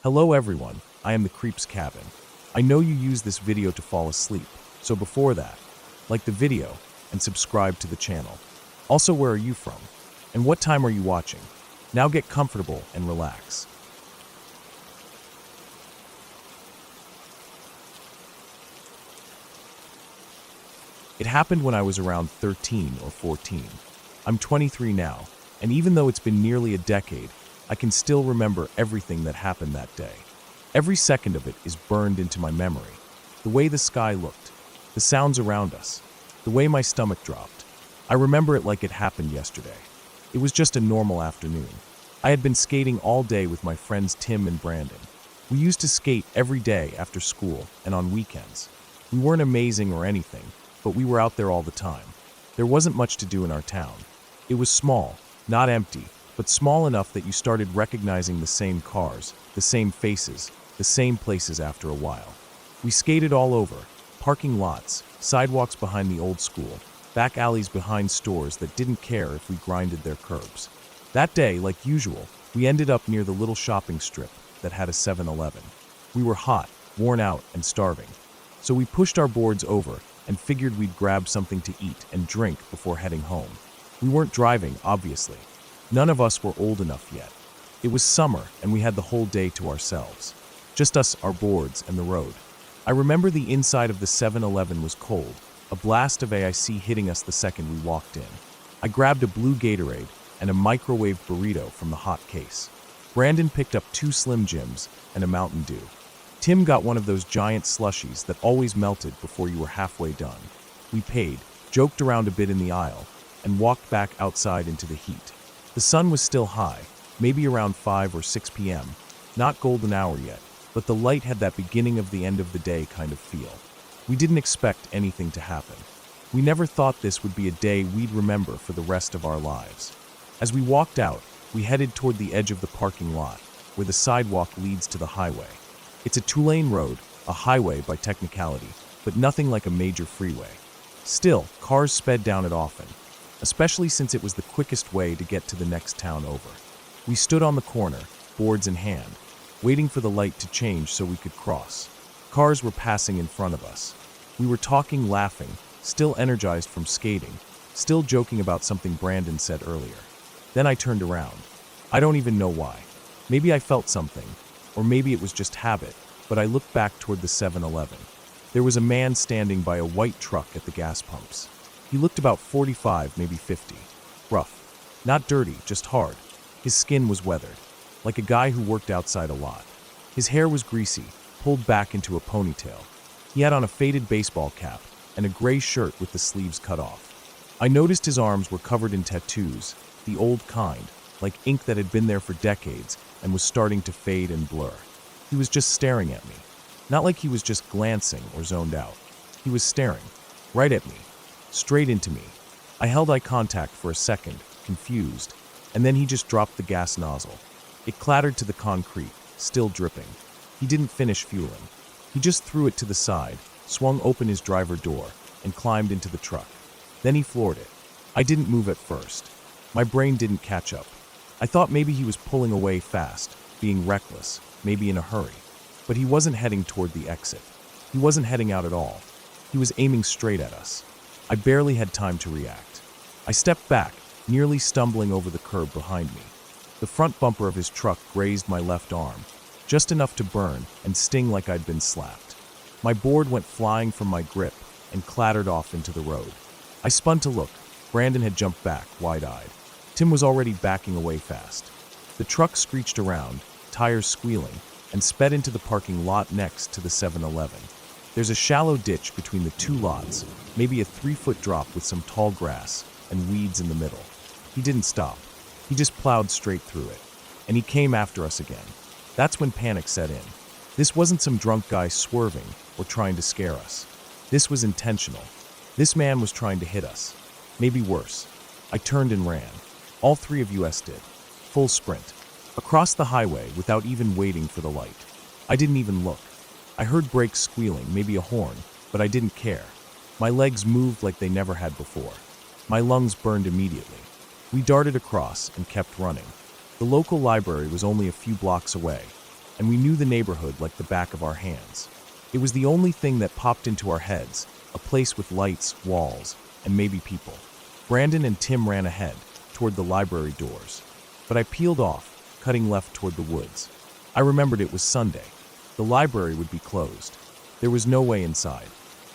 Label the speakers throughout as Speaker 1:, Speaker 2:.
Speaker 1: Hello everyone, I am the Creep's Cabin. I know you use this video to fall asleep, so before that, like the video and subscribe to the channel. Also, where are you from? And what time are you watching? Now get comfortable and relax. It happened when I was around 13 or 14. I'm 23 now, and even though it's been nearly a decade, I can still remember everything that happened that day. Every second of it is burned into my memory. The way the sky looked, the sounds around us, the way my stomach dropped. I remember it like it happened yesterday. It was just a normal afternoon. I had been skating all day with my friends Tim and Brandon. We used to skate every day after school and on weekends. We weren't amazing or anything, but we were out there all the time. There wasn't much to do in our town. It was small, not empty, but small enough that you started recognizing the same cars, the same faces, the same places after a while. We skated all over, parking lots, sidewalks behind the old school, back alleys behind stores that didn't care if we grinded their curbs. That day, like usual, we ended up near the little shopping strip that had a 7-Eleven. We were hot, worn out, and starving. So we pushed our boards over and figured we'd grab something to eat and drink before heading home. We weren't driving, obviously. None of us were old enough yet. It was summer, and we had the whole day to ourselves. Just us, our boards, and the road. I remember the inside of the 7-Eleven was cold, a blast of AIC hitting us the second we walked in. I grabbed a blue Gatorade and a microwave burrito from the hot case. Brandon picked up 2 Slim Jims and a Mountain Dew. Tim got one of those giant slushies that always melted before you were halfway done. We paid, joked around a bit in the aisle, and walked back outside into the heat. The sun was still high, maybe around 5 or 6 p.m., not golden hour yet, but the light had that beginning of the end of the day kind of feel. We didn't expect anything to happen. We never thought this would be a day we'd remember for the rest of our lives. As we walked out, we headed toward the edge of the parking lot, where the sidewalk leads to the highway. It's a 2-lane road, a highway by technicality, but nothing like a major freeway. Still, cars sped down it often, especially since it was the quickest way to get to the next town over. We stood on the corner, boards in hand, waiting for the light to change so we could cross. Cars were passing in front of us. We were talking, laughing, still energized from skating, still joking about something Brandon said earlier. Then I turned around. I don't even know why. Maybe I felt something, or maybe it was just habit, but I looked back toward the 7-Eleven. There was a man standing by a white truck at the gas pumps. He looked about 45, maybe 50. Rough. Not dirty, just hard. His skin was weathered, like a guy who worked outside a lot. His hair was greasy, pulled back into a ponytail. He had on a faded baseball cap and a gray shirt with the sleeves cut off. I noticed his arms were covered in tattoos, the old kind, like ink that had been there for decades and was starting to fade and blur. He was just staring at me. Not like he was just glancing or zoned out. He was staring, right at me, straight into me. I held eye contact for a second, confused, and then he just dropped the gas nozzle. It clattered to the concrete, still dripping. He didn't finish fueling. He just threw it to the side, swung open his driver door, and climbed into the truck. Then he floored it. I didn't move at first. My brain didn't catch up. I thought maybe he was pulling away fast, being reckless, maybe in a hurry. But he wasn't heading toward the exit. He wasn't heading out at all. He was aiming straight at us. I barely had time to react. I stepped back, nearly stumbling over the curb behind me. The front bumper of his truck grazed my left arm, just enough to burn and sting like I'd been slapped. My board went flying from my grip and clattered off into the road. I spun to look. Brandon had jumped back, wide-eyed. Tim was already backing away fast. The truck screeched around, tires squealing, and sped into the parking lot next to the 7-Eleven. There's a shallow ditch between the 2 lots, maybe a 3-foot drop with some tall grass and weeds in the middle. He didn't stop. He just plowed straight through it. And he came after us again. That's when panic set in. This wasn't some drunk guy swerving or trying to scare us. This was intentional. This man was trying to hit us. Maybe worse. I turned and ran. All 3 of us did. Full sprint. Across the highway without even waiting for the light. I didn't even look. I heard brakes squealing, maybe a horn, but I didn't care. My legs moved like they never had before. My lungs burned immediately. We darted across and kept running. The local library was only a few blocks away. and we knew the neighborhood like the back of our hands. It was the only thing that popped into our heads, a place with lights, walls, and maybe people. Brandon and Tim ran ahead, toward the library doors. But I peeled off, cutting left toward the woods. I remembered it was Sunday. The library would be closed. There was no way inside.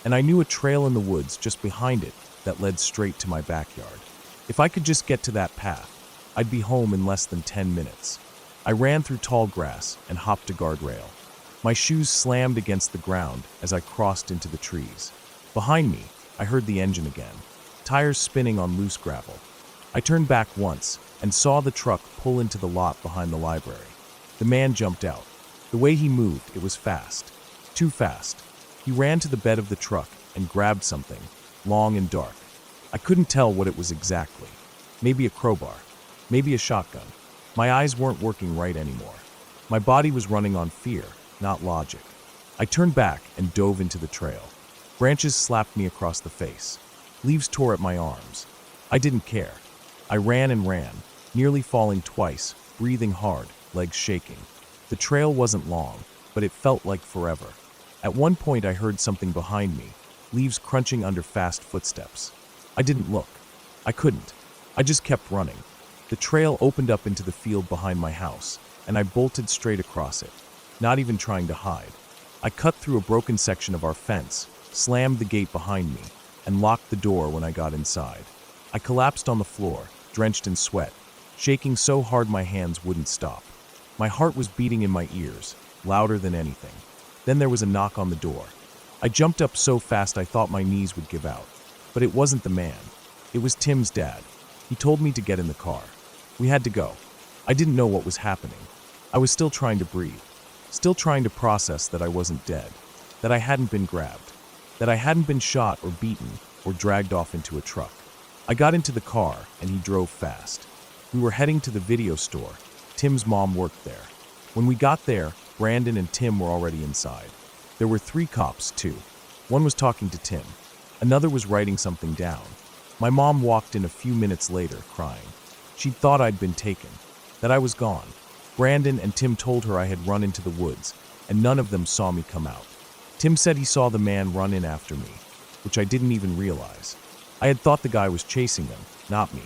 Speaker 1: And I knew a trail in the woods just behind it that led straight to my backyard. If I could just get to that path, I'd be home in less than 10 minutes. I ran through tall grass and hopped a guardrail. My shoes slammed against the ground as I crossed into the trees. Behind me, I heard the engine again, tires spinning on loose gravel. I turned back once and saw the truck pull into the lot behind the library. The man jumped out. The way he moved, it was fast. Too fast. He ran to the bed of the truck and grabbed something, long and dark. I couldn't tell what it was exactly. Maybe a crowbar. Maybe a shotgun. My eyes weren't working right anymore. My body was running on fear, not logic. I turned back and dove into the trail. Branches slapped me across the face. Leaves tore at my arms. I didn't care. I ran and ran, nearly falling twice, breathing hard, legs shaking. The trail wasn't long, but it felt like forever. At one point I heard something behind me, leaves crunching under fast footsteps. I didn't look. I couldn't. I just kept running. The trail opened up into the field behind my house, and I bolted straight across it, not even trying to hide. I cut through a broken section of our fence, slammed the gate behind me, and locked the door when I got inside. I collapsed on the floor, drenched in sweat, shaking so hard my hands wouldn't stop. My heart was beating in my ears, louder than anything. Then there was a knock on the door. I jumped up so fast I thought my knees would give out. But it wasn't the man. It was Tim's dad. He told me to get in the car. We had to go. I didn't know what was happening. I was still trying to breathe, still trying to process that I wasn't dead, that I hadn't been grabbed, that I hadn't been shot or beaten or dragged off into a truck. I got into the car and he drove fast. We were heading to the video store. Tim's mom worked there. When we got there, Brandon and Tim were already inside. There were 3 cops, too. One was talking to Tim. Another was writing something down. My mom walked in a few minutes later, crying. She'd thought I'd been taken, that I was gone. Brandon and Tim told her I had run into the woods, and none of them saw me come out. Tim said he saw the man run in after me, which I didn't even realize. I had thought the guy was chasing them, not me.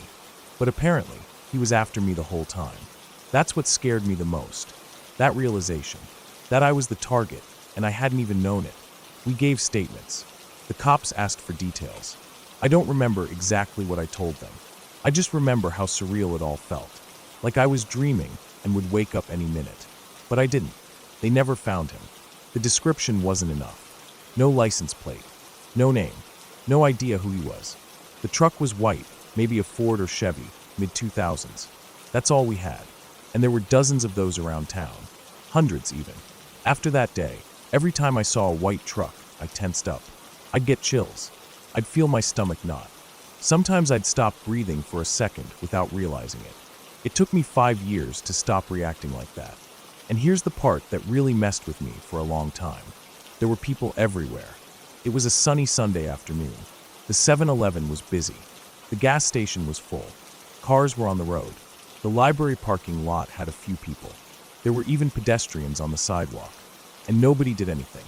Speaker 1: But apparently, he was after me the whole time. That's what scared me the most. That realization. That I was the target, and I hadn't even known it. We gave statements. The cops asked for details. I don't remember exactly what I told them. I just remember how surreal it all felt. Like I was dreaming and would wake up any minute. But I didn't. They never found him. The description wasn't enough. No license plate. No name. No idea who he was. The truck was white, maybe a Ford or Chevy, mid-2000s. That's all we had. And there were dozens of those around town. Hundreds even. After that day, every time I saw a white truck, I tensed up. I'd get chills. I'd feel my stomach knot. Sometimes I'd stop breathing for a second without realizing it. It took me 5 years to stop reacting like that. And here's the part that really messed with me for a long time. There were people everywhere. It was a sunny Sunday afternoon. The 7-Eleven was busy. The gas station was full. Cars were on the road. The library parking lot had a few people. There were even pedestrians on the sidewalk. And nobody did anything.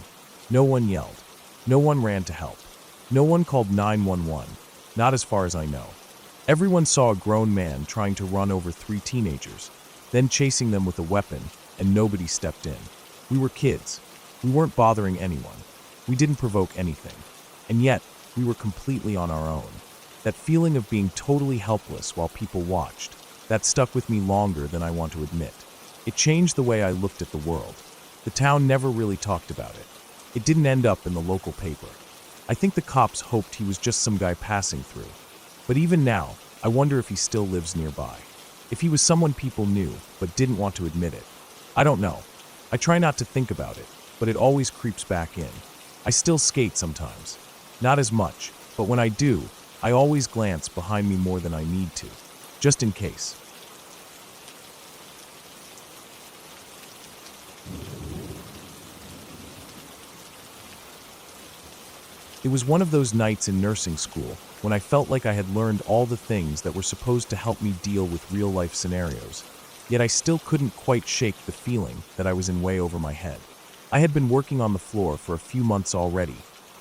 Speaker 1: No one yelled. No one ran to help. No one called 911, not as far as I know. Everyone saw a grown man trying to run over 3 teenagers, then chasing them with a weapon, and nobody stepped in. We were kids. We weren't bothering anyone. We didn't provoke anything. And yet, we were completely on our own. That feeling of being totally helpless while people watched, that stuck with me longer than I want to admit. It changed the way I looked at the world. The town never really talked about it. It didn't end up in the local paper. I think the cops hoped he was just some guy passing through. But even now, I wonder if he still lives nearby. If he was someone people knew, but didn't want to admit it. I don't know. I try not to think about it, but it always creeps back in. I still skate sometimes. Not as much, but when I do, I always glance behind me more than I need to, just in case. It was one of those nights in nursing school when I felt like I had learned all the things that were supposed to help me deal with real-life scenarios. yet I still couldn't quite shake the feeling that I was in way over my head. I had been working on the floor for a few months already,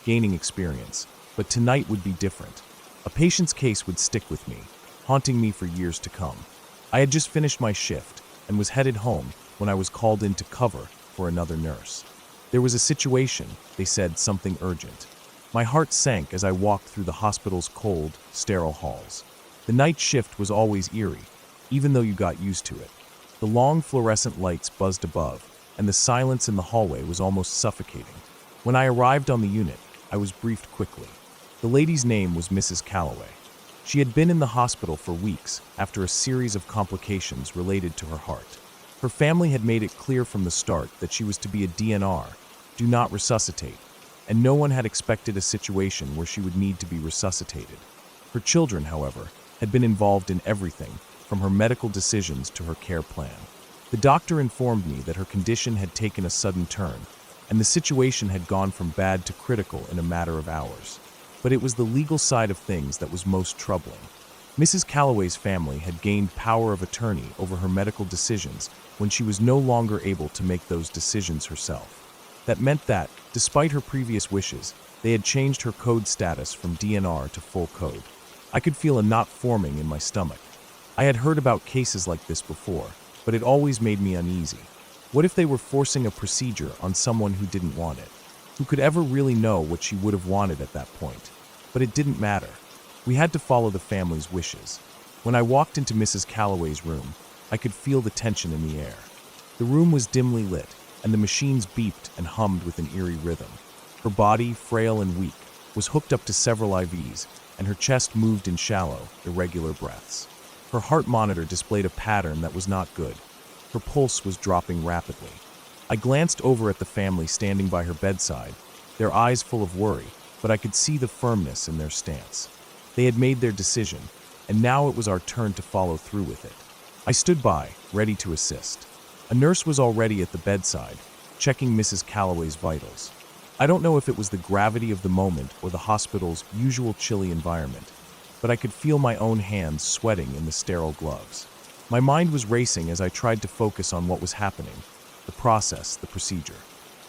Speaker 1: gaining experience, but tonight would be different. A patient's case would stick with me, haunting me for years to come. I had just finished my shift and was headed home when I was called in to cover for another nurse. There was a situation, they said, something urgent. My heart sank as I walked through the hospital's cold, sterile halls. The night shift was always eerie, even though you got used to it. The long fluorescent lights buzzed above, and the silence in the hallway was almost suffocating. When I arrived on the unit, I was briefed quickly. The lady's name was Mrs. Calloway. She had been in the hospital for weeks after a series of complications related to her heart. Her family had made it clear from the start that she was to be a DNR, do not resuscitate, and no one had expected a situation where she would need to be resuscitated. Her children, however, had been involved in everything, from her medical decisions to her care plan. The doctor informed me that her condition had taken a sudden turn, and the situation had gone from bad to critical in a matter of hours. But it was the legal side of things that was most troubling. Mrs. Calloway's family had gained power of attorney over her medical decisions when she was no longer able to make those decisions herself. That meant that, despite her previous wishes, they had changed her code status from DNR to full code. I could feel a knot forming in my stomach. I had heard about cases like this before, but it always made me uneasy. What if they were forcing a procedure on someone who didn't want it? Who could ever really know what she would have wanted at that point? But it didn't matter. We had to follow the family's wishes. When I walked into Mrs. Calloway's room, I could feel the tension in the air. The room was dimly lit, and the machines beeped and hummed with an eerie rhythm. Her body, frail and weak, was hooked up to several IVs, and her chest moved in shallow, irregular breaths. Her heart monitor displayed a pattern that was not good. Her pulse was dropping rapidly. I glanced over at the family standing by her bedside, their eyes full of worry, but I could see the firmness in their stance. They had made their decision, and now it was our turn to follow through with it. I stood by, ready to assist. A nurse was already at the bedside, checking Mrs. Calloway's vitals. I don't know if it was the gravity of the moment or the hospital's usual chilly environment, but I could feel my own hands sweating in the sterile gloves. My mind was racing as I tried to focus on what was happening, the process, the procedure.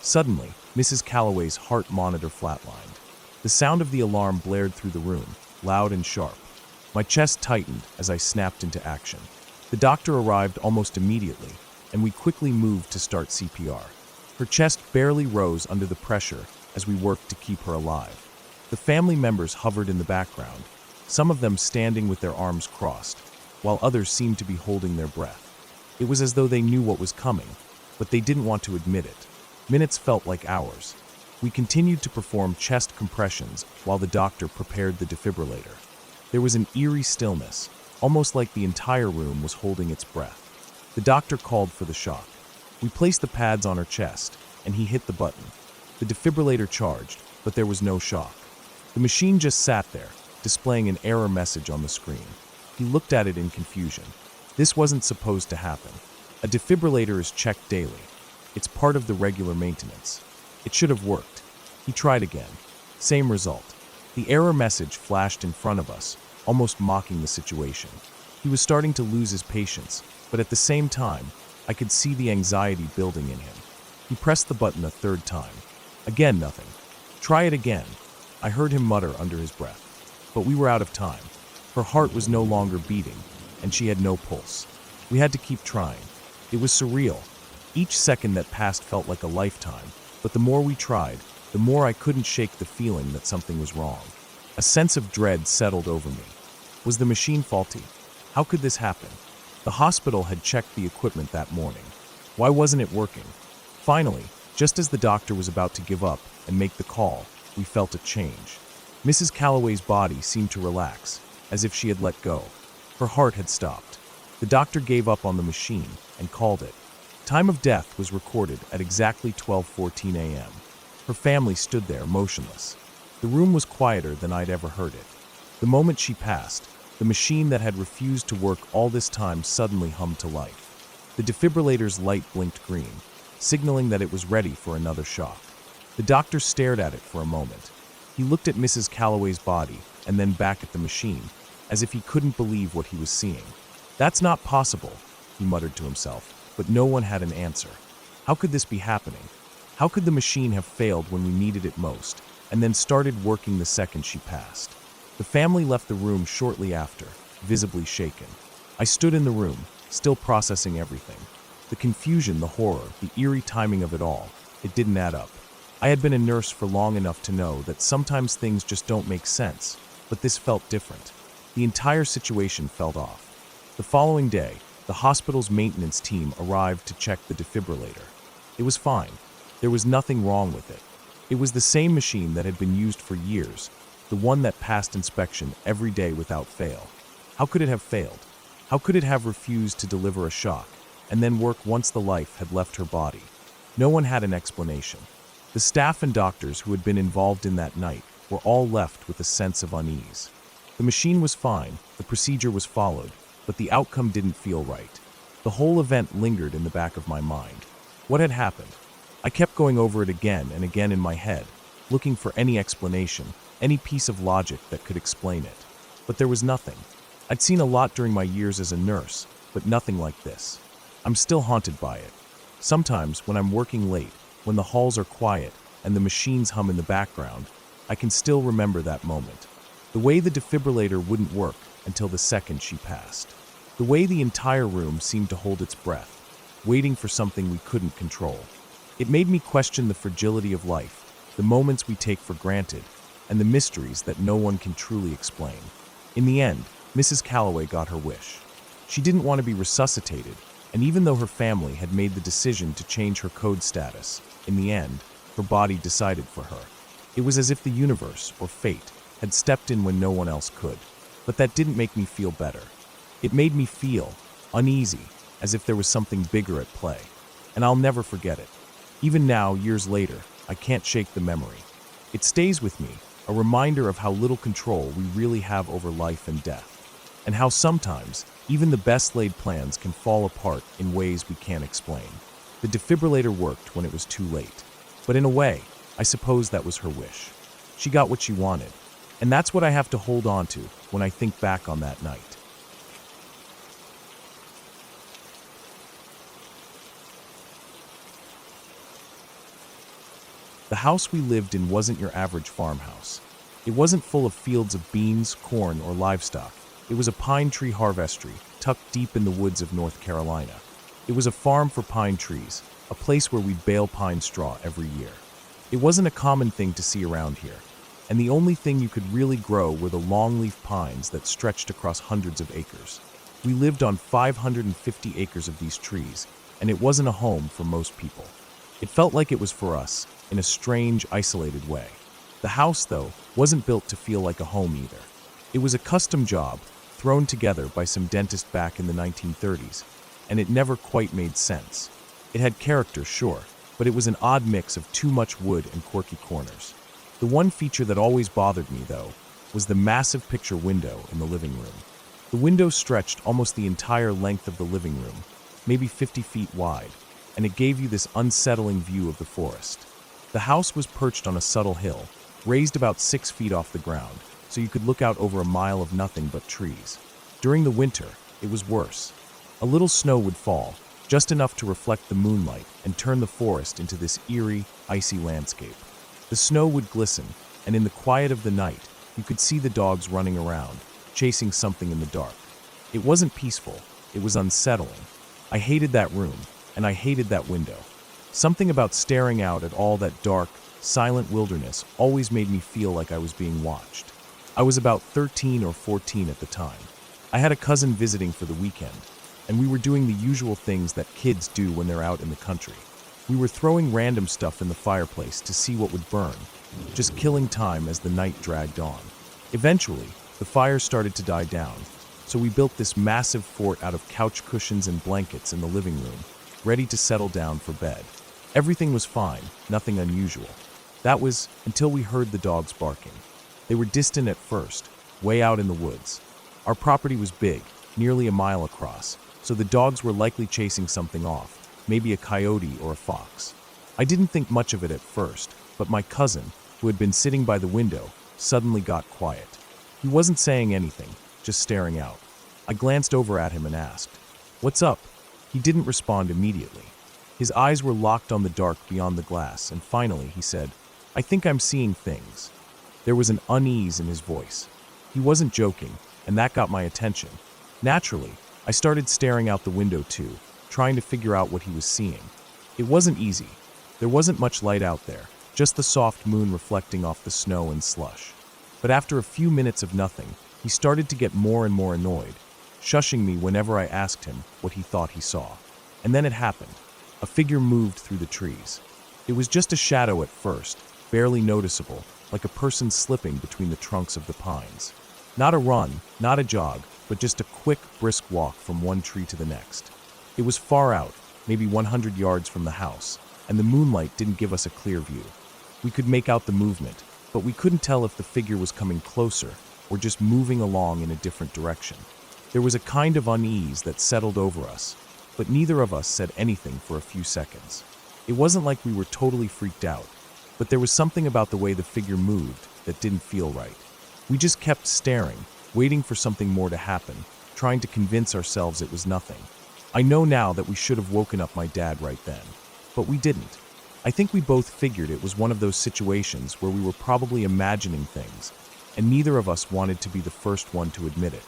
Speaker 1: Suddenly, Mrs. Calloway's heart monitor flatlined. The sound of the alarm blared through the room, loud and sharp. My chest tightened as I snapped into action. The doctor arrived almost immediately, and we quickly moved to start CPR. Her chest barely rose under the pressure as we worked to keep her alive. The family members hovered in the background, some of them standing with their arms crossed, while others seemed to be holding their breath. It was as though they knew what was coming, but they didn't want to admit it. Minutes felt like hours. We continued to perform chest compressions while the doctor prepared the defibrillator. There was an eerie stillness, almost like the entire room was holding its breath. The doctor called for the shock. We placed the pads on her chest, and he hit the button. The defibrillator charged, but there was no shock. The machine just sat there, displaying an error message on the screen. He looked at it in confusion. This wasn't supposed to happen. A defibrillator is checked daily. It's part of the regular maintenance. It should have worked. He tried again. Same result. The error message flashed in front of us, almost mocking the situation. He was starting to lose his patience, but at the same time, I could see the anxiety building in him. He pressed the button a third time. Again, nothing. Try it again. I heard him mutter under his breath. But we were out of time. Her heart was no longer beating, and she had no pulse. We had to keep trying. It was surreal. Each second that passed felt like a lifetime, but the more we tried, the more I couldn't shake the feeling that something was wrong. A sense of dread settled over me. Was the machine faulty? How could this happen? The hospital had checked the equipment that morning. Why wasn't it working? Finally, just as the doctor was about to give up and make the call, we felt a change. Mrs. Calloway's body seemed to relax, as if she had let go. Her heart had stopped. The doctor gave up on the machine and called it. Time of death was recorded at exactly 12:14 a.m. Her family stood there motionless. The room was quieter than I'd ever heard it. The moment she passed, the machine that had refused to work all this time suddenly hummed to life. The defibrillator's light blinked green, signaling that it was ready for another shock. The doctor stared at it for a moment. He looked at Mrs. Calloway's body and then back at the machine, as if he couldn't believe what he was seeing. "That's not possible," he muttered to himself, but no one had an answer. How could this be happening? How could the machine have failed when we needed it most, and then started working the second she passed? The family left the room shortly after, visibly shaken. I stood in the room, still processing everything. The confusion, the horror, the eerie timing of it all, it didn't add up. I had been a nurse for long enough to know that sometimes things just don't make sense, but this felt different. The entire situation felt off. The following day, the hospital's maintenance team arrived to check the defibrillator. It was fine. There was nothing wrong with it. It was the same machine that had been used for years, the one that passed inspection every day without fail. How could it have failed? How could it have refused to deliver a shock, and then work once the life had left her body? No one had an explanation. The staff and doctors who had been involved in that night were all left with a sense of unease. The machine was fine, the procedure was followed, but the outcome didn't feel right. The whole event lingered in the back of my mind. What had happened? I kept going over it again and again in my head, looking for any explanation, any piece of logic that could explain it. But there was nothing. I'd seen a lot during my years as a nurse, but nothing like this. I'm still haunted by it. Sometimes, when I'm working late, when the halls are quiet and the machines hum in the background, I can still remember that moment. The way the defibrillator wouldn't work until the second she passed. The way the entire room seemed to hold its breath, waiting for something we couldn't control. It made me question the fragility of life, the moments we take for granted, and the mysteries that no one can truly explain. In the end, Mrs. Calloway got her wish. She didn't want to be resuscitated, and even though her family had made the decision to change her code status, in the end, her body decided for her. It was as if the universe, or fate, had stepped in when no one else could. But that didn't make me feel better. It made me feel uneasy, as if there was something bigger at play. And I'll never forget it. Even now, years later, I can't shake the memory. It stays with me, a reminder of how little control we really have over life and death. And how sometimes, even the best laid plans can fall apart in ways we can't explain. The defibrillator worked when it was too late. But in a way, I suppose that was her wish. She got what she wanted. And that's what I have to hold on to when I think back on that night. The house we lived in wasn't your average farmhouse. It wasn't full of fields of beans, corn, or livestock. It was a pine tree harvestry, tucked deep in the woods of North Carolina. It was a farm for pine trees, a place where we'd bale pine straw every year. It wasn't a common thing to see around here, and the only thing you could really grow were the longleaf pines that stretched across hundreds of acres. We lived on 550 acres of these trees, and it wasn't a home for most people. It felt like it was for us, in a strange, isolated way. The house, though, wasn't built to feel like a home either. It was a custom job, thrown together by some dentist back in the 1930s, and it never quite made sense. It had character, sure, but it was an odd mix of too much wood and quirky corners. The one feature that always bothered me, though, was the massive picture window in the living room. The window stretched almost the entire length of the living room, maybe 50 feet wide, and it gave you this unsettling view of the forest. The house was perched on a subtle hill, raised about 6 feet off the ground, so you could look out over a mile of nothing but trees. During the winter, it was worse. A little snow would fall, just enough to reflect the moonlight and turn the forest into this eerie, icy landscape. The snow would glisten, and in the quiet of the night, you could see the dogs running around, chasing something in the dark. It wasn't peaceful, it was unsettling. I hated that room, and I hated that window. Something about staring out at all that dark, silent wilderness always made me feel like I was being watched. I was about 13 or 14 at the time. I had a cousin visiting for the weekend, and we were doing the usual things that kids do when they're out in the country. We were throwing random stuff in the fireplace to see what would burn, just killing time as the night dragged on. Eventually, the fire started to die down, so we built this massive fort out of couch cushions and blankets in the living room, ready to settle down for bed. Everything was fine, nothing unusual. That was until we heard the dogs barking. They were distant at first, way out in the woods. Our property was big, nearly a mile across, so the dogs were likely chasing something off, maybe a coyote or a fox. I didn't think much of it at first, but my cousin, who had been sitting by the window, suddenly got quiet. He wasn't saying anything, just staring out. I glanced over at him and asked, "What's up?" He didn't respond immediately. His eyes were locked on the dark beyond the glass, and finally he said, "I think I'm seeing things." There was an unease in his voice. He wasn't joking, and that got my attention. Naturally, I started staring out the window too, trying to figure out what he was seeing. It wasn't easy. There wasn't much light out there, just the soft moon reflecting off the snow and slush. But after a few minutes of nothing, he started to get more and more annoyed, shushing me whenever I asked him what he thought he saw. And then it happened. A figure moved through the trees. It was just a shadow at first, barely noticeable, like a person slipping between the trunks of the pines. Not a run, not a jog, but just a quick, brisk walk from one tree to the next. It was far out, maybe 100 yards from the house, and the moonlight didn't give us a clear view. We could make out the movement, but we couldn't tell if the figure was coming closer or just moving along in a different direction. There was a kind of unease that settled over us, but neither of us said anything for a few seconds. It wasn't like we were totally freaked out, but there was something about the way the figure moved that didn't feel right. We just kept staring, waiting for something more to happen, trying to convince ourselves it was nothing. I know now that we should have woken up my dad right then, but we didn't. I think we both figured it was one of those situations where we were probably imagining things, and neither of us wanted to be the first one to admit it.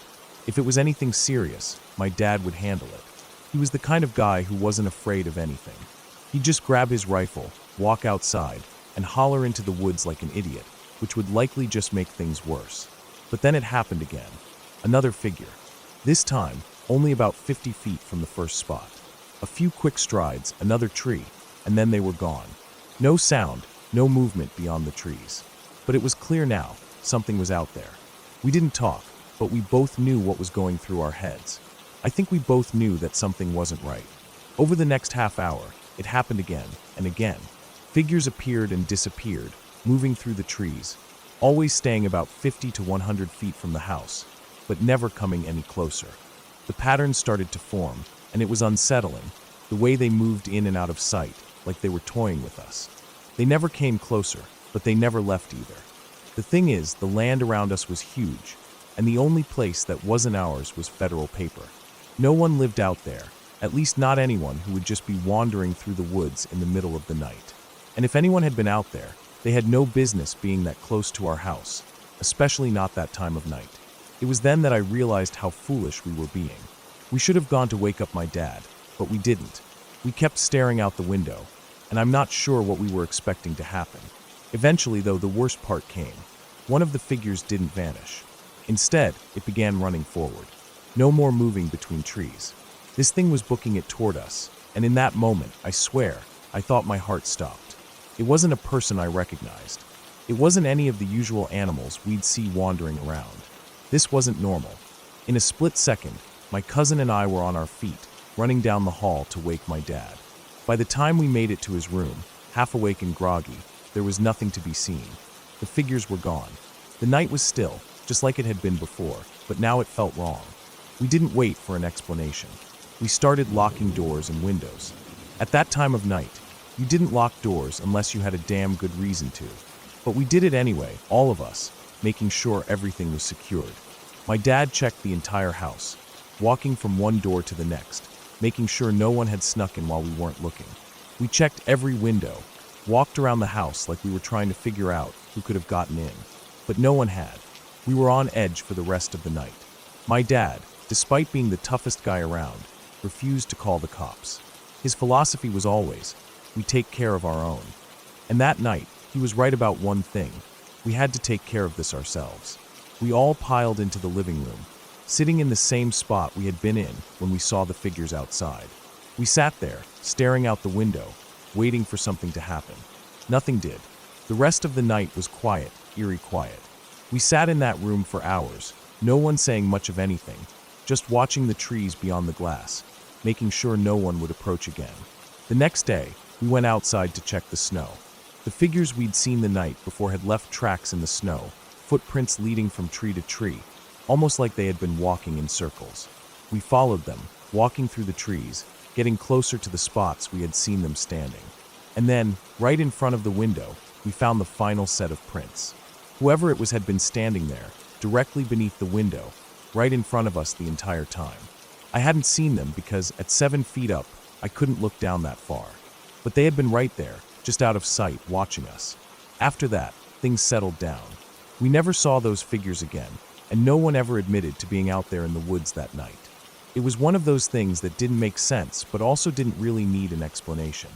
Speaker 1: If it was anything serious, my dad would handle it. He was the kind of guy who wasn't afraid of anything. He'd just grab his rifle, walk outside, and holler into the woods like an idiot, which would likely just make things worse. But then it happened again. Another figure. This time, only about 50 feet from the first spot. A few quick strides, another tree, and then they were gone. No sound, no movement beyond the trees. But it was clear now, something was out there. We didn't talk, but we both knew what was going through our heads. I think we both knew that something wasn't right. Over the next half hour, it happened again and again. Figures appeared and disappeared, moving through the trees, always staying about 50 to 100 feet from the house, but never coming any closer. The patterns started to form, and it was unsettling, the way they moved in and out of sight, like they were toying with us. They never came closer, but they never left either. The thing is, the land around us was huge, and the only place that wasn't ours was federal paper. No one lived out there, at least not anyone who would just be wandering through the woods in the middle of the night. And if anyone had been out there, they had no business being that close to our house, especially not that time of night. It was then that I realized how foolish we were being. We should have gone to wake up my dad, but we didn't. We kept staring out the window, and I'm not sure what we were expecting to happen. Eventually, though, the worst part came. One of the figures didn't vanish. Instead, it began running forward. No more moving between trees. This thing was booking it toward us, and in that moment, I swear, I thought my heart stopped. It wasn't a person I recognized. It wasn't any of the usual animals we'd see wandering around. This wasn't normal. In a split second, my cousin and I were on our feet, running down the hall to wake my dad. By the time we made it to his room, half awake and groggy, there was nothing to be seen. The figures were gone. The night was still, just like it had been before, but now it felt wrong. We didn't wait for an explanation. We started locking doors and windows. At that time of night, you didn't lock doors unless you had a damn good reason to. But we did it anyway, all of us, making sure everything was secured. My dad checked the entire house, walking from one door to the next, making sure no one had snuck in while we weren't looking. We checked every window, walked around the house like we were trying to figure out who could have gotten in. But no one had. We were on edge for the rest of the night. My dad, despite being the toughest guy around, refused to call the cops. His philosophy was always, we take care of our own. And that night, he was right about one thing. We had to take care of this ourselves. We all piled into the living room, sitting in the same spot we had been in when we saw the figures outside. We sat there, staring out the window, waiting for something to happen. Nothing did. The rest of the night was quiet, eerie quiet. We sat in that room for hours, no one saying much of anything, just watching the trees beyond the glass, making sure no one would approach again. The next day, we went outside to check the snow. The figures we'd seen the night before had left tracks in the snow, footprints leading from tree to tree, almost like they had been walking in circles. We followed them, walking through the trees, getting closer to the spots we had seen them standing. And then, right in front of the window, we found the final set of prints. Whoever it was had been standing there, directly beneath the window, right in front of us the entire time. I hadn't seen them because at 7 feet up, I couldn't look down that far. But they had been right there, just out of sight, watching us. After that, things settled down. We never saw those figures again, and no one ever admitted to being out there in the woods that night. It was one of those things that didn't make sense, but also didn't really need an explanation.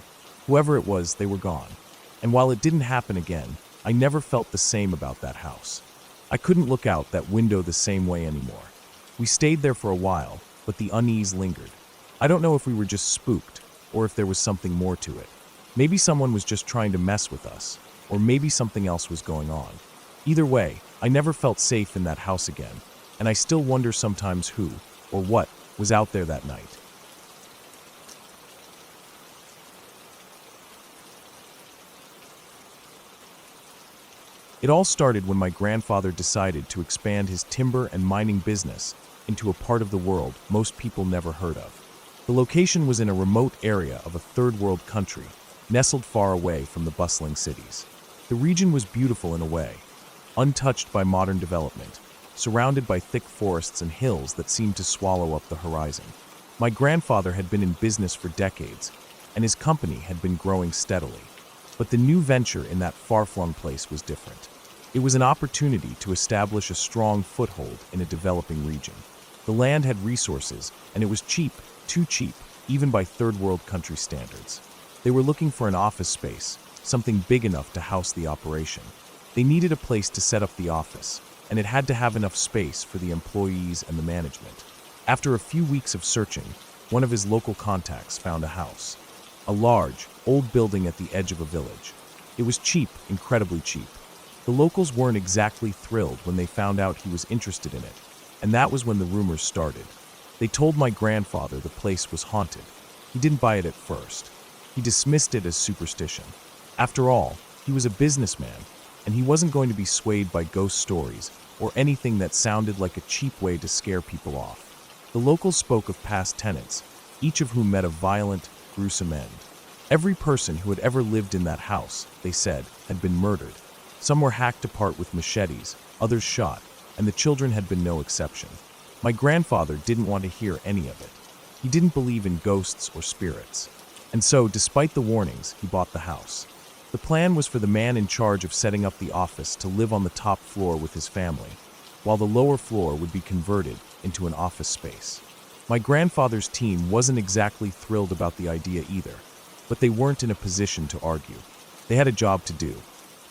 Speaker 1: Whoever it was, they were gone. And while it didn't happen again, I never felt the same about that house. I couldn't look out that window the same way anymore. We stayed there for a while, but the unease lingered. I don't know if we were just spooked, or if there was something more to it. Maybe someone was just trying to mess with us, or maybe something else was going on. Either way, I never felt safe in that house again, and I still wonder sometimes who, or what, was out there that night. It all started when my grandfather decided to expand his timber and mining business into a part of the world most people never heard of. The location was in a remote area of a third-world country, nestled far away from the bustling cities. The region was beautiful in a way, untouched by modern development, surrounded by thick forests and hills that seemed to swallow up the horizon. My grandfather had been in business for decades, and his company had been growing steadily. But the new venture in that far-flung place was different. It was an opportunity to establish a strong foothold in a developing region. The land had resources, and it was cheap, too cheap, even by third-world country standards. They were looking for an office space, something big enough to house the operation. They needed a place to set up the office, and it had to have enough space for the employees and the management. After a few weeks of searching, one of his local contacts found a house. A large, old building at the edge of a village. It was cheap, incredibly cheap. The locals weren't exactly thrilled when they found out he was interested in it, and that was when the rumors started. They told my grandfather the place was haunted. He didn't buy it at first. He dismissed it as superstition. After all, he was a businessman, and he wasn't going to be swayed by ghost stories or anything that sounded like a cheap way to scare people off. The locals spoke of past tenants, each of whom met a violent, gruesome end. Every person who had ever lived in that house, they said, had been murdered. Some were hacked apart with machetes, others shot, and the children had been no exception. My grandfather didn't want to hear any of it. He didn't believe in ghosts or spirits. And so, despite the warnings, he bought the house. The plan was for the man in charge of setting up the office to live on the top floor with his family, while the lower floor would be converted into an office space. My grandfather's team wasn't exactly thrilled about the idea either, but they weren't in a position to argue. They had a job to do.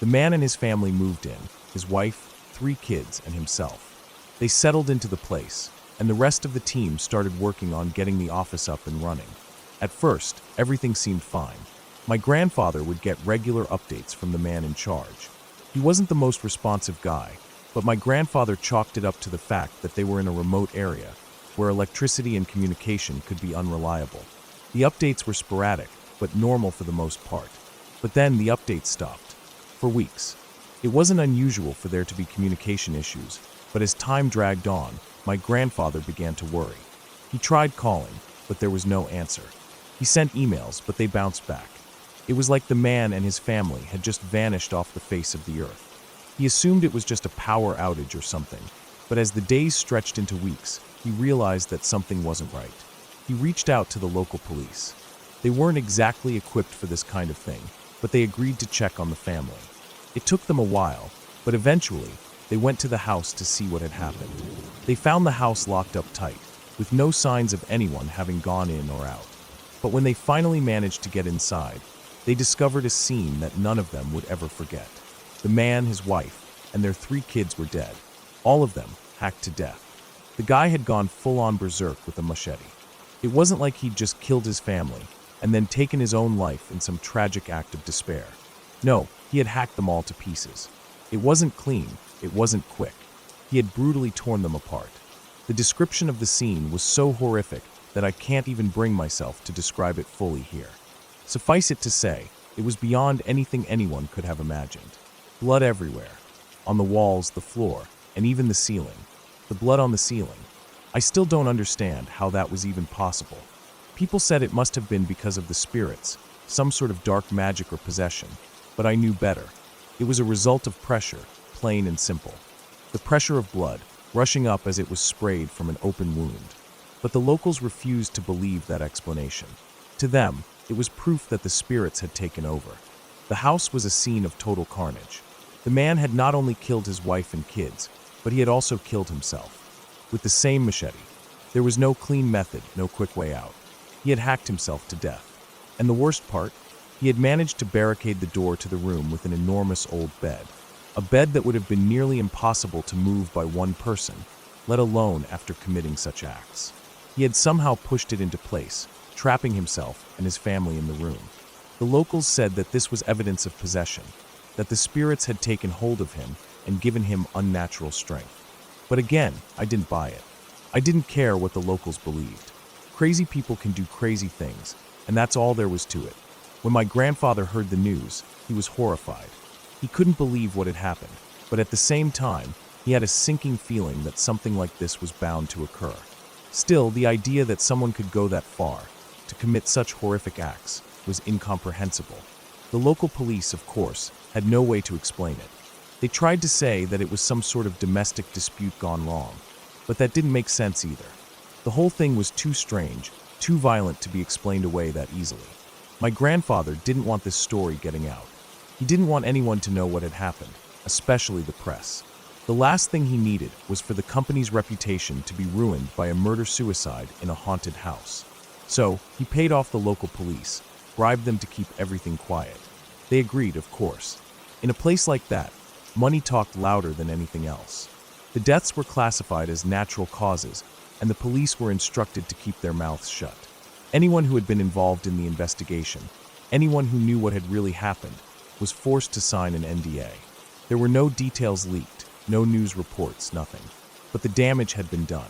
Speaker 1: The man and his family moved in, his wife, 3 kids, and himself. They settled into the place, and the rest of the team started working on getting the office up and running. At first, everything seemed fine. My grandfather would get regular updates from the man in charge. He wasn't the most responsive guy, but my grandfather chalked it up to the fact that they were in a remote area, where electricity and communication could be unreliable. The updates were sporadic, but normal for the most part. But then the updates stopped. For weeks. It wasn't unusual for there to be communication issues, but as time dragged on, my grandfather began to worry. He tried calling, but there was no answer. He sent emails, but they bounced back. It was like the man and his family had just vanished off the face of the earth. He assumed it was just a power outage or something, but as the days stretched into weeks, he realized that something wasn't right. He reached out to the local police. They weren't exactly equipped for this kind of thing, but they agreed to check on the family. It took them a while, but eventually, they went to the house to see what had happened. They found the house locked up tight, with no signs of anyone having gone in or out. But when they finally managed to get inside, they discovered a scene that none of them would ever forget. The man, his wife, and their 3 kids were dead, all of them hacked to death. The guy had gone full-on berserk with a machete. It wasn't like he'd just killed his family and then taken his own life in some tragic act of despair. No, he had hacked them all to pieces. It wasn't clean, it wasn't quick. He had brutally torn them apart. The description of the scene was so horrific that I can't even bring myself to describe it fully here. Suffice it to say, it was beyond anything anyone could have imagined. Blood everywhere. On the walls, the floor, and even the ceiling. The blood on the ceiling. I still don't understand how that was even possible. People said it must have been because of the spirits, some sort of dark magic or possession, but I knew better. It was a result of pressure, plain and simple. The pressure of blood, rushing up as it was sprayed from an open wound. But the locals refused to believe that explanation. To them, it was proof that the spirits had taken over. The house was a scene of total carnage. The man had not only killed his wife and kids, but he had also killed himself. With the same machete. There was no clean method, no quick way out. He had hacked himself to death. And the worst part, he had managed to barricade the door to the room with an enormous old bed. A bed that would have been nearly impossible to move by one person, let alone after committing such acts. He had somehow pushed it into place, trapping himself and his family in the room. The locals said that this was evidence of possession, that the spirits had taken hold of him and given him unnatural strength. But again, I didn't buy it. I didn't care what the locals believed. Crazy people can do crazy things, and that's all there was to it. When my grandfather heard the news, he was horrified. He couldn't believe what had happened, but at the same time, he had a sinking feeling that something like this was bound to occur. Still, the idea that someone could go that far, to commit such horrific acts, was incomprehensible. The local police, of course, had no way to explain it. They tried to say that it was some sort of domestic dispute gone wrong, but that didn't make sense either. The whole thing was too strange, too violent to be explained away that easily. My grandfather didn't want this story getting out. He didn't want anyone to know what had happened, especially the press. The last thing he needed was for the company's reputation to be ruined by a murder-suicide in a haunted house. So, he paid off the local police, bribed them to keep everything quiet. They agreed, of course. In a place like that, money talked louder than anything else. The deaths were classified as natural causes, and the police were instructed to keep their mouths shut. Anyone who had been involved in the investigation, anyone who knew what had really happened, was forced to sign an NDA. There were no details leaked, no news reports, nothing. But the damage had been done.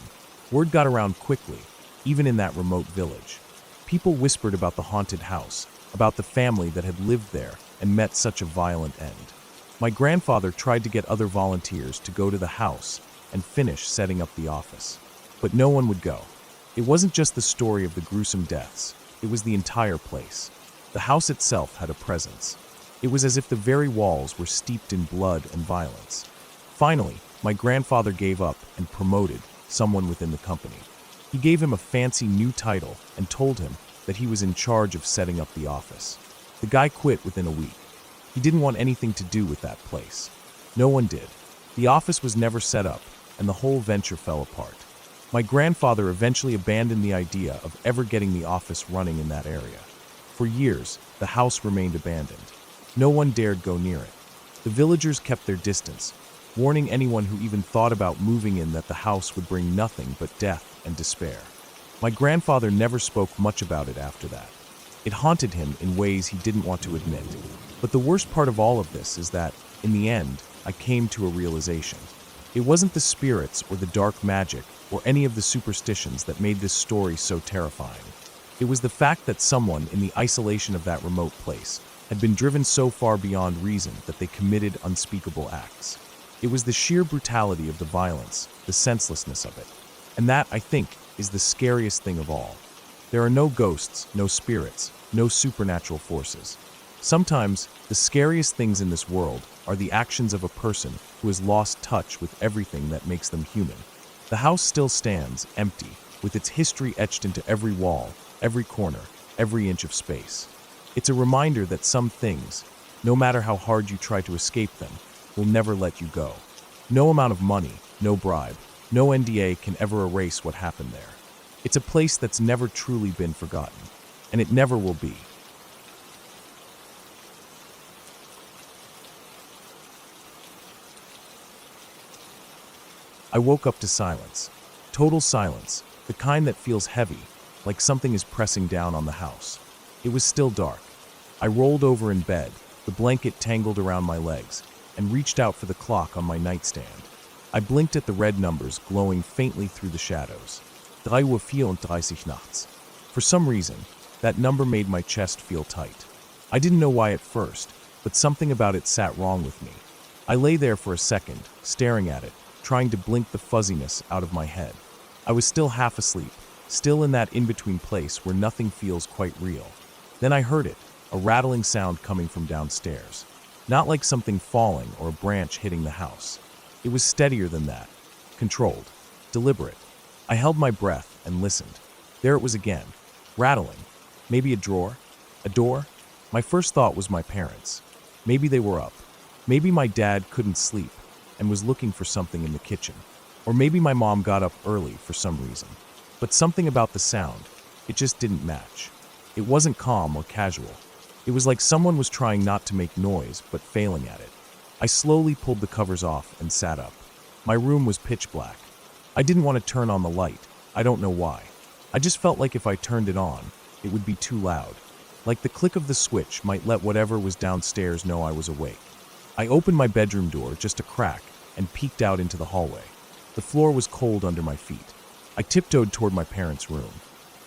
Speaker 1: Word got around quickly, even in that remote village. People whispered about the haunted house, about the family that had lived there and met such a violent end. My grandfather tried to get other volunteers to go to the house and finish setting up the office. But no one would go. It wasn't just the story of the gruesome deaths, it was the entire place. The house itself had a presence. It was as if the very walls were steeped in blood and violence. Finally, my grandfather gave up and promoted someone within the company. He gave him a fancy new title and told him that he was in charge of setting up the office. The guy quit within a week. He didn't want anything to do with that place. No one did. The office was never set up, and the whole venture fell apart. My grandfather eventually abandoned the idea of ever getting the office running in that area. For years, the house remained abandoned. No one dared go near it. The villagers kept their distance, warning anyone who even thought about moving in that the house would bring nothing but death and despair. My grandfather never spoke much about it after that. It haunted him in ways he didn't want to admit. But the worst part of all of this is that, in the end, I came to a realization. It wasn't the spirits or the dark magic or any of the superstitions that made this story so terrifying. It was the fact that someone in the isolation of that remote place had been driven so far beyond reason that they committed unspeakable acts. It was the sheer brutality of the violence, the senselessness of it. And that, I think, is the scariest thing of all. There are no ghosts, no spirits, no supernatural forces. Sometimes, the scariest things in this world are the actions of a person who has lost touch with everything that makes them human. The house still stands, empty, with its history etched into every wall, every corner, every inch of space. It's a reminder that some things, no matter how hard you try to escape them, will never let you go. No amount of money, no bribe, no NDA can ever erase what happened there. It's a place that's never truly been forgotten, and it never will be. I woke up to silence. Total silence, the kind that feels heavy, like something is pressing down on the house. It was still dark. I rolled over in bed, the blanket tangled around my legs, and reached out for the clock on my nightstand. I blinked at the red numbers glowing faintly through the shadows. 3:34 nachts. For some reason, that number made my chest feel tight. I didn't know why at first, but something about it sat wrong with me. I lay there for a second, staring at it, trying to blink the fuzziness out of my head. I was still half asleep, still in that in-between place where nothing feels quite real. Then I heard it, a rattling sound coming from downstairs. Not like something falling or a branch hitting the house. It was steadier than that, controlled, deliberate. I held my breath, and listened. There it was again, rattling. Maybe a drawer? A door? My first thought was my parents. Maybe they were up. Maybe my dad couldn't sleep and was looking for something in the kitchen. Or maybe my mom got up early for some reason. But something about the sound, it just didn't match. It wasn't calm or casual. It was like someone was trying not to make noise, but failing at it. I slowly pulled the covers off and sat up. My room was pitch black. I didn't want to turn on the light. I don't know why. I just felt like if I turned it on, it would be too loud. Like the click of the switch might let whatever was downstairs know I was awake. I opened my bedroom door just a crack and peeked out into the hallway. The floor was cold under my feet. I tiptoed toward my parents' room.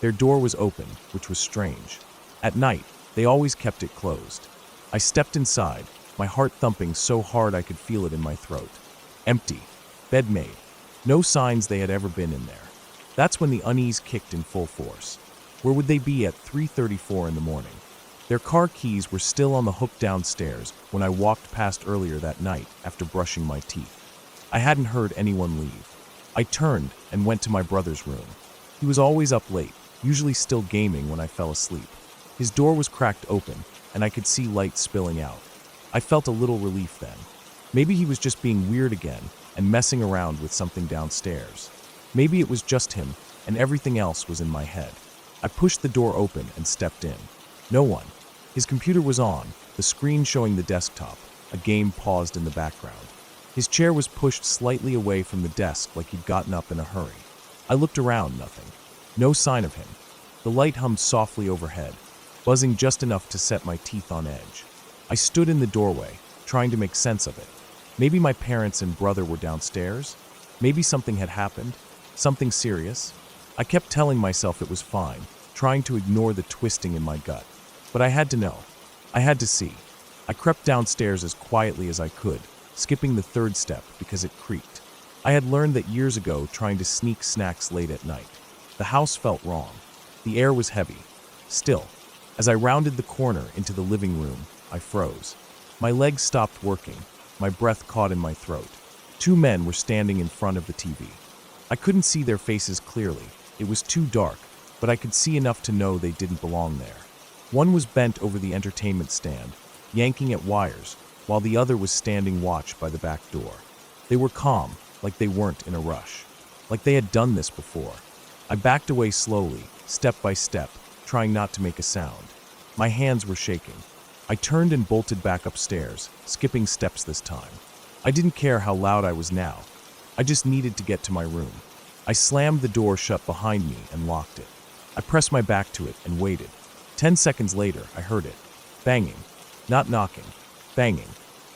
Speaker 1: Their door was open, which was strange. At night, they always kept it closed. I stepped inside, my heart thumping so hard I could feel it in my throat. Empty. Bed made. No signs they had ever been in there. That's when the unease kicked in full force. Where would they be at 3:34 in the morning? Their car keys were still on the hook downstairs when I walked past earlier that night after brushing my teeth. I hadn't heard anyone leave. I turned and went to my brother's room. He was always up late, usually still gaming when I fell asleep. His door was cracked open, and I could see light spilling out. I felt a little relief then. Maybe he was just being weird again and messing around with something downstairs. Maybe it was just him, and everything else was in my head. I pushed the door open and stepped in. No one. His computer was on, the screen showing the desktop. A game paused in the background. His chair was pushed slightly away from the desk like he'd gotten up in a hurry. I looked around, nothing. No sign of him. The light hummed softly overhead, buzzing just enough to set my teeth on edge. I stood in the doorway, trying to make sense of it. Maybe my parents and brother were downstairs? Maybe something had happened? Something serious? I kept telling myself it was fine, trying to ignore the twisting in my gut. But I had to know. I had to see. I crept downstairs as quietly as I could, skipping the third step because it creaked. I had learned that years ago trying to sneak snacks late at night. The house felt wrong. The air was heavy. Still, as I rounded the corner into the living room, I froze. My legs stopped working. My breath caught in my throat. Two men were standing in front of the TV. I couldn't see their faces clearly. It was too dark, but I could see enough to know they didn't belong there. One was bent over the entertainment stand, yanking at wires, while the other was standing watch by the back door. They were calm, like they weren't in a rush. Like they had done this before. I backed away slowly, step by step, trying not to make a sound. My hands were shaking. I turned and bolted back upstairs, skipping steps this time. I didn't care how loud I was now. I just needed to get to my room. I slammed the door shut behind me and locked it. I pressed my back to it and waited. 10 seconds later, I heard it. Banging. Not knocking. Banging.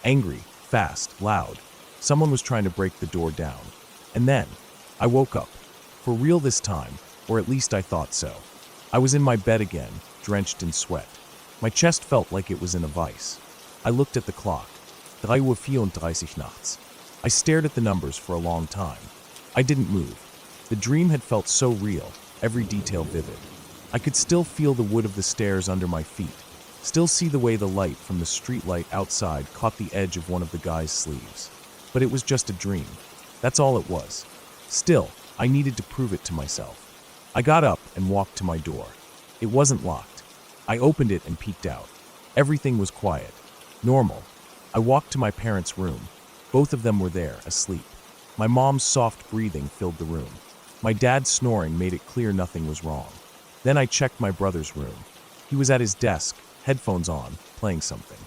Speaker 1: Angry, fast, loud. Someone was trying to break the door down. And then, I woke up. For real this time, or at least I thought so. I was in my bed again, drenched in sweat. My chest felt like it was in a vice. I looked at the clock. 3:34 nachts. I stared at the numbers for a long time. I didn't move. The dream had felt so real, every detail vivid. I could still feel the wood of the stairs under my feet, still see the way the light from the streetlight outside caught the edge of one of the guy's sleeves. But it was just a dream. That's all it was. Still, I needed to prove it to myself. I got up and walked to my door. It wasn't locked. I opened it and peeked out. Everything was quiet. Normal. I walked to my parents' room. Both of them were there, asleep. My mom's soft breathing filled the room. My dad's snoring made it clear nothing was wrong. Then I checked my brother's room. He was at his desk, headphones on, playing something.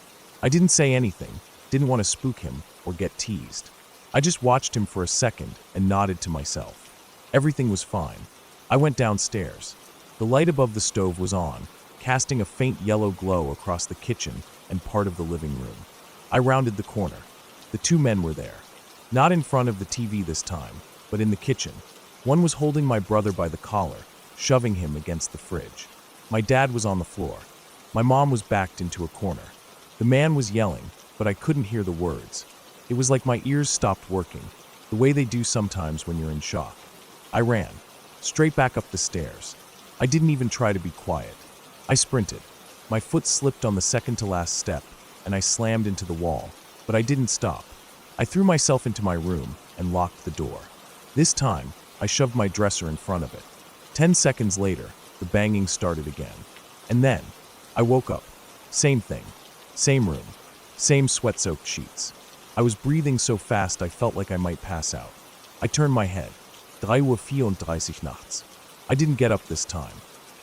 Speaker 1: I didn't say anything, didn't want to spook him or get teased. I just watched him for a second and nodded to myself. Everything was fine. I went downstairs. The light above the stove was on, casting a faint yellow glow across the kitchen and part of the living room. I rounded the corner. The two men were there. Not in front of the TV this time, but in the kitchen. One was holding my brother by the collar, shoving him against the fridge. My dad was on the floor. My mom was backed into a corner. The man was yelling, but I couldn't hear the words. It was like my ears stopped working, the way they do sometimes when you're in shock. I ran, straight back up the stairs. I didn't even try to be quiet. I sprinted. My foot slipped on the second-to-last step, and I slammed into the wall, but I didn't stop. I threw myself into my room and locked the door. This time, I shoved my dresser in front of it. 10 seconds later, the banging started again. And then, I woke up. Same thing. Same room. Same sweat-soaked sheets. I was breathing so fast I felt like I might pass out. I turned my head. 3:34 nachts. I didn't get up this time.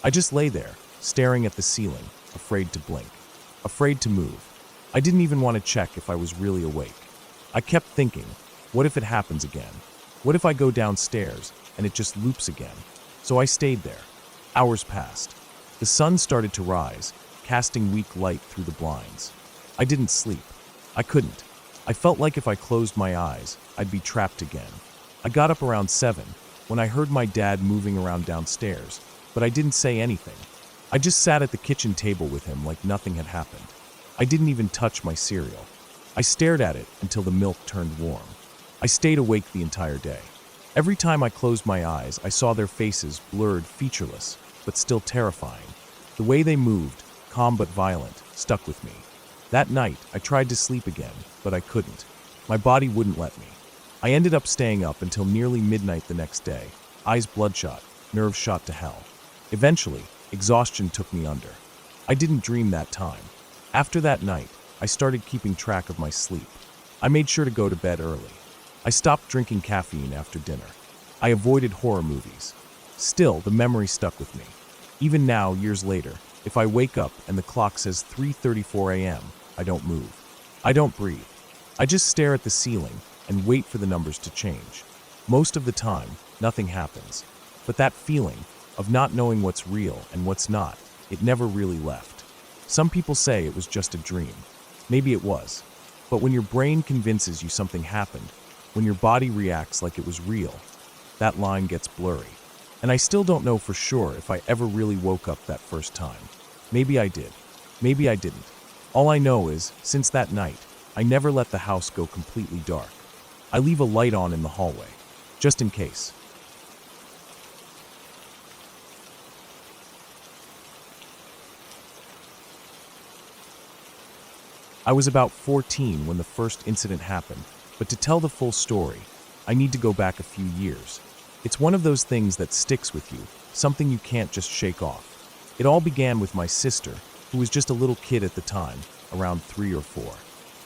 Speaker 1: I just lay there, staring at the ceiling, afraid to blink. Afraid to move. I didn't even want to check if I was really awake. I kept thinking, what if it happens again? What if I go downstairs and it just loops again? So I stayed there. Hours passed. The sun started to rise, casting weak light through the blinds. I didn't sleep. I couldn't. I felt like if I closed my eyes, I'd be trapped again. I got up around 7 when I heard my dad moving around downstairs, but I didn't say anything. I just sat at the kitchen table with him like nothing had happened. I didn't even touch my cereal. I stared at it until the milk turned warm. I stayed awake the entire day. Every time I closed my eyes, I saw their faces, blurred, featureless, but still terrifying. The way they moved, calm but violent, stuck with me. That night, I tried to sleep again, but I couldn't. My body wouldn't let me. I ended up staying up until nearly midnight the next day, eyes bloodshot, nerves shot to hell. Eventually, exhaustion took me under. I didn't dream that time. After that night, I started keeping track of my sleep. I made sure to go to bed early. I stopped drinking caffeine after dinner. I avoided horror movies. Still, the memory stuck with me. Even now, years later, if I wake up and the clock says 3:34 a.m., I don't move. I don't breathe. I just stare at the ceiling and wait for the numbers to change. Most of the time, nothing happens. But that feeling of not knowing what's real and what's not, it never really left. Some people say it was just a dream. Maybe it was. But when your brain convinces you something happened, when your body reacts like it was real, that line gets blurry. And I still don't know for sure if I ever really woke up that first time. Maybe I did. Maybe I didn't. All I know is, since that night, I never let the house go completely dark. I leave a light on in the hallway, just in case. I was about 14 when the first incident happened, but to tell the full story, I need to go back a few years. It's one of those things that sticks with you, something you can't just shake off. It all began with my sister, who was just a little kid at the time, around 3 or 4.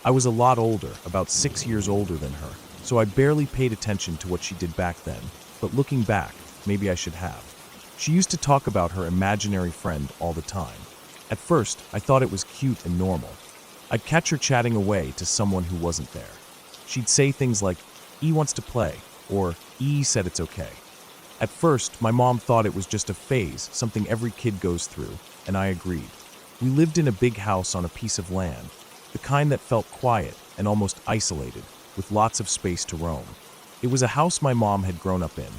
Speaker 1: I was a lot older, about 6 years older than her, so I barely paid attention to what she did back then, but looking back, maybe I should have. She used to talk about her imaginary friend all the time. At first, I thought it was cute and normal. I'd catch her chatting away to someone who wasn't there. She'd say things like, "E wants to play," or "E said it's okay." At first, my mom thought it was just a phase, something every kid goes through, and I agreed. We lived in a big house on a piece of land, the kind that felt quiet and almost isolated, with lots of space to roam. It was a house my mom had grown up in,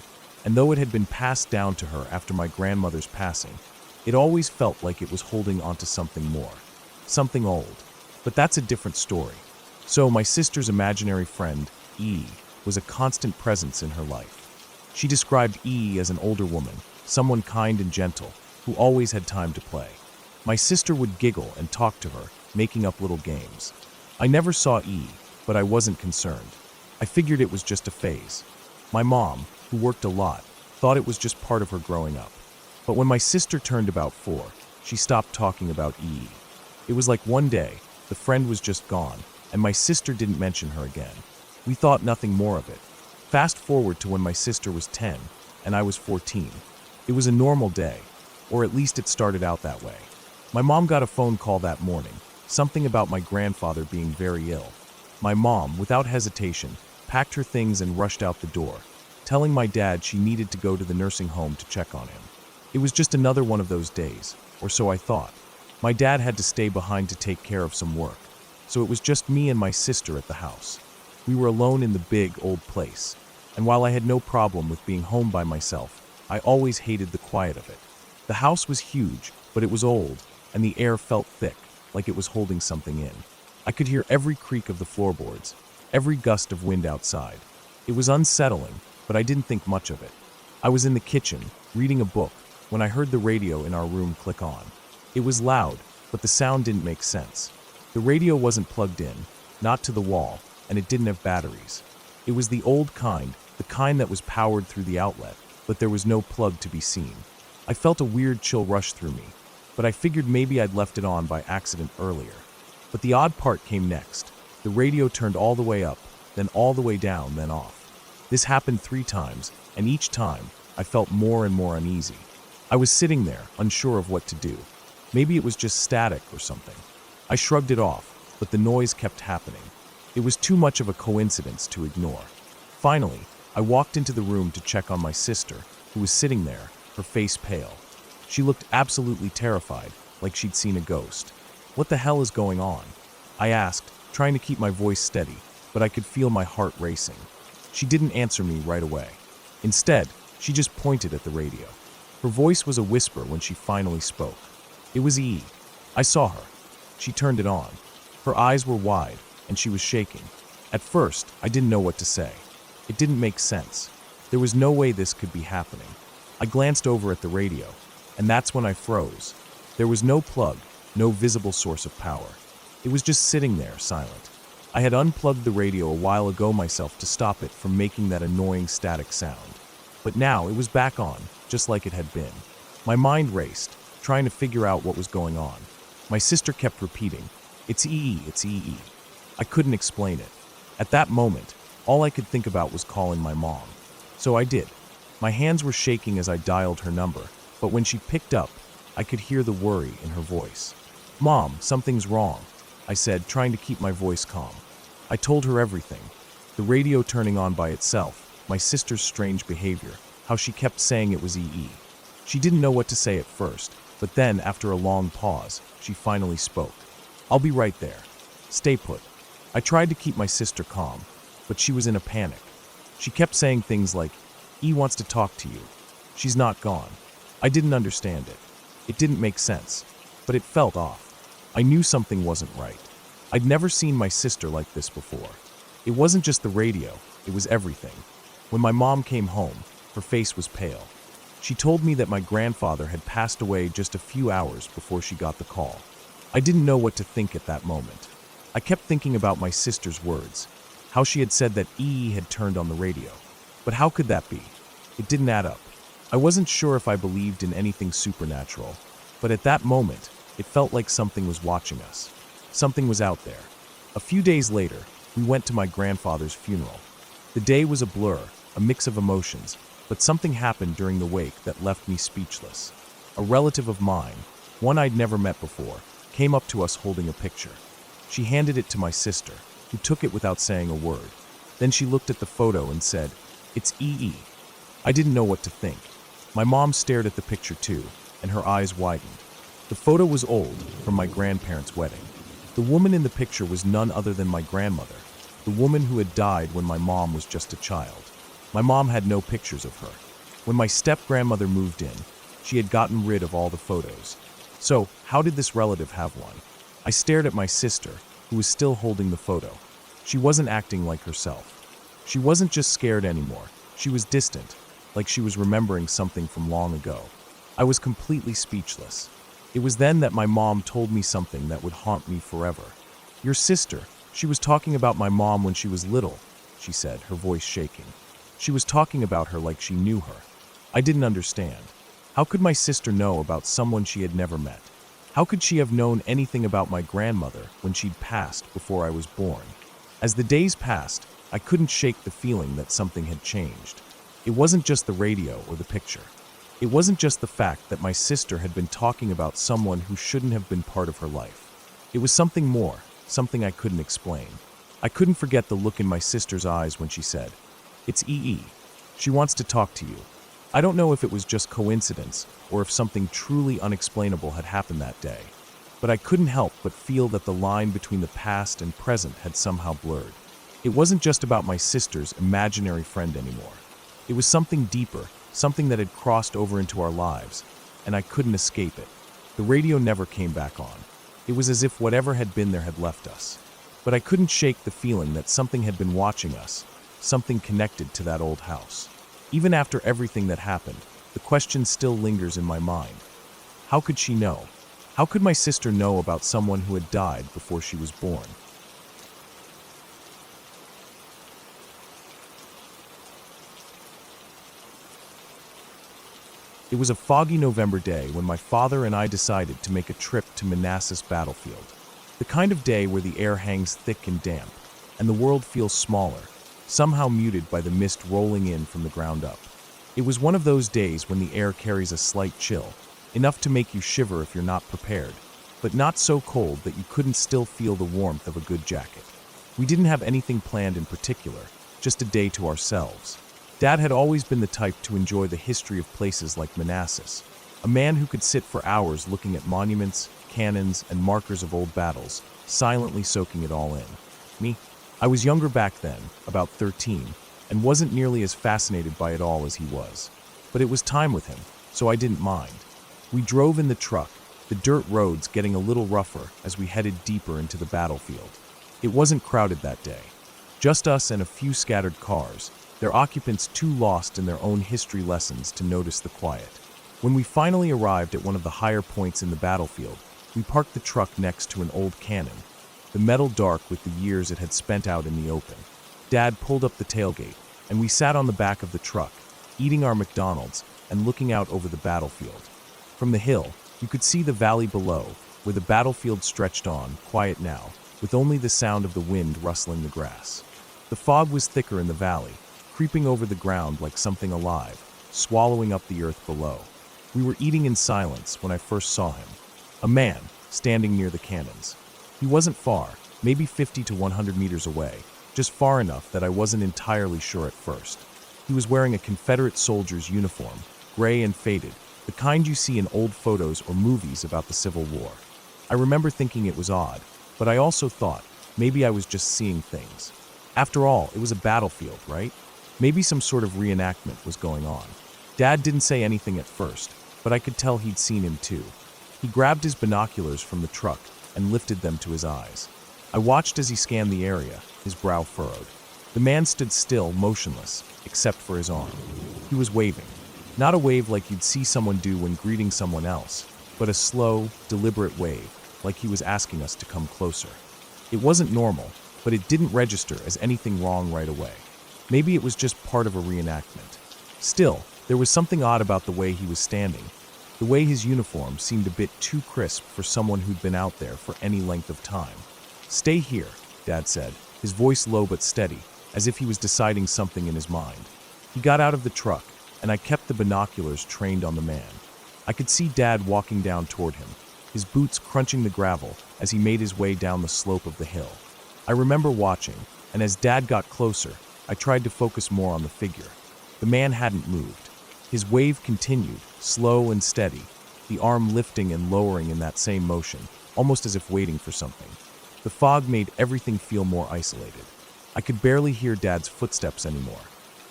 Speaker 1: and though it had been passed down to her after my grandmother's passing, it always felt like it was holding onto something more, something old. But that's a different story. So my sister's imaginary friend, E, was a constant presence in her life. She described E as an older woman, someone kind and gentle, who always had time to play. My sister would giggle and talk to her, making up little games. I never saw E, but I wasn't concerned. I figured it was just a phase. My mom, who worked a lot, thought it was just part of her growing up. But when my sister turned about 4, she stopped talking about E. It was like one day, the friend was just gone, and my sister didn't mention her again. We thought nothing more of it. Fast forward to when my sister was 10, and I was 14. It was a normal day, or at least it started out that way. My mom got a phone call that morning, something about my grandfather being very ill. My mom, without hesitation, packed her things and rushed out the door, telling my dad she needed to go to the nursing home to check on him. It was just another one of those days, or so I thought. My dad had to stay behind to take care of some work, so it was just me and my sister at the house. We were alone in the big, old place, and while I had no problem with being home by myself, I always hated the quiet of it. The house was huge, but it was old, and the air felt thick, like it was holding something in. I could hear every creak of the floorboards, every gust of wind outside. It was unsettling, but I didn't think much of it. I was in the kitchen, reading a book, when I heard the radio in our room click on. It was loud, but the sound didn't make sense. The radio wasn't plugged in, not to the wall, and it didn't have batteries. It was the old kind, the kind that was powered through the outlet, but there was no plug to be seen. I felt a weird chill rush through me, but I figured maybe I'd left it on by accident earlier. But the odd part came next. The radio turned all the way up, then all the way down, then off. This happened 3 times, and each time, I felt more and more uneasy. I was sitting there, unsure of what to do. Maybe it was just static or something. I shrugged it off, but the noise kept happening. It was too much of a coincidence to ignore. Finally, I walked into the room to check on my sister, who was sitting there, her face pale. She looked absolutely terrified, like she'd seen a ghost. "What the hell is going on?" I asked, trying to keep my voice steady, but I could feel my heart racing. She didn't answer me right away. Instead, she just pointed at the radio. Her voice was a whisper when she finally spoke. It was E. I saw her. She turned it on. Her eyes were wide, and she was shaking. At first, I didn't know what to say. It didn't make sense. There was no way this could be happening. I glanced over at the radio, and that's when I froze. There was no plug, no visible source of power. It was just sitting there, silent. I had unplugged the radio a while ago myself to stop it from making that annoying static sound. But now it was back on, just like it had been. My mind raced, trying to figure out what was going on. My sister kept repeating, "It's EE, it's EE." I couldn't explain it. At that moment, all I could think about was calling my mom. So I did. My hands were shaking as I dialed her number, but when she picked up, I could hear the worry in her voice. "Mom, something's wrong," I said, trying to keep my voice calm. I told her everything. The radio turning on by itself, my sister's strange behavior, how she kept saying it was EE. She didn't know what to say at first, but then, after a long pause, she finally spoke. "I'll be right there. Stay put." I tried to keep my sister calm, but she was in a panic. She kept saying things like, "E wants to talk to you. She's not gone." I didn't understand it. It didn't make sense, but it felt off. I knew something wasn't right. I'd never seen my sister like this before. It wasn't just the radio, it was everything. When my mom came home, her face was pale. She told me that my grandfather had passed away just a few hours before she got the call. I didn't know what to think at that moment. I kept thinking about my sister's words, how she had said that EE had turned on the radio. But how could that be? It didn't add up. I wasn't sure if I believed in anything supernatural, but at that moment, it felt like something was watching us. Something was out there. A few days later, we went to my grandfather's funeral. The day was a blur, a mix of emotions, but something happened during the wake that left me speechless. A relative of mine, one I'd never met before, came up to us holding a picture. She handed it to my sister, who took it without saying a word. Then she looked at the photo and said, "It's EE." I didn't know what to think. My mom stared at the picture too, and her eyes widened. The photo was old, from my grandparents' wedding. The woman in the picture was none other than my grandmother, the woman who had died when my mom was just a child. My mom had no pictures of her. When my step-grandmother moved in, she had gotten rid of all the photos. So, how did this relative have one? I stared at my sister, who was still holding the photo. She wasn't acting like herself. She wasn't just scared anymore. She was distant, like she was remembering something from long ago. I was completely speechless. It was then that my mom told me something that would haunt me forever. "Your sister, she was talking about my mom when she was little," she said, her voice shaking. She was talking about her like she knew her. I didn't understand. How could my sister know about someone she had never met? How could she have known anything about my grandmother when she'd passed before I was born? As the days passed, I couldn't shake the feeling that something had changed. It wasn't just the radio or the picture. It wasn't just the fact that my sister had been talking about someone who shouldn't have been part of her life. It was something more, something I couldn't explain. I couldn't forget the look in my sister's eyes when she said, "It's EE. She wants to talk to you." I don't know if it was just coincidence or if something truly unexplainable had happened that day, but I couldn't help but feel that the line between the past and present had somehow blurred. It wasn't just about my sister's imaginary friend anymore. It was something deeper, something that had crossed over into our lives, and I couldn't escape it. The radio never came back on. It was as if whatever had been there had left us. But I couldn't shake the feeling that something had been watching us, something connected to that old house. Even after everything that happened, the question still lingers in my mind. How could she know? How could my sister know about someone who had died before she was born? It was a foggy November day when my father and I decided to make a trip to Manassas battlefield. The kind of day where the air hangs thick and damp, and the world feels smaller, somehow muted by the mist rolling in from the ground up. It was one of those days when the air carries a slight chill, enough to make you shiver if you're not prepared, but not so cold that you couldn't still feel the warmth of a good jacket. We didn't have anything planned in particular, just a day to ourselves. Dad had always been the type to enjoy the history of places like Manassas, a man who could sit for hours looking at monuments, cannons, and markers of old battles, silently soaking it all in. Me? I was younger back then, about 13, and wasn't nearly as fascinated by it all as he was. But it was time with him, so I didn't mind. We drove in the truck, the dirt roads getting a little rougher as we headed deeper into the battlefield. It wasn't crowded that day. Just us and a few scattered cars, their occupants too lost in their own history lessons to notice the quiet. When we finally arrived at one of the higher points in the battlefield, we parked the truck next to an old cannon, the metal dark with the years it had spent out in the open. Dad pulled up the tailgate, and we sat on the back of the truck, eating our McDonald's and looking out over the battlefield. From the hill, you could see the valley below, where the battlefield stretched on, quiet now, with only the sound of the wind rustling the grass. The fog was thicker in the valley, creeping over the ground like something alive, swallowing up the earth below. We were eating in silence when I first saw him. A man, standing near the cannons. He wasn't far, maybe 50 to 100 meters away, just far enough that I wasn't entirely sure at first. He was wearing a Confederate soldier's uniform, gray and faded, the kind you see in old photos or movies about the Civil War. I remember thinking it was odd, but I also thought maybe I was just seeing things. After all, it was a battlefield, right? Maybe some sort of reenactment was going on. Dad didn't say anything at first, but I could tell he'd seen him too. He grabbed his binoculars from the truck and lifted them to his eyes. I watched as he scanned the area, his brow furrowed. The man stood still, motionless, except for his arm. He was waving. Not a wave like you'd see someone do when greeting someone else, but a slow, deliberate wave, like he was asking us to come closer. It wasn't normal, but it didn't register as anything wrong right away. Maybe it was just part of a reenactment. Still, there was something odd about the way he was standing. The way his uniform seemed a bit too crisp for someone who'd been out there for any length of time. "Stay here," Dad said, his voice low but steady, as if he was deciding something in his mind. He got out of the truck, and I kept the binoculars trained on the man. I could see Dad walking down toward him, his boots crunching the gravel as he made his way down the slope of the hill. I remember watching, and as Dad got closer, I tried to focus more on the figure. The man hadn't moved. His wave continued, slow and steady, the arm lifting and lowering in that same motion, almost as if waiting for something. The fog made everything feel more isolated. I could barely hear Dad's footsteps anymore.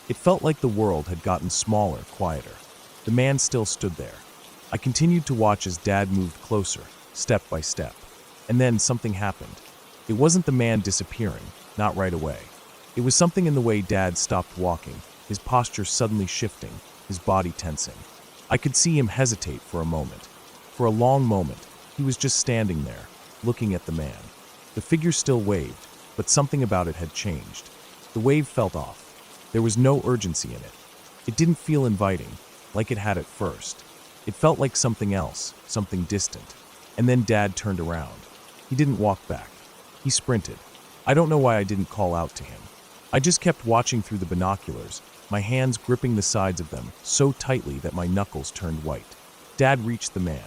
Speaker 1: It felt like the world had gotten smaller, quieter. The man still stood there. I continued to watch as Dad moved closer, step by step. And then something happened. It wasn't the man disappearing, not right away. It was something in the way Dad stopped walking, his posture suddenly shifting, his body tensing. I could see him hesitate for a moment. For a long moment, he was just standing there, looking at the man. The figure still waved, but something about it had changed. The wave felt off. There was no urgency in it. It didn't feel inviting, like it had at first. It felt like something else, something distant. And then Dad turned around. He didn't walk back. He sprinted. I don't know why I didn't call out to him. I just kept watching through the binoculars, my hands gripping the sides of them so tightly that my knuckles turned white. Dad reached the man.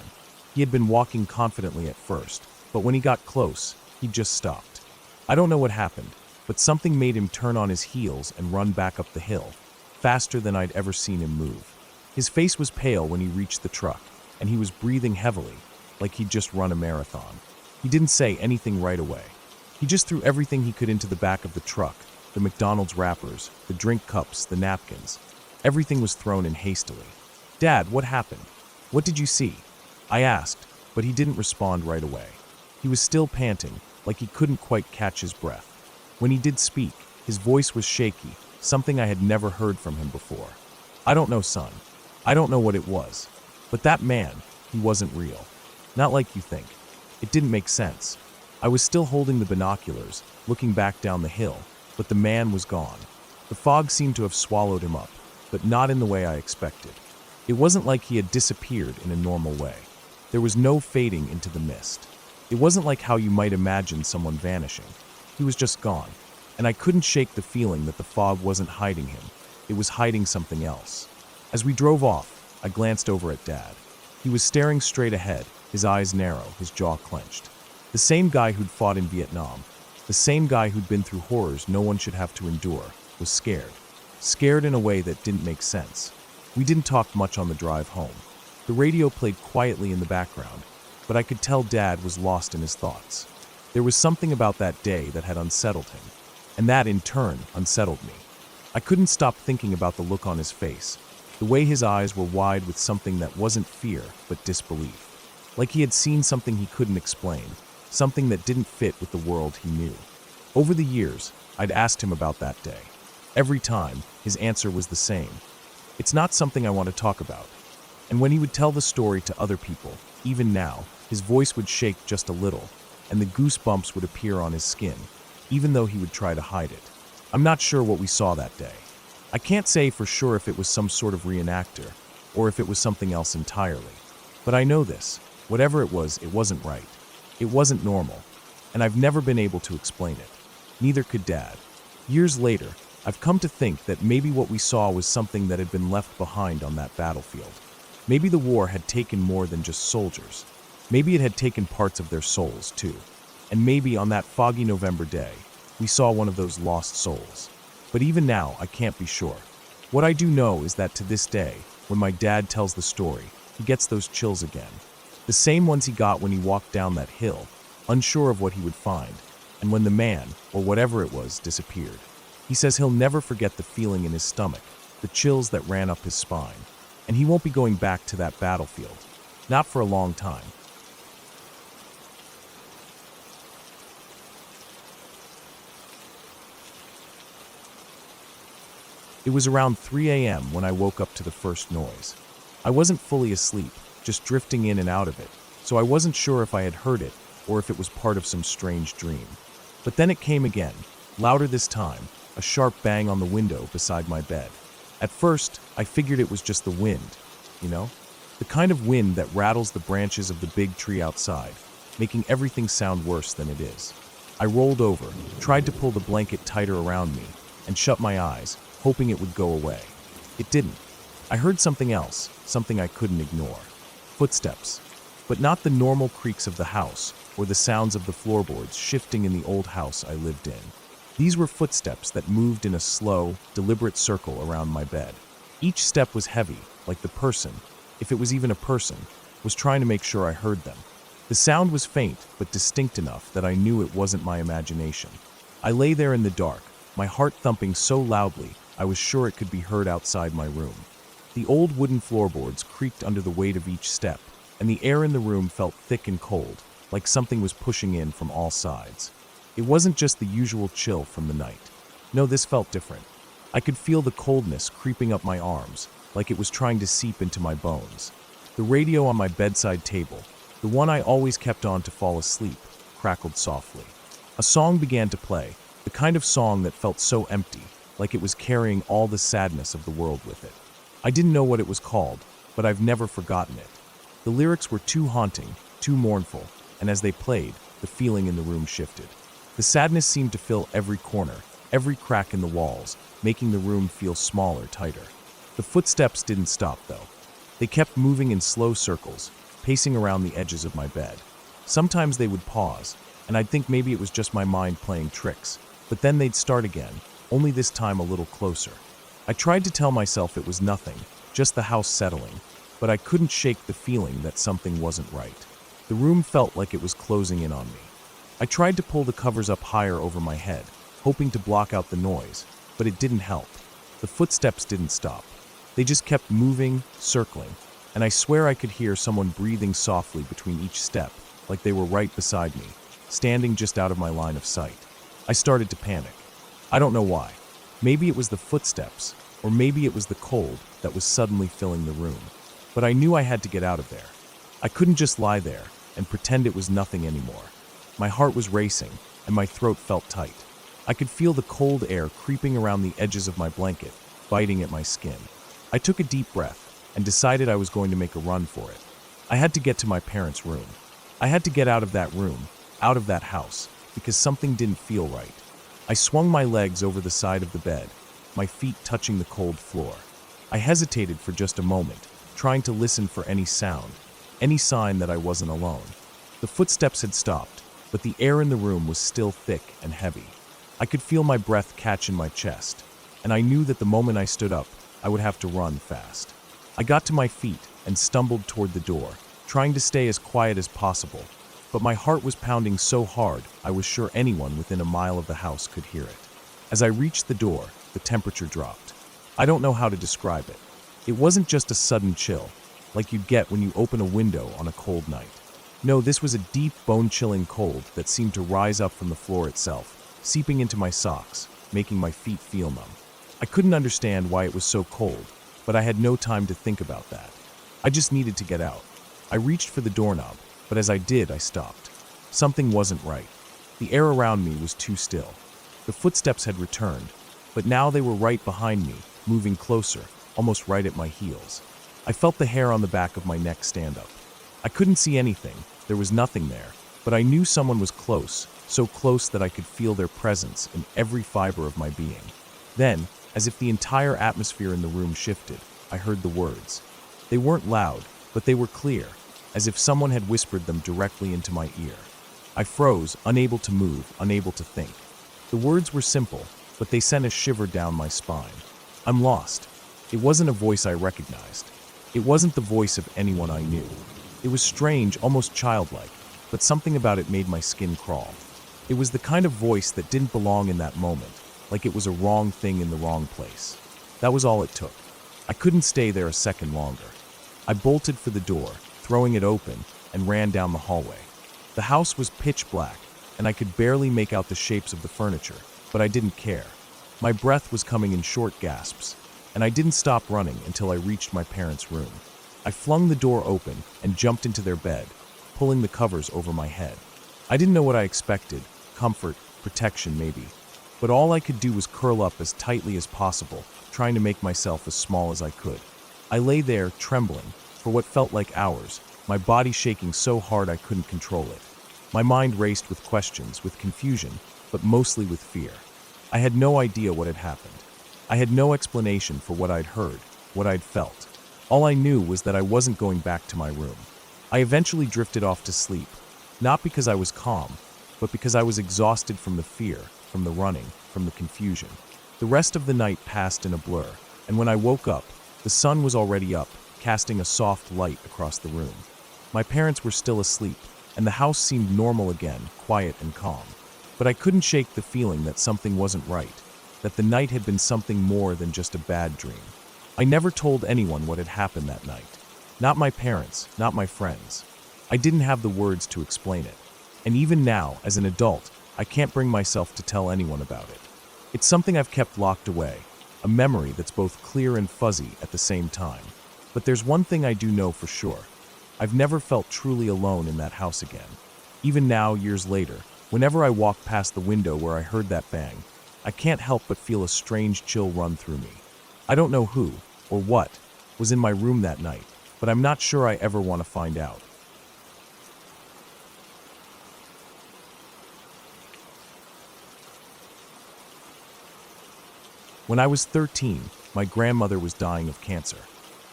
Speaker 1: He had been walking confidently at first, but when he got close, he just stopped. I don't know what happened, but something made him turn on his heels and run back up the hill, faster than I'd ever seen him move. His face was pale when he reached the truck, and he was breathing heavily, like he'd just run a marathon. He didn't say anything right away. He just threw everything he could into the back of the truck, the McDonald's wrappers, the drink cups, the napkins. Everything was thrown in hastily. "Dad, what happened? What did you see?" I asked, but he didn't respond right away. He was still panting, like he couldn't quite catch his breath. When he did speak, his voice was shaky, something I had never heard from him before. "I don't know, son. I don't know what it was. But that man, he wasn't real. Not like you think. It didn't make sense." I was still holding the binoculars, looking back down the hill, but the man was gone. The fog seemed to have swallowed him up, but not in the way I expected. It wasn't like he had disappeared in a normal way. There was no fading into the mist. It wasn't like how you might imagine someone vanishing. He was just gone, and I couldn't shake the feeling that the fog wasn't hiding him. It was hiding something else. As we drove off, I glanced over at Dad. He was staring straight ahead, his eyes narrow, his jaw clenched. The same guy who'd fought in Vietnam, the same guy who'd been through horrors no one should have to endure, was scared. Scared in a way that didn't make sense. We didn't talk much on the drive home. The radio played quietly in the background, but I could tell Dad was lost in his thoughts. There was something about that day that had unsettled him, and that in turn unsettled me. I couldn't stop thinking about the look on his face, the way his eyes were wide with something that wasn't fear but disbelief. Like he had seen something he couldn't explain, something that didn't fit with the world he knew. Over the years, I'd asked him about that day. Every time, his answer was the same. It's not something I want to talk about. And when he would tell the story to other people, even now, his voice would shake just a little, and the goosebumps would appear on his skin, even though he would try to hide it. I'm not sure what we saw that day. I can't say for sure if it was some sort of reenactor, or if it was something else entirely. But I know this, whatever it wasn't right. It wasn't normal, and I've never been able to explain it. Neither could Dad. Years later, I've come to think that maybe what we saw was something that had been left behind on that battlefield. Maybe the war had taken more than just soldiers. Maybe it had taken parts of their souls, too. And maybe on that foggy November day, we saw one of those lost souls. But even now, I can't be sure. What I do know is that to this day, when my dad tells the story, he gets those chills again. The same ones he got when he walked down that hill, unsure of what he would find, and when the man, or whatever it was, disappeared. He says he'll never forget the feeling in his stomach, the chills that ran up his spine, and he won't be going back to that battlefield. Not for a long time. It was around 3 a.m. when I woke up to the first noise. I wasn't fully asleep, just drifting in and out of it, so I wasn't sure if I had heard it or if it was part of some strange dream. But then it came again, louder this time, a sharp bang on the window beside my bed. At first, I figured it was just the wind, the kind of wind that rattles the branches of the big tree outside, making everything sound worse than it is. I rolled over, tried to pull the blanket tighter around me, and shut my eyes, hoping it would go away. It didn't. I heard something else, something I couldn't ignore. Footsteps, but not the normal creaks of the house or the sounds of the floorboards shifting in the old house I lived in. These were footsteps that moved in a slow, deliberate circle around my bed. Each step was heavy, like the person, if it was even a person, was trying to make sure I heard them. The sound was faint, but distinct enough that I knew it wasn't my imagination. I lay there in the dark, my heart thumping so loudly I was sure it could be heard outside my room. The old wooden floorboards creaked under the weight of each step, and the air in the room felt thick and cold, like something was pushing in from all sides. It wasn't just the usual chill from the night. No, this felt different. I could feel the coldness creeping up my arms, like it was trying to seep into my bones. The radio on my bedside table, the one I always kept on to fall asleep, crackled softly. A song began to play, the kind of song that felt so empty, like it was carrying all the sadness of the world with it. I didn't know what it was called, but I've never forgotten it. The lyrics were too haunting, too mournful, and as they played, the feeling in the room shifted. The sadness seemed to fill every corner, every crack in the walls, making the room feel smaller, tighter. The footsteps didn't stop, though. They kept moving in slow circles, pacing around the edges of my bed. Sometimes they would pause, and I'd think maybe it was just my mind playing tricks, but then they'd start again, only this time a little closer. I tried to tell myself it was nothing, just the house settling, but I couldn't shake the feeling that something wasn't right. The room felt like it was closing in on me. I tried to pull the covers up higher over my head, hoping to block out the noise, but it didn't help. The footsteps didn't stop. They just kept moving, circling, and I swear I could hear someone breathing softly between each step, like they were right beside me, standing just out of my line of sight. I started to panic. I don't know why. Maybe it was the footsteps, or maybe it was the cold that was suddenly filling the room. But I knew I had to get out of there. I couldn't just lie there and pretend it was nothing anymore. My heart was racing, and my throat felt tight. I could feel the cold air creeping around the edges of my blanket, biting at my skin. I took a deep breath, and decided I was going to make a run for it. I had to get to my parents' room. I had to get out of that room, out of that house, because something didn't feel right. I swung my legs over the side of the bed, my feet touching the cold floor. I hesitated for just a moment, trying to listen for any sound, any sign that I wasn't alone. The footsteps had stopped, but the air in the room was still thick and heavy. I could feel my breath catch in my chest, and I knew that the moment I stood up, I would have to run fast. I got to my feet and stumbled toward the door, trying to stay as quiet as possible, but my heart was pounding so hard I was sure anyone within a mile of the house could hear it. As I reached the door, the temperature dropped. I don't know how to describe it. It wasn't just a sudden chill, like you'd get when you open a window on a cold night. No, this was a deep, bone-chilling cold that seemed to rise up from the floor itself, seeping into my socks, making my feet feel numb. I couldn't understand why it was so cold, but I had no time to think about that. I just needed to get out. I reached for the doorknob, but as I did, I stopped. Something wasn't right. The air around me was too still. The footsteps had returned, but now they were right behind me, moving closer, almost right at my heels. I felt the hair on the back of my neck stand up. I couldn't see anything, there was nothing there, but I knew someone was close, so close that I could feel their presence in every fiber of my being. Then, as if the entire atmosphere in the room shifted, I heard the words. They weren't loud, but they were clear, as if someone had whispered them directly into my ear. I froze, unable to move, unable to think. The words were simple, but they sent a shiver down my spine. I'm lost. It wasn't a voice I recognized. It wasn't the voice of anyone I knew. It was strange, almost childlike, but something about it made my skin crawl. It was the kind of voice that didn't belong in that moment, like it was a wrong thing in the wrong place. That was all it took. I couldn't stay there a second longer. I bolted for the door, throwing it open, and ran down the hallway. The house was pitch black, and I could barely make out the shapes of the furniture, but I didn't care. My breath was coming in short gasps, and I didn't stop running until I reached my parents' room. I flung the door open and jumped into their bed, pulling the covers over my head. I didn't know what I expected, comfort, protection maybe, but all I could do was curl up as tightly as possible, trying to make myself as small as I could. I lay there, trembling, for what felt like hours, my body shaking so hard I couldn't control it. My mind raced with questions, with confusion, but mostly with fear. I had no idea what had happened. I had no explanation for what I'd heard, what I'd felt. All I knew was that I wasn't going back to my room. I eventually drifted off to sleep, not because I was calm, but because I was exhausted from the fear, from the running, from the confusion. The rest of the night passed in a blur, and when I woke up, the sun was already up, casting a soft light across the room. My parents were still asleep, and the house seemed normal again, quiet and calm. But I couldn't shake the feeling that something wasn't right, that the night had been something more than just a bad dream. I never told anyone what had happened that night. Not my parents, not my friends. I didn't have the words to explain it. And even now, as an adult, I can't bring myself to tell anyone about it. It's something I've kept locked away, a memory that's both clear and fuzzy at the same time. But there's one thing I do know for sure. I've never felt truly alone in that house again. Even now, years later, whenever I walk past the window where I heard that bang, I can't help but feel a strange chill run through me. I don't know who, or what, was in my room that night, but I'm not sure I ever want to find out. When I was 13, my grandmother was dying of cancer.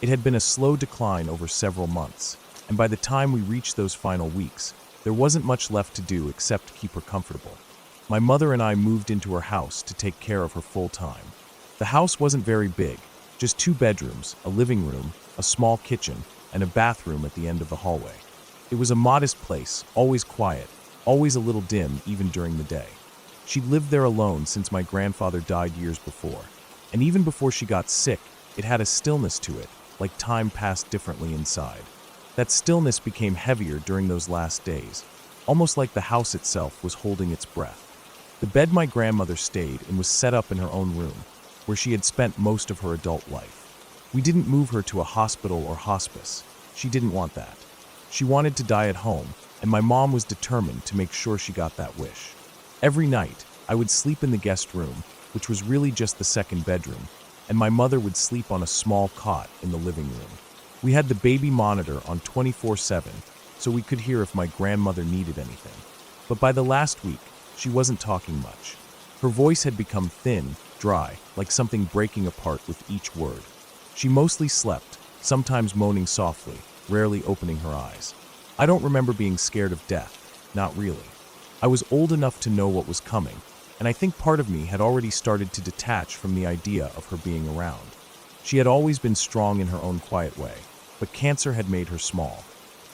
Speaker 1: It had been a slow decline over several months, and by the time we reached those final weeks, there wasn't much left to do except keep her comfortable. My mother and I moved into her house to take care of her full time. The house wasn't very big, just 2 bedrooms, a living room, a small kitchen, and a bathroom at the end of the hallway. It was a modest place, always quiet, always a little dim even during the day. She'd lived there alone since my grandfather died years before, and even before she got sick, it had a stillness to it, like time passed differently inside. That stillness became heavier during those last days, almost like the house itself was holding its breath. The bed my grandmother stayed in was set up in her own room, where she had spent most of her adult life. We didn't move her to a hospital or hospice. She didn't want that. She wanted to die at home, and my mom was determined to make sure she got that wish. Every night, I would sleep in the guest room, which was really just the second bedroom, and my mother would sleep on a small cot in the living room. We had the baby monitor on 24/7, so we could hear if my grandmother needed anything. But by the last week, she wasn't talking much. Her voice had become thin, dry, like something breaking apart with each word. She mostly slept, sometimes moaning softly, rarely opening her eyes. I don't remember being scared of death, not really. I was old enough to know what was coming, and I think part of me had already started to detach from the idea of her being around. She had always been strong in her own quiet way, but cancer had made her small.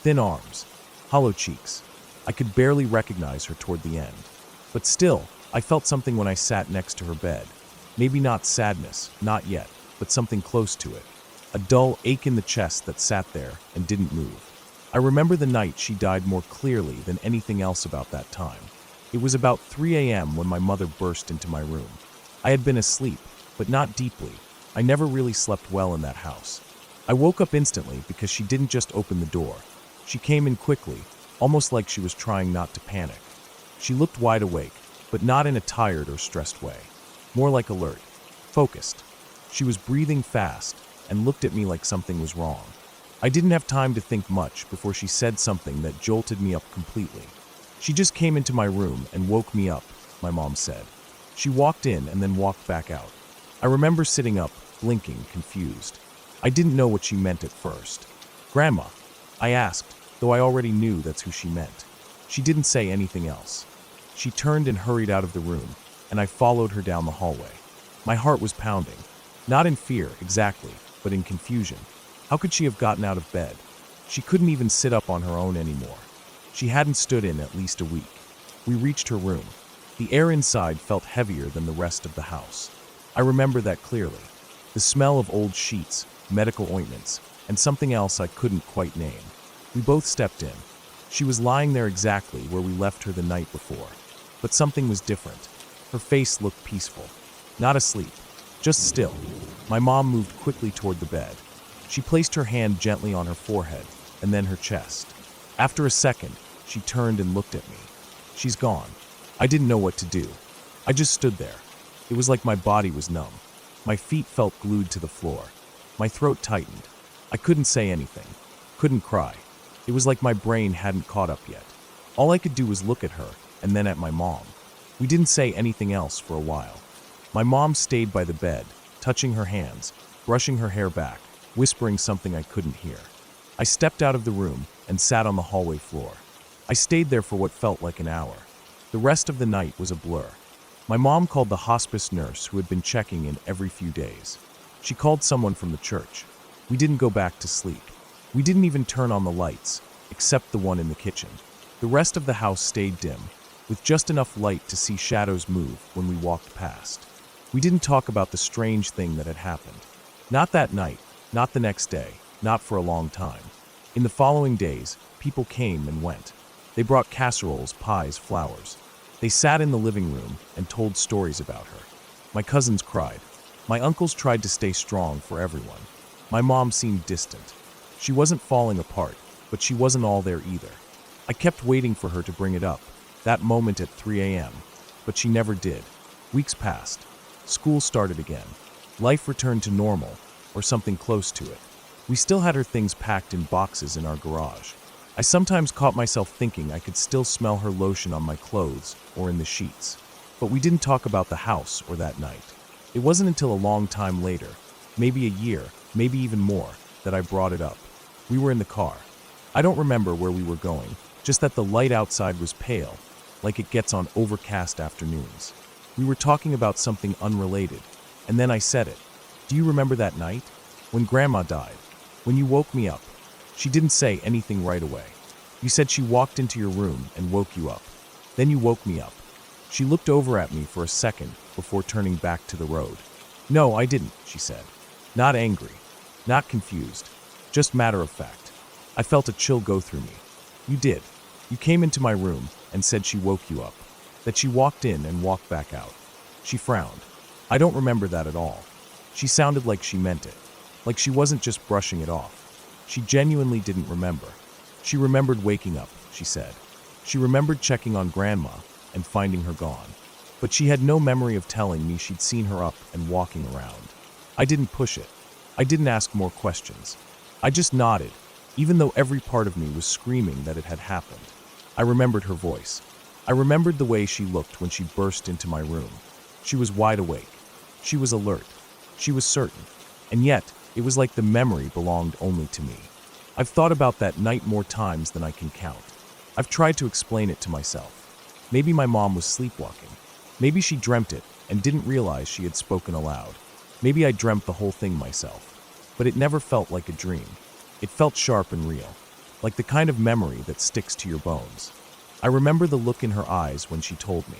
Speaker 1: Thin arms, hollow cheeks. I could barely recognize her toward the end. But still, I felt something when I sat next to her bed. Maybe not sadness, not yet, but something close to it. A dull ache in the chest that sat there and didn't move. I remember the night she died more clearly than anything else about that time. It was about 3 a.m. when my mother burst into my room. I had been asleep, but not deeply. I never really slept well in that house. I woke up instantly because she didn't just open the door. She came in quickly, almost like she was trying not to panic. She looked wide awake, but not in a tired or stressed way. More like alert, focused. She was breathing fast and looked at me like something was wrong. I didn't have time to think much before she said something that jolted me up completely. She just came into my room and woke me up, my mom said. She walked in and then walked back out. I remember sitting up, blinking, confused. I didn't know what she meant at first. "Grandma?" I asked, though I already knew that's who she meant. She didn't say anything else. She turned and hurried out of the room, and I followed her down the hallway. My heart was pounding. Not in fear, exactly, but in confusion. How could she have gotten out of bed? She couldn't even sit up on her own anymore. She hadn't stood in at least a week. We reached her room. The air inside felt heavier than the rest of the house. I remember that clearly. The smell of old sheets, medical ointments, and something else I couldn't quite name. We both stepped in. She was lying there exactly where we left her the night before. But something was different. Her face looked peaceful. Not asleep, just still. My mom moved quickly toward the bed. She placed her hand gently on her forehead, and then her chest. After a second, she turned and looked at me. "She's gone." I didn't know what to do. I just stood there. It was like my body was numb. My feet felt glued to the floor. My throat tightened. I couldn't say anything. Couldn't cry. It was like my brain hadn't caught up yet. All I could do was look at her, and then at my mom. We didn't say anything else for a while. My mom stayed by the bed, touching her hands, brushing her hair back, whispering something I couldn't hear. I stepped out of the room and sat on the hallway floor. I stayed there for what felt like an hour. The rest of the night was a blur. My mom called the hospice nurse who had been checking in every few days. She called someone from the church. We didn't go back to sleep. We didn't even turn on the lights, except the one in the kitchen. The rest of the house stayed dim, with just enough light to see shadows move when we walked past. We didn't talk about the strange thing that had happened. Not that night, not the next day, not for a long time. In the following days, people came and went. They brought casseroles, pies, flowers. They sat in the living room and told stories about her. My cousins cried. My uncles tried to stay strong for everyone. My mom seemed distant. She wasn't falling apart, but she wasn't all there either. I kept waiting for her to bring it up, that moment at 3 a.m., but she never did. Weeks passed. School started again. Life returned to normal, or something close to it. We still had her things packed in boxes in our garage. I sometimes caught myself thinking I could still smell her lotion on my clothes or in the sheets. But we didn't talk about the house or that night. It wasn't until a long time later, maybe a year, maybe even more, that I brought it up. We were in the car. I don't remember where we were going, just that the light outside was pale, like it gets on overcast afternoons. We were talking about something unrelated, and then I said it. "Do you remember that night? When Grandma died? When you woke me up?" She didn't say anything right away. "You said she walked into your room and woke you up. Then you woke me up." She looked over at me for a second before turning back to the road. "No, I didn't," she said. Not angry, not confused, just matter of fact. I felt a chill go through me. "You did. You came into my room and said she woke you up. That she walked in and walked back out." She frowned. "I don't remember that at all." She sounded like she meant it, like she wasn't just brushing it off. She genuinely didn't remember. She remembered waking up, she said. She remembered checking on Grandma and finding her gone. But she had no memory of telling me she'd seen her up and walking around. I didn't push it. I didn't ask more questions. I just nodded, even though every part of me was screaming that it had happened. I remembered her voice. I remembered the way she looked when she burst into my room. She was wide awake. She was alert. She was certain. And yet, it was like the memory belonged only to me. I've thought about that night more times than I can count. I've tried to explain it to myself. Maybe my mom was sleepwalking. Maybe she dreamt it and didn't realize she had spoken aloud. Maybe I dreamt the whole thing myself. But it never felt like a dream. It felt sharp and real, like the kind of memory that sticks to your bones. I remember the look in her eyes when she told me.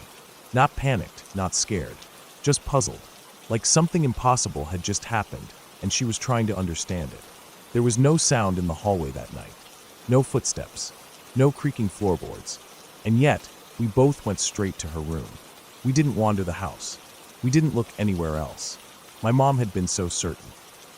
Speaker 1: Not panicked, not scared, just puzzled, like something impossible had just happened and she was trying to understand it. There was no sound in the hallway that night. No footsteps, no creaking floorboards. And yet, we both went straight to her room. We didn't wander the house. We didn't look anywhere else. My mom had been so certain.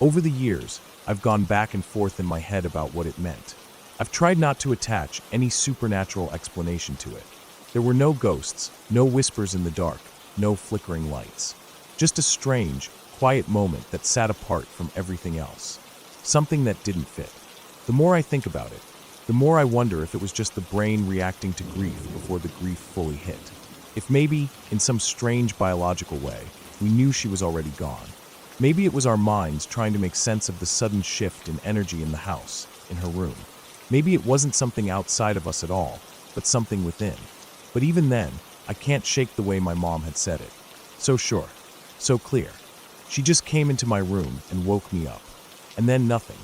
Speaker 1: Over the years, I've gone back and forth in my head about what it meant. I've tried not to attach any supernatural explanation to it. There were no ghosts, no whispers in the dark, no flickering lights. Just a strange, quiet moment that sat apart from everything else. Something that didn't fit. The more I think about it, the more I wonder if it was just the brain reacting to grief before the grief fully hit. If maybe, in some strange biological way, we knew she was already gone. Maybe it was our minds trying to make sense of the sudden shift in energy in the house, in her room. Maybe it wasn't something outside of us at all, but something within. But even then, I can't shake the way my mom had said it. So sure, so clear. She just came into my room and woke me up. And then nothing.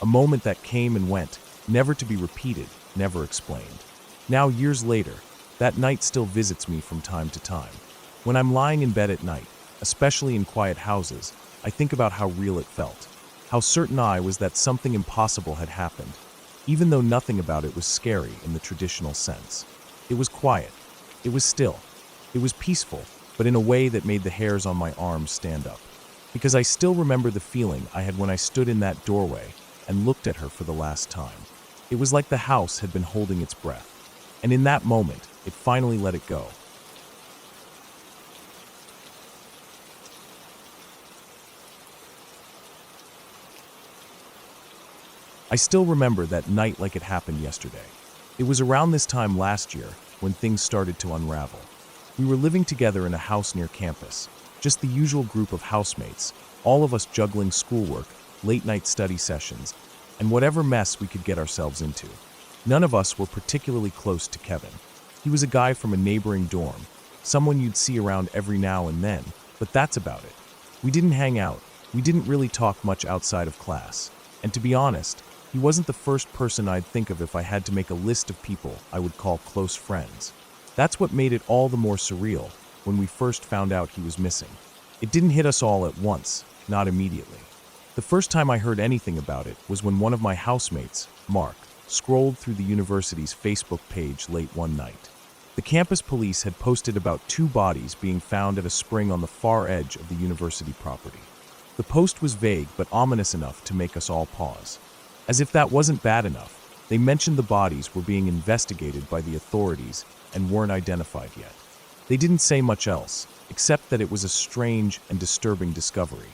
Speaker 1: A moment that came and went, never to be repeated, never explained. Now, years later, that night still visits me from time to time. When I'm lying in bed at night, especially in quiet houses, I think about how real it felt. How certain I was that something impossible had happened, even though nothing about it was scary in the traditional sense. It was quiet. It was still. It was peaceful, but in a way that made the hairs on my arms stand up. Because I still remember the feeling I had when I stood in that doorway and looked at her for the last time. It was like the house had been holding its breath. And in that moment, it finally let it go. I still remember that night like it happened yesterday. It was around this time last year when things started to unravel. We were living together in a house near campus, just the usual group of housemates, all of us juggling schoolwork, late-night study sessions, and whatever mess we could get ourselves into. None of us were particularly close to Kevin. He was a guy from a neighboring dorm, someone you'd see around every now and then, but that's about it. We didn't hang out. We didn't really talk much outside of class. And to be honest, he wasn't the first person I'd think of if I had to make a list of people I would call close friends. That's what made it all the more surreal when we first found out he was missing. It didn't hit us all at once, not immediately. The first time I heard anything about it was when one of my housemates, Mark, scrolled through the university's Facebook page late one night. The campus police had posted about 2 bodies being found at a spring on the far edge of the university property. The post was vague but ominous enough to make us all pause. As if that wasn't bad enough, they mentioned the bodies were being investigated by the authorities and weren't identified yet. They didn't say much else, except that it was a strange and disturbing discovery.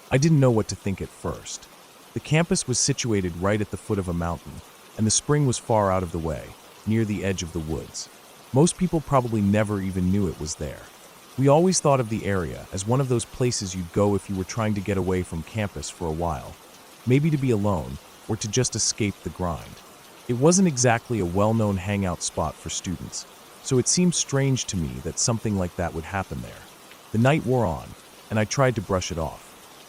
Speaker 1: I didn't know what to think at first. The campus was situated right at the foot of a mountain, and the spring was far out of the way, near the edge of the woods. Most people probably never even knew it was there. We always thought of the area as one of those places you'd go if you were trying to get away from campus for a while, maybe to be alone, or to just escape the grind. It wasn't exactly a well-known hangout spot for students, so it seemed strange to me that something like that would happen there. The night wore on, and I tried to brush it off.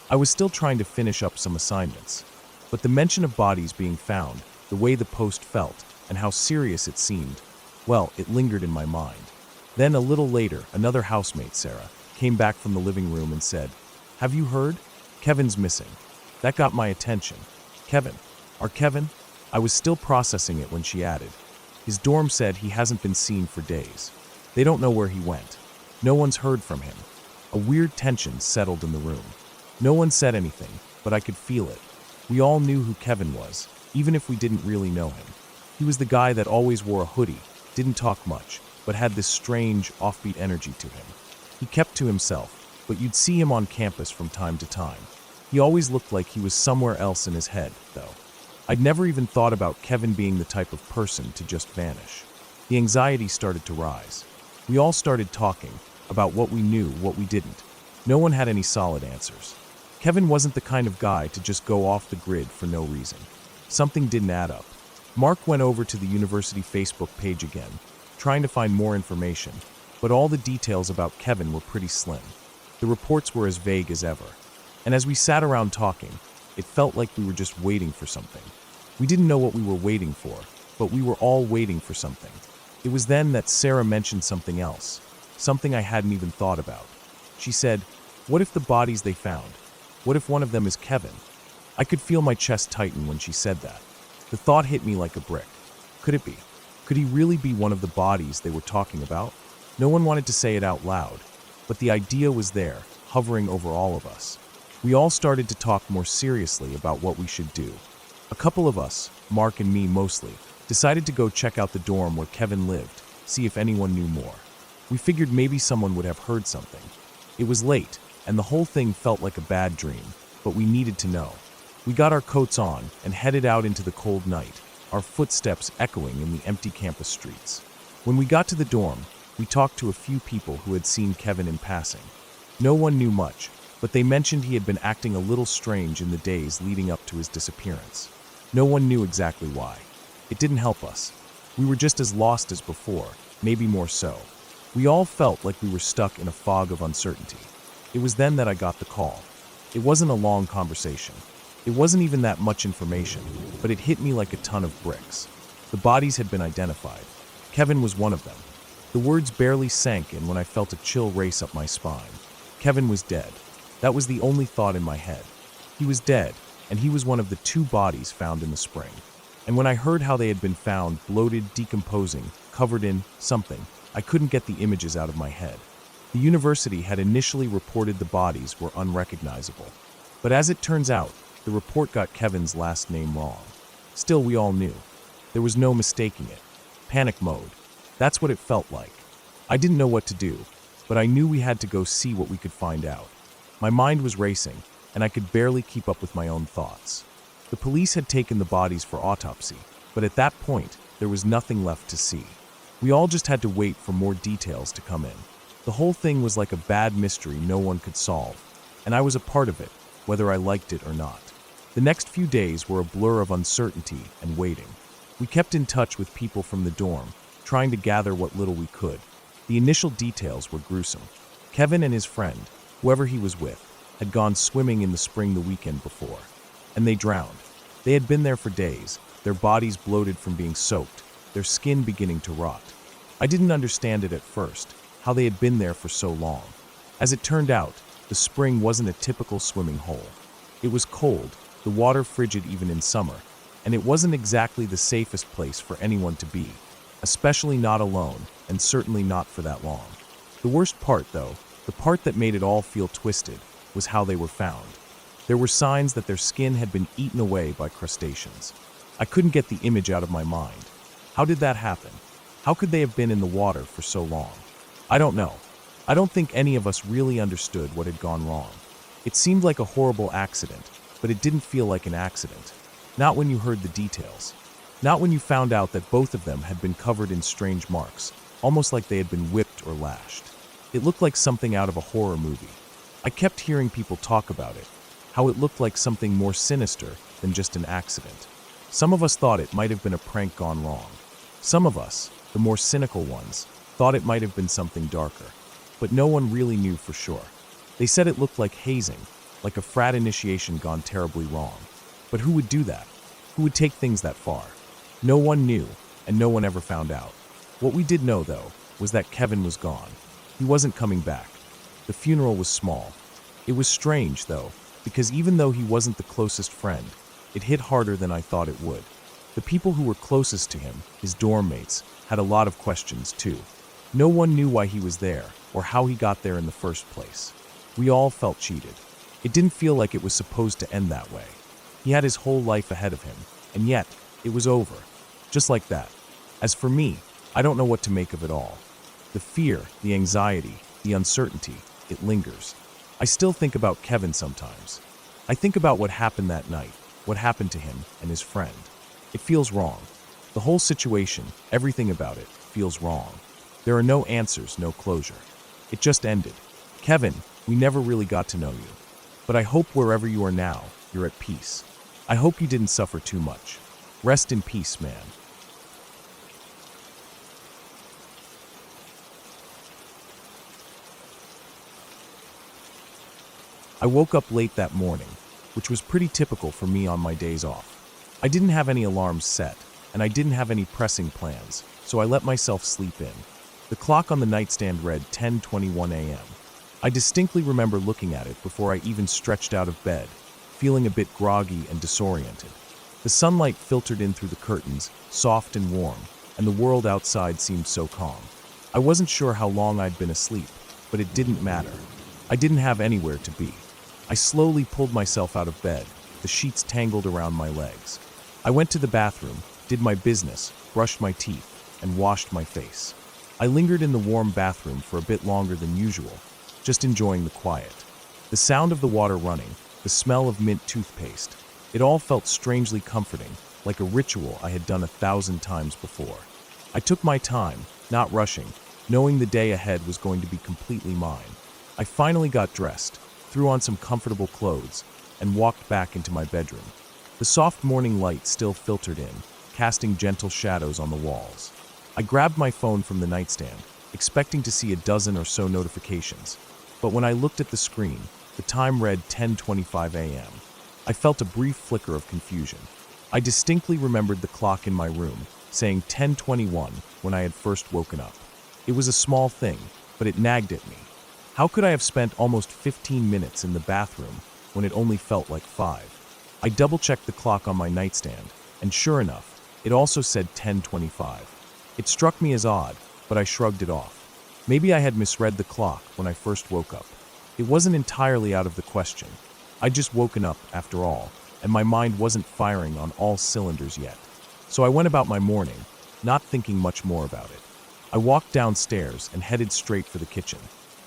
Speaker 1: I was still trying to finish up some assignments, but the mention of bodies being found, the way the post felt, and how serious it seemed, well, it lingered in my mind. Then a little later, another housemate, Sarah, came back from the living room and said, "Have you heard? Kevin's missing." That got my attention. Kevin. Our Kevin? I was still processing it when she added, "His dorm said he hasn't been seen for days. They don't know where he went. No one's heard from him." A weird tension settled in the room. No one said anything, but I could feel it. We all knew who Kevin was, even if we didn't really know him. He was the guy that always wore a hoodie, didn't talk much, but had this strange, offbeat energy to him. He kept to himself, but you'd see him on campus from time to time. He always looked like he was somewhere else in his head, though. I'd never even thought about Kevin being the type of person to just vanish. The anxiety started to rise. We all started talking about what we knew, what we didn't. No one had any solid answers. Kevin wasn't the kind of guy to just go off the grid for no reason. Something didn't add up. Mark went over to the university Facebook page again, trying to find more information, but all the details about Kevin were pretty slim. The reports were as vague as ever. And as we sat around talking, it felt like we were just waiting for something. We didn't know what we were waiting for, but we were all waiting for something. It was then that Sarah mentioned something else, something I hadn't even thought about. She said, "What if the bodies they found? What if one of them is Kevin?" I could feel my chest tighten when she said that. The thought hit me like a brick. Could it be? Could he really be one of the bodies they were talking about? No one wanted to say it out loud, but the idea was there, hovering over all of us. We all started to talk more seriously about what we should do. A couple of us, Mark and me mostly, decided to go check out the dorm where Kevin lived, see if anyone knew more. We figured maybe someone would have heard something. It was late, and the whole thing felt like a bad dream, but we needed to know. We got our coats on and headed out into the cold night, our footsteps echoing in the empty campus streets. When we got to the dorm, we talked to a few people who had seen Kevin in passing. No one knew much, but they mentioned he had been acting a little strange in the days leading up to his disappearance. No one knew exactly why. It didn't help us. We were just as lost as before, maybe more so. We all felt like we were stuck in a fog of uncertainty. It was then that I got the call. It wasn't a long conversation. It wasn't even that much information, but it hit me like a ton of bricks. The bodies had been identified. Kevin was one of them. The words barely sank in when I felt a chill race up my spine. Kevin was dead. That was the only thought in my head. He was dead, and he was one of the 2 bodies found in the spring. And when I heard how they had been found, bloated, decomposing, covered in something, I couldn't get the images out of my head. The university had initially reported the bodies were unrecognizable. But as it turns out, the report got Kevin's last name wrong. Still, we all knew. There was no mistaking it. Panic mode. That's what it felt like. I didn't know what to do, but I knew we had to go see what we could find out. My mind was racing, and I could barely keep up with my own thoughts. The police had taken the bodies for autopsy, but at that point, there was nothing left to see. We all just had to wait for more details to come in. The whole thing was like a bad mystery no one could solve, and I was a part of it, whether I liked it or not. The next few days were a blur of uncertainty and waiting. We kept in touch with people from the dorm, trying to gather what little we could. The initial details were gruesome. Kevin and his friend, whoever he was with, had gone swimming in the spring the weekend before. And they drowned. They had been there for days, their bodies bloated from being soaked, their skin beginning to rot. I didn't understand it at first, how they had been there for so long. As it turned out, the spring wasn't a typical swimming hole. It was cold, the water frigid even in summer, and it wasn't exactly the safest place for anyone to be, especially not alone, and certainly not for that long. The worst part, though, the part that made it all feel twisted, was how they were found. There were signs that their skin had been eaten away by crustaceans. I couldn't get the image out of my mind. How did that happen? How could they have been in the water for so long? I don't know. I don't think any of us really understood what had gone wrong. It seemed like a horrible accident, but it didn't feel like an accident. Not when you heard the details. Not when you found out that both of them had been covered in strange marks, almost like they had been whipped or lashed. It looked like something out of a horror movie. I kept hearing people talk about it, how it looked like something more sinister than just an accident. Some of us thought it might have been a prank gone wrong. Some of us, the more cynical ones, thought it might have been something darker. But no one really knew for sure. They said it looked like hazing, like a frat initiation gone terribly wrong. But who would do that? Who would take things that far? No one knew, and no one ever found out. What we did know, though, was that Kevin was gone. He wasn't coming back. The funeral was small. It was strange, though, because even though he wasn't the closest friend, it hit harder than I thought it would. The people who were closest to him, his dorm mates, had a lot of questions, too. No one knew why he was there, or how he got there in the first place. We all felt cheated. It didn't feel like it was supposed to end that way. He had his whole life ahead of him, and yet, it was over. Just like that. As for me, I don't know what to make of it all. The fear, the anxiety, the uncertainty, it lingers. I still think about Kevin sometimes. I think about what happened that night, what happened to him and his friend. It feels wrong. The whole situation, everything about it, feels wrong. There are no answers, no closure. It just ended. Kevin, we never really got to know you. But I hope wherever you are now, you're at peace. I hope you didn't suffer too much. Rest in peace, man. I woke up late that morning, which was pretty typical for me on my days off. I didn't have any alarms set, and I didn't have any pressing plans, so I let myself sleep in. The clock on the nightstand read 10:21 a.m. I distinctly remember looking at it before I even stretched out of bed, feeling a bit groggy and disoriented. The sunlight filtered in through the curtains, soft and warm, and the world outside seemed so calm. I wasn't sure how long I'd been asleep, but it didn't matter. I didn't have anywhere to be. I slowly pulled myself out of bed, the sheets tangled around my legs. I went to the bathroom, did my business, brushed my teeth, and washed my face. I lingered in the warm bathroom for a bit longer than usual, just enjoying the quiet. The sound of the water running, the smell of mint toothpaste, it all felt strangely comforting, like a ritual I had done 1,000 times before. I took my time, not rushing, knowing the day ahead was going to be completely mine. I finally got dressed, threw on some comfortable clothes, and walked back into my bedroom. The soft morning light still filtered in, casting gentle shadows on the walls. I grabbed my phone from the nightstand, expecting to see a dozen or so notifications. But when I looked at the screen, the time read 10:25 a.m. I felt a brief flicker of confusion. I distinctly remembered the clock in my room, saying 10:21 when I had first woken up. It was a small thing, but it nagged at me. How could I have spent almost 15 minutes in the bathroom when it only felt like 5? I double-checked the clock on my nightstand, and sure enough, it also said 10:25. It struck me as odd, but I shrugged it off. Maybe I had misread the clock when I first woke up. It wasn't entirely out of the question. I'd just woken up, after all, and my mind wasn't firing on all cylinders yet. So I went about my morning, not thinking much more about it. I walked downstairs and headed straight for the kitchen.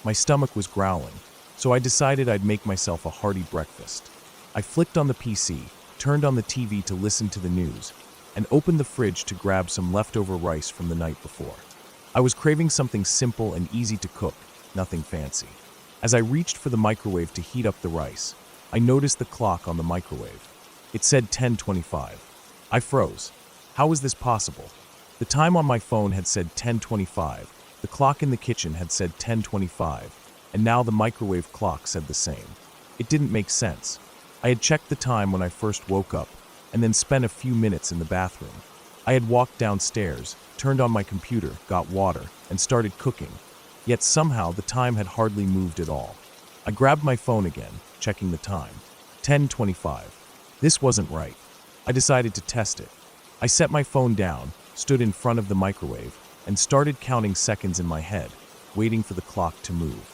Speaker 1: My stomach was growling, so I decided I'd make myself a hearty breakfast. I flicked on the PC, turned on the TV to listen to the news, and opened the fridge to grab some leftover rice from the night before. I was craving something simple and easy to cook, nothing fancy. As I reached for the microwave to heat up the rice, I noticed the clock on the microwave. It said 10:25. I froze. How was this possible? The time on my phone had said 10:25, the clock in the kitchen had said 10:25, and now the microwave clock said the same. It didn't make sense. I had checked the time when I first woke up, and then spent a few minutes in the bathroom. I had walked downstairs, turned on my computer, got water, and started cooking. Yet somehow the time had hardly moved at all. I grabbed my phone again, checking the time. 10:25. This wasn't right. I decided to test it. I set my phone down, stood in front of the microwave, and started counting seconds in my head, waiting for the clock to move.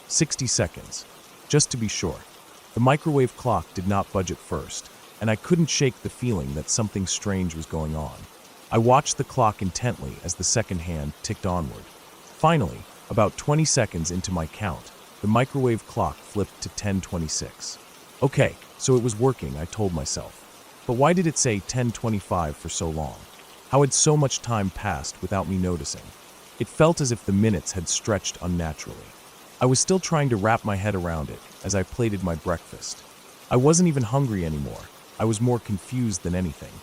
Speaker 1: 60 seconds. Just to be sure. The microwave clock did not budge at first, and I couldn't shake the feeling that something strange was going on. I watched the clock intently as the second hand ticked onward. Finally, about 20 seconds into my count, the microwave clock flipped to 10:26. Okay, so it was working, I told myself. But why did it say 10:25 for so long? How had so much time passed without me noticing? It felt as if the minutes had stretched unnaturally. I was still trying to wrap my head around it as I plated my breakfast. I wasn't even hungry anymore. I was more confused than anything.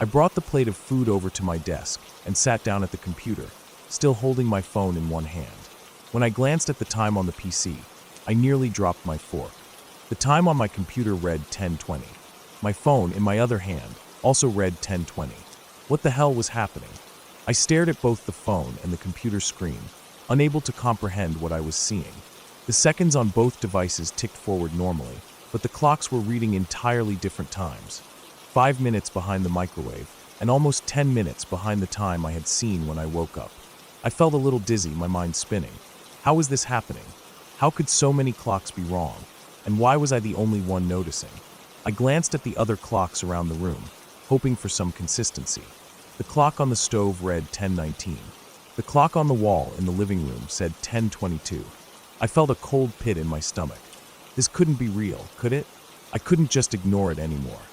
Speaker 1: I brought the plate of food over to my desk and sat down at the computer, still holding my phone in one hand. When I glanced at the time on the PC, I nearly dropped my fork. The time on my computer read 10:20. My phone, in my other hand, also read 10:20. What the hell was happening? I stared at both the phone and the computer screen, unable to comprehend what I was seeing. The seconds on both devices ticked forward normally, but the clocks were reading entirely different times. 5 minutes behind the microwave, and almost 10 minutes behind the time I had seen when I woke up. I felt a little dizzy, my mind spinning. How was this happening? How could so many clocks be wrong? And why was I the only one noticing? I glanced at the other clocks around the room, hoping for some consistency. The clock on the stove read 10:19. The clock on the wall in the living room said 10:22. I felt a cold pit in my stomach. This couldn't be real, could it? I couldn't just ignore it anymore.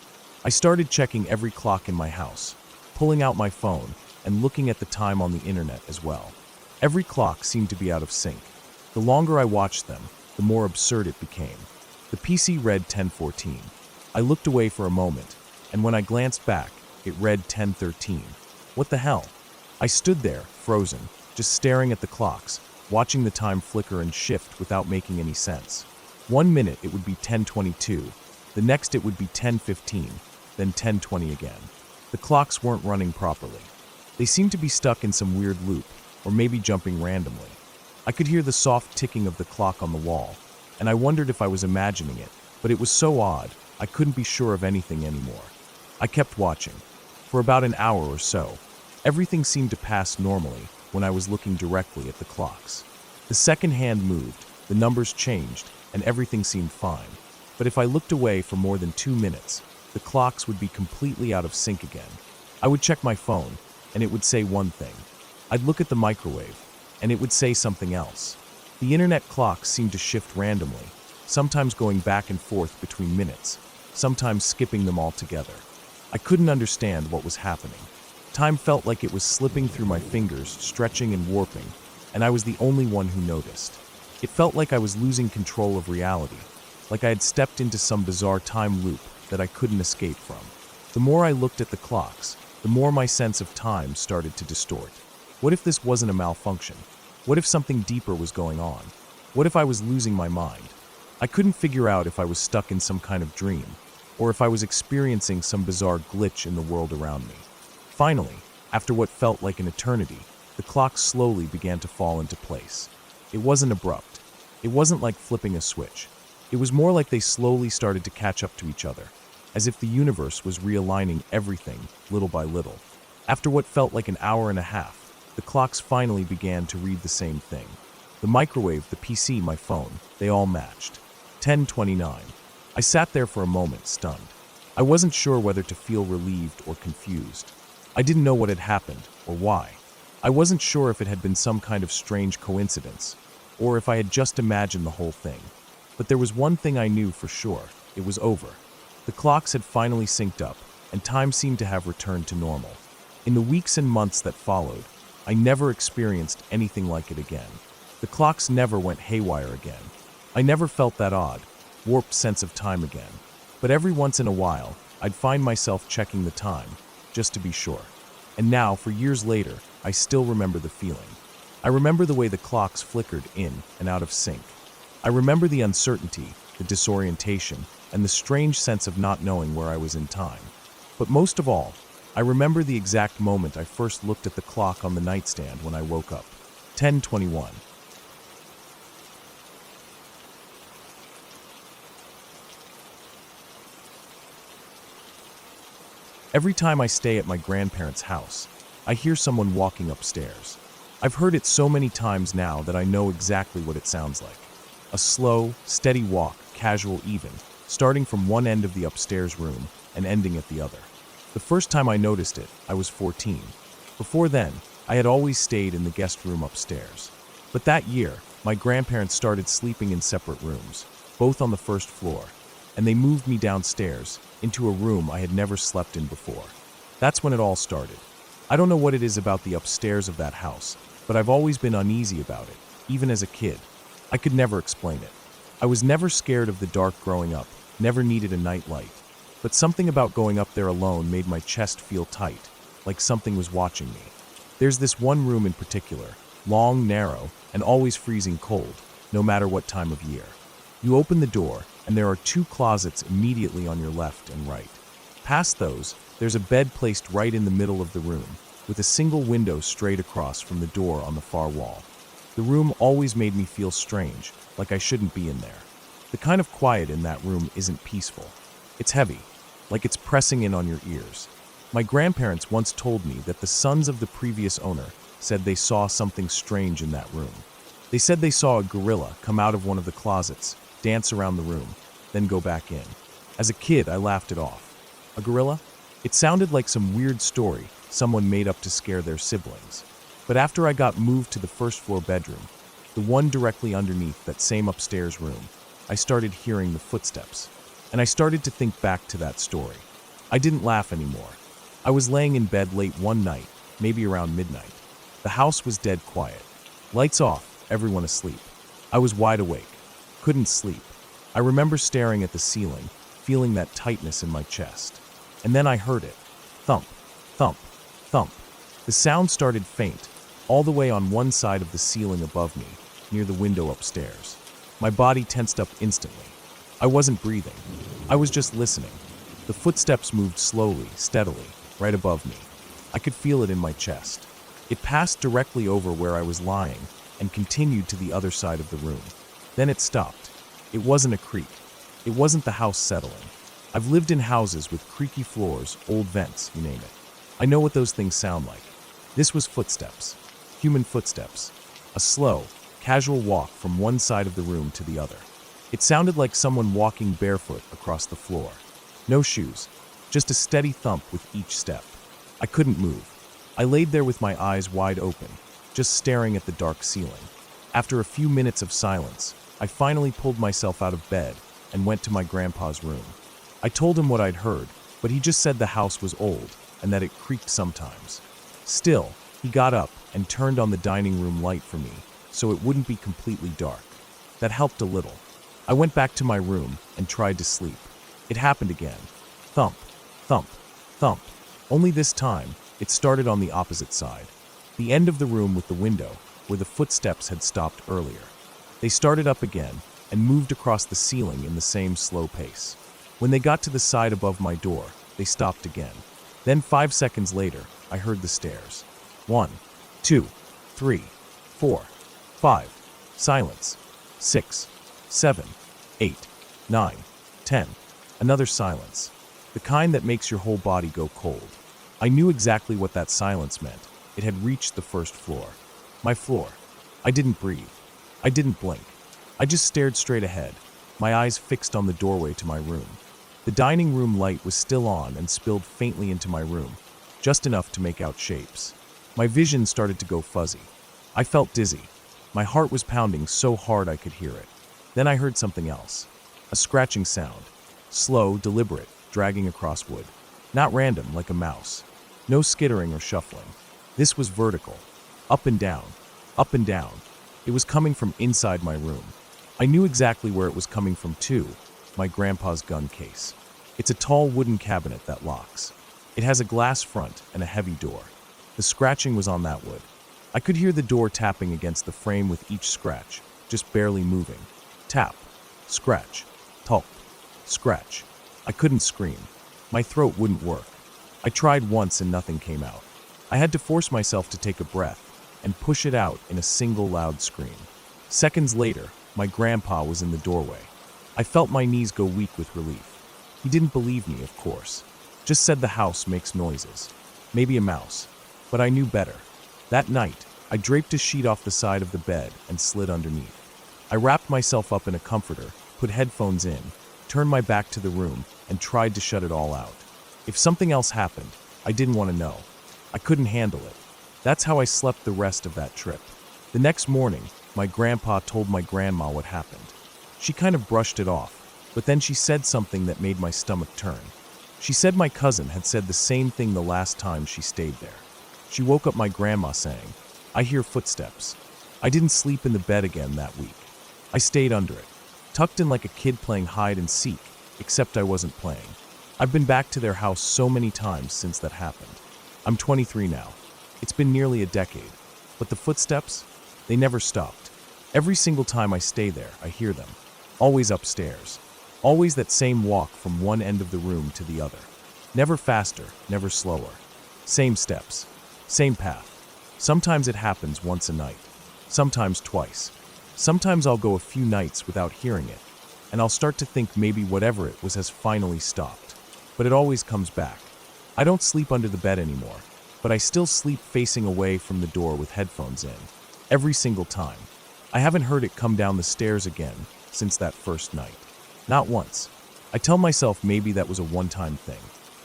Speaker 1: I started checking every clock in my house, pulling out my phone and looking at the time on the internet as well. Every clock seemed to be out of sync. The longer I watched them, the more absurd it became. The PC read 10:14. I looked away for a moment, and when I glanced back, it read 10:13. What the hell? I stood there, frozen, just staring at the clocks, watching the time flicker and shift without making any sense. 1 minute it would be 10:22, the next it would be 10:15, then 10:20 again. The clocks weren't running properly. They seemed to be stuck in some weird loop, or maybe jumping randomly. I could hear the soft ticking of the clock on the wall, and I wondered if I was imagining it, but it was so odd, I couldn't be sure of anything anymore. I kept watching. For about an hour or so, everything seemed to pass normally when I was looking directly at the clocks. The second hand moved, the numbers changed, and everything seemed fine. But if I looked away for more than 2 minutes, the clocks would be completely out of sync again. I would check my phone, and it would say one thing. I'd look at the microwave, and it would say something else. The internet clocks seemed to shift randomly, sometimes going back and forth between minutes, sometimes skipping them altogether. I couldn't understand what was happening. Time felt like it was slipping through my fingers, stretching and warping, and I was the only one who noticed. It felt like I was losing control of reality, like I had stepped into some bizarre time loop that I couldn't escape from. The more I looked at the clocks, the more my sense of time started to distort. What if this wasn't a malfunction? What if something deeper was going on? What if I was losing my mind? I couldn't figure out if I was stuck in some kind of dream, or if I was experiencing some bizarre glitch in the world around me. Finally, after what felt like an eternity, the clocks slowly began to fall into place. It wasn't abrupt. It wasn't like flipping a switch. It was more like they slowly started to catch up to each other, as if the universe was realigning everything little by little. After what felt like an hour and a half, the clocks finally began to read the same thing. The microwave, the PC, my phone, they all matched. 10:29. I sat there for a moment, stunned. I wasn't sure whether to feel relieved or confused. I didn't know what had happened or why. I wasn't sure if it had been some kind of strange coincidence, or if I had just imagined the whole thing. But there was one thing I knew for sure. It was over. The clocks had finally synced up, and time seemed to have returned to normal. In the weeks and months that followed, I never experienced anything like it again. The clocks never went haywire again. I never felt that odd, warped sense of time again. But every once in a while, I'd find myself checking the time, just to be sure. And now, for years later, I still remember the feeling. I remember the way the clocks flickered in and out of sync. I remember the uncertainty, the disorientation, and the strange sense of not knowing where I was in time. But most of all, I remember the exact moment I first looked at the clock on the nightstand when I woke up. 10:21. Every time I stay at my grandparents' house, I hear someone walking upstairs. I've heard it so many times now that I know exactly what it sounds like. A slow, steady walk, casual even, starting from one end of the upstairs room and ending at the other. The first time I noticed it, I was 14. Before then, I had always stayed in the guest room upstairs. But that year, my grandparents started sleeping in separate rooms, both on the first floor, and they moved me downstairs into a room I had never slept in before. That's when it all started. I don't know what it is about the upstairs of that house, but I've always been uneasy about it, even as a kid. I could never explain it. I was never scared of the dark growing up, never needed a nightlight. But something about going up there alone made my chest feel tight, like something was watching me. There's this one room in particular, long, narrow, and always freezing cold, no matter what time of year. You open the door, and there are 2 closets immediately on your left and right. Past those, there's a bed placed right in the middle of the room, with a single window straight across from the door on the far wall. The room always made me feel strange, like I shouldn't be in there. The kind of quiet in that room isn't peaceful. It's heavy, like it's pressing in on your ears. My grandparents once told me that the sons of the previous owner said they saw something strange in that room. They said they saw a gorilla come out of one of the closets, dance around the room, then go back in. As a kid, I laughed it off. A gorilla? It sounded like some weird story someone made up to scare their siblings. But after I got moved to the first floor bedroom, the one directly underneath that same upstairs room, I started hearing the footsteps. And I started to think back to that story. I didn't laugh anymore. I was laying in bed late one night, maybe around midnight. The house was dead quiet. Lights off, everyone asleep. I was wide awake. Couldn't sleep. I remember staring at the ceiling, feeling that tightness in my chest. And then I heard it. Thump, thump, thump. The sound started faint, all the way on one side of the ceiling above me, near the window upstairs. My body tensed up instantly. I wasn't breathing. I was just listening. The footsteps moved slowly, steadily, right above me. I could feel it in my chest. It passed directly over where I was lying and continued to the other side of the room. Then it stopped. It wasn't a creak. It wasn't the house settling. I've lived in houses with creaky floors, old vents, you name it. I know what those things sound like. This was footsteps. Human footsteps. A slow, casual walk from one side of the room to the other. It sounded like someone walking barefoot across the floor. No shoes, just a steady thump with each step. I couldn't move. I laid there with my eyes wide open, just staring at the dark ceiling. After a few minutes of silence, I finally pulled myself out of bed and went to my grandpa's room. I told him what I'd heard, but he just said the house was old and that it creaked sometimes. Still, he got up and turned on the dining room light for me so it wouldn't be completely dark. That helped a little. I went back to my room and tried to sleep. It happened again. Thump, thump, thump. Only this time, it started on the opposite side. The end of the room with the window, where the footsteps had stopped earlier. They started up again and moved across the ceiling in the same slow pace. When they got to the side above my door, they stopped again. Then 5 seconds later, I heard the stairs. 1, 2, 3, 4, 5. Silence. 6, 7, 8, 9, 10. Another silence. The kind that makes your whole body go cold. I knew exactly what that silence meant. It had reached the first floor. My floor. I didn't breathe. I didn't blink. I just stared straight ahead, my eyes fixed on the doorway to my room. The dining room light was still on and spilled faintly into my room, just enough to make out shapes. My vision started to go fuzzy. I felt dizzy. My heart was pounding so hard I could hear it. Then I heard something else. A scratching sound. Slow, deliberate, dragging across wood. Not random, like a mouse. No skittering or shuffling. This was vertical. Up and down. Up and down. It was coming from inside my room. I knew exactly where it was coming from too. My grandpa's gun case. It's a tall wooden cabinet that locks. It has a glass front and a heavy door. The scratching was on that wood. I could hear the door tapping against the frame with each scratch, just barely moving. Tap. Scratch. Tulp. Scratch. I couldn't scream. My throat wouldn't work. I tried once and nothing came out. I had to force myself to take a breath and push it out in a single loud scream. Seconds later, my grandpa was in the doorway. I felt my knees go weak with relief. He didn't believe me, of course. Just said the house makes noises. Maybe a mouse. But I knew better. That night, I draped a sheet off the side of the bed and slid underneath. I wrapped myself up in a comforter, put headphones in, turned my back to the room, and tried to shut it all out. If something else happened, I didn't want to know. I couldn't handle it. That's how I slept the rest of that trip. The next morning, my grandpa told my grandma what happened. She kind of brushed it off, but then she said something that made my stomach turn. She said my cousin had said the same thing the last time she stayed there. She woke up my grandma saying, "I hear footsteps." I didn't sleep in the bed again that week. I stayed under it, tucked in like a kid playing hide and seek, except I wasn't playing. I've been back to their house so many times since that happened. I'm 23 now. It's been nearly a decade. But the footsteps, they never stopped. Every single time I stay there, I hear them. Always upstairs. Always that same walk from one end of the room to the other. Never faster, never slower. Same steps. Same path. Sometimes it happens once a night. Sometimes twice. Sometimes I'll go a few nights without hearing it, and I'll start to think maybe whatever it was has finally stopped. But it always comes back. I don't sleep under the bed anymore, but I still sleep facing away from the door with headphones in. Every single time. I haven't heard it come down the stairs again since that first night. Not once. I tell myself maybe that was a one-time thing.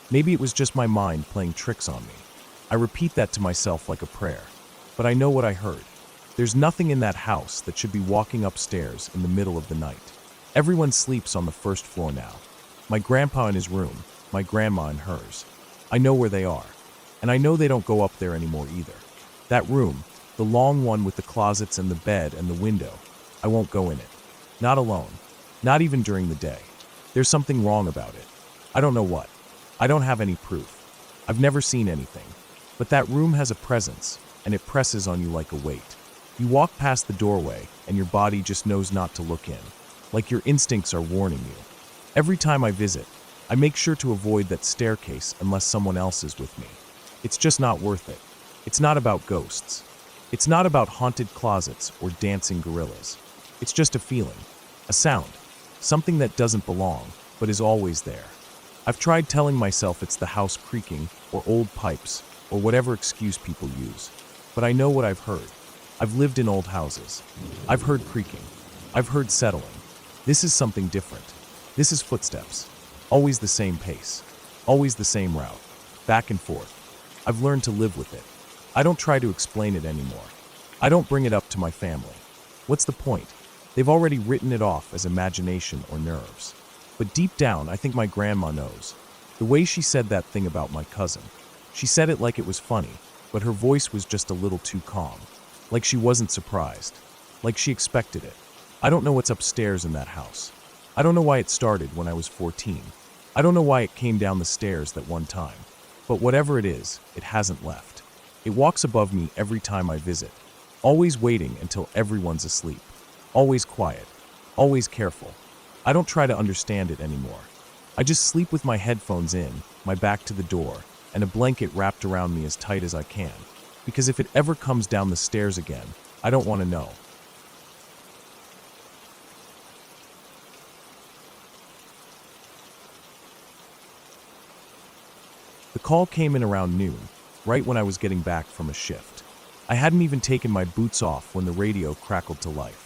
Speaker 1: Maybe it was just my mind playing tricks on me. I repeat that to myself like a prayer. But I know what I heard. There's nothing in that house that should be walking upstairs in the middle of the night. Everyone sleeps on the first floor now. My grandpa in his room, my grandma in hers. I know where they are. And I know they don't go up there anymore either. That room, the long one with the closets and the bed and the window, I won't go in it. Not alone. Not even during the day. There's something wrong about it. I don't know what. I don't have any proof. I've never seen anything. But that room has a presence, and it presses on you like a weight. You walk past the doorway, and your body just knows not to look in. Like your instincts are warning you. Every time I visit, I make sure to avoid that staircase unless someone else is with me. It's just not worth it. It's not about ghosts. It's not about haunted closets or dancing gorillas. It's just a feeling, a sound, something that doesn't belong, but is always there. I've tried telling myself it's the house creaking, or old pipes, or whatever excuse people use. But I know what I've heard. I've lived in old houses. I've heard creaking. I've heard settling. This is something different. This is footsteps. Always the same pace. Always the same route. Back and forth. I've learned to live with it. I don't try to explain it anymore. I don't bring it up to my family. What's the point? They've already written it off as imagination or nerves. But deep down, I think my grandma knows. The way she said that thing about my cousin. She said it like it was funny, but her voice was just a little too calm. Like she wasn't surprised. Like she expected it. I don't know what's upstairs in that house. I don't know why it started when I was 14. I don't know why it came down the stairs that one time. But whatever it is, it hasn't left. It walks above me every time I visit. Always waiting until everyone's asleep. Always quiet. Always careful. I don't try to understand it anymore. I just sleep with my headphones in, my back to the door, and a blanket wrapped around me as tight as I can. Because if it ever comes down the stairs again, I don't want to know. The call came in around noon, right when I was getting back from a shift. I hadn't even taken my boots off when the radio crackled to life.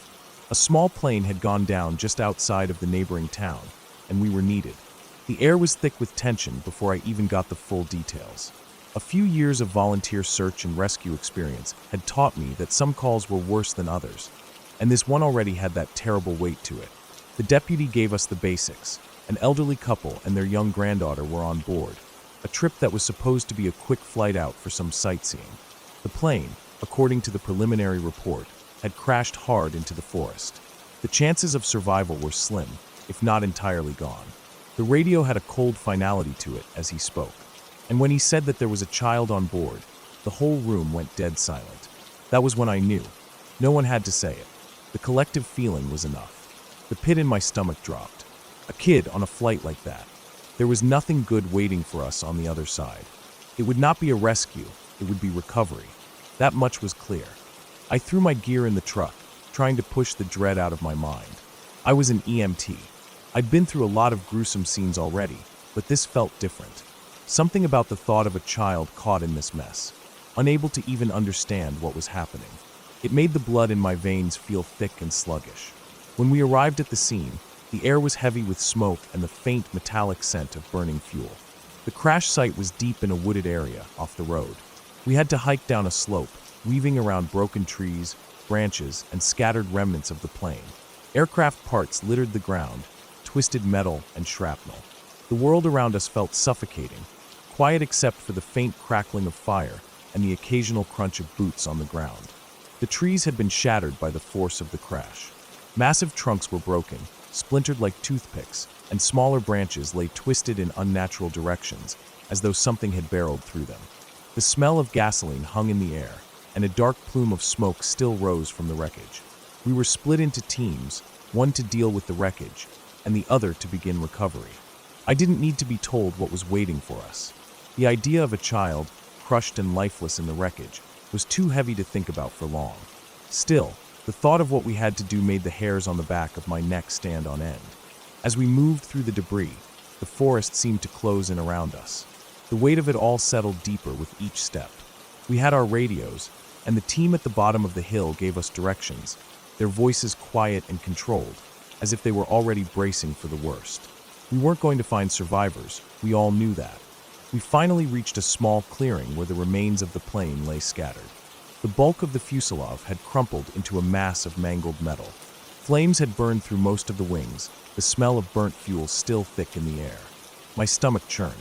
Speaker 1: A small plane had gone down just outside of the neighboring town, and we were needed. The air was thick with tension before I even got the full details. A few years of volunteer search and rescue experience had taught me that some calls were worse than others, and this one already had that terrible weight to it. The deputy gave us the basics. An elderly couple and their young granddaughter were on board, a trip that was supposed to be a quick flight out for some sightseeing. The plane, according to the preliminary report, had crashed hard into the forest. The chances of survival were slim, if not entirely gone. The radio had a cold finality to it as he spoke. And when he said that there was a child on board, the whole room went dead silent. That was when I knew. No one had to say it. The collective feeling was enough. The pit in my stomach dropped. A kid on a flight like that. There was nothing good waiting for us on the other side. It would not be a rescue, it would be recovery. That much was clear. I threw my gear in the truck, trying to push the dread out of my mind. I was an EMT. I'd been through a lot of gruesome scenes already, but this felt different. Something about the thought of a child caught in this mess, unable to even understand what was happening. It made the blood in my veins feel thick and sluggish. When we arrived at the scene, the air was heavy with smoke and the faint metallic scent of burning fuel. The crash site was deep in a wooded area off the road. We had to hike down a slope, weaving around broken trees, branches, and scattered remnants of the plane. Aircraft parts littered the ground, twisted metal and shrapnel. The world around us felt suffocating, quiet except for the faint crackling of fire and the occasional crunch of boots on the ground. The trees had been shattered by the force of the crash. Massive trunks were broken, splintered like toothpicks, and smaller branches lay twisted in unnatural directions, as though something had barreled through them. The smell of gasoline hung in the air, and a dark plume of smoke still rose from the wreckage. We were split into teams, one to deal with the wreckage, and the other to begin recovery. I didn't need to be told what was waiting for us. The idea of a child, crushed and lifeless in the wreckage, was too heavy to think about for long. Still, the thought of what we had to do made the hairs on the back of my neck stand on end. As we moved through the debris, the forest seemed to close in around us. The weight of it all settled deeper with each step. We had our radios, and the team at the bottom of the hill gave us directions, their voices quiet and controlled, as if they were already bracing for the worst. We weren't going to find survivors, we all knew that. We finally reached a small clearing where the remains of the plane lay scattered. The bulk of the fuselage had crumpled into a mass of mangled metal. Flames had burned through most of the wings, the smell of burnt fuel still thick in the air. My stomach churned.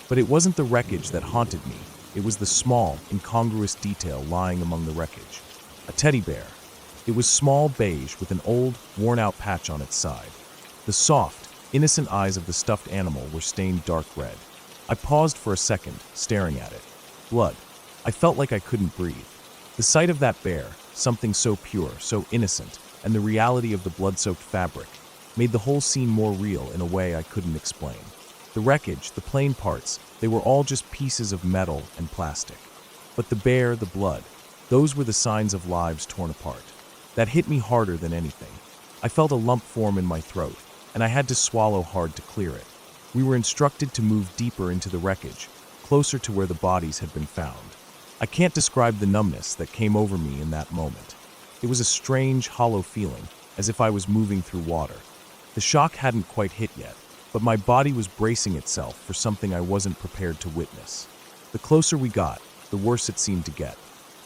Speaker 1: But it wasn't the wreckage that haunted me. It was the small, incongruous detail lying among the wreckage. A teddy bear. It was small beige with an old, worn-out patch on its side. The soft, innocent eyes of the stuffed animal were stained dark red. I paused for a second, staring at it. Blood. I felt like I couldn't breathe. The sight of that bear, something so pure, so innocent, and the reality of the blood-soaked fabric, made the whole scene more real in a way I couldn't explain. The wreckage, the plain parts, they were all just pieces of metal and plastic. But the bear, the blood, those were the signs of lives torn apart. That hit me harder than anything. I felt a lump form in my throat, and I had to swallow hard to clear it. We were instructed to move deeper into the wreckage, closer to where the bodies had been found. I can't describe the numbness that came over me in that moment. It was a strange, hollow feeling, as if I was moving through water. The shock hadn't quite hit yet, but my body was bracing itself for something I wasn't prepared to witness. The closer we got, the worse it seemed to get.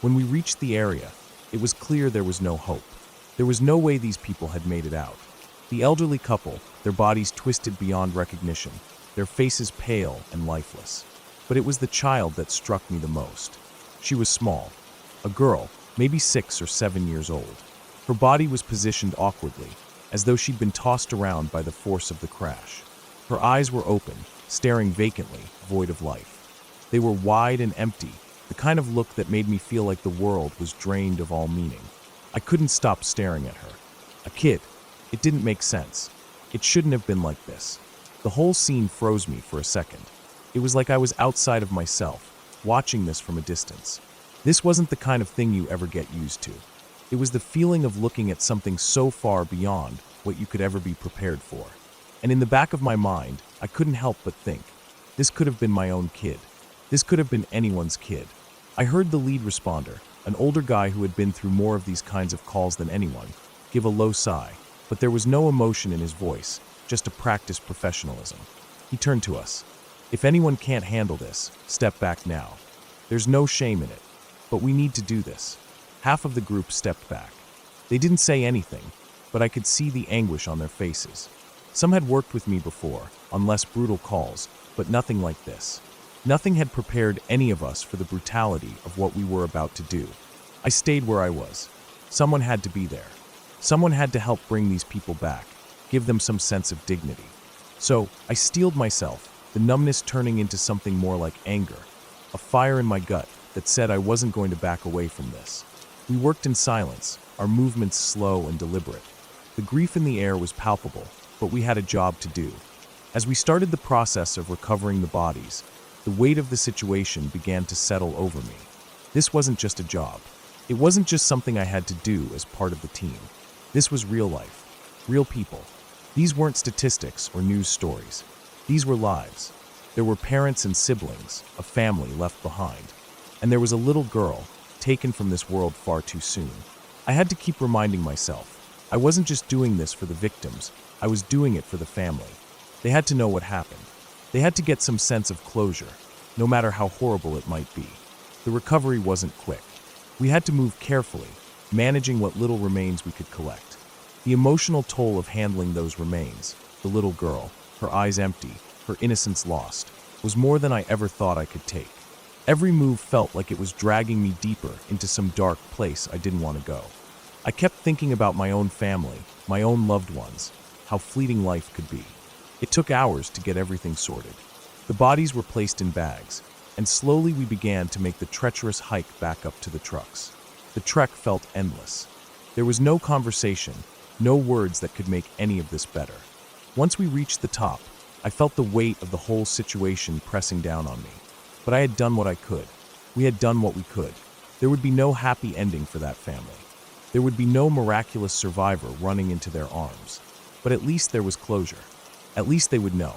Speaker 1: When we reached the area, it was clear there was no hope. There was no way these people had made it out. The elderly couple, their bodies twisted beyond recognition, their faces pale and lifeless. But it was the child that struck me the most. She was small, a girl, maybe 6 or 7 years old. Her body was positioned awkwardly, as though she'd been tossed around by the force of the crash. Her eyes were open, staring vacantly, void of life. They were wide and empty, the kind of look that made me feel like the world was drained of all meaning. I couldn't stop staring at her. A kid. It didn't make sense. It shouldn't have been like this. The whole scene froze me for a second. It was like I was outside of myself, watching this from a distance. This wasn't the kind of thing you ever get used to. It was the feeling of looking at something so far beyond what you could ever be prepared for. And in the back of my mind, I couldn't help but think, this could have been my own kid. This could have been anyone's kid. I heard the lead responder, an older guy who had been through more of these kinds of calls than anyone, give a low sigh, but there was no emotion in his voice, just a practiced professionalism. He turned to us. If anyone can't handle this, step back now. There's no shame in it, but we need to do this. Half of the group stepped back. They didn't say anything, but I could see the anguish on their faces. Some had worked with me before, on less brutal calls, but nothing like this. Nothing had prepared any of us for the brutality of what we were about to do. I stayed where I was. Someone had to be there. Someone had to help bring these people back, give them some sense of dignity. So I steeled myself, the numbness turning into something more like anger, a fire in my gut that said I wasn't going to back away from this. We worked in silence, our movements slow and deliberate. The grief in the air was palpable, but we had a job to do. As we started the process of recovering the bodies, the weight of the situation began to settle over me. This wasn't just a job. It wasn't just something I had to do as part of the team. This was real life, real people. These weren't statistics or news stories. These were lives. There were parents and siblings, a family left behind. And there was a little girl, taken from this world far too soon. I had to keep reminding myself, I wasn't just doing this for the victims, I was doing it for the family. They had to know what happened. They had to get some sense of closure, no matter how horrible it might be. The recovery wasn't quick. We had to move carefully, managing what little remains we could collect. The emotional toll of handling those remains, the little girl, her eyes empty, her innocence lost, was more than I ever thought I could take. Every move felt like it was dragging me deeper into some dark place I didn't want to go. I kept thinking about my own family, my own loved ones, how fleeting life could be. It took hours to get everything sorted. The bodies were placed in bags, and slowly we began to make the treacherous hike back up to the trucks. The trek felt endless. There was no conversation, no words that could make any of this better. Once we reached the top, I felt the weight of the whole situation pressing down on me. But I had done what I could. We had done what we could. There would be no happy ending for that family. There would be no miraculous survivor running into their arms. But at least there was closure. At least they would know.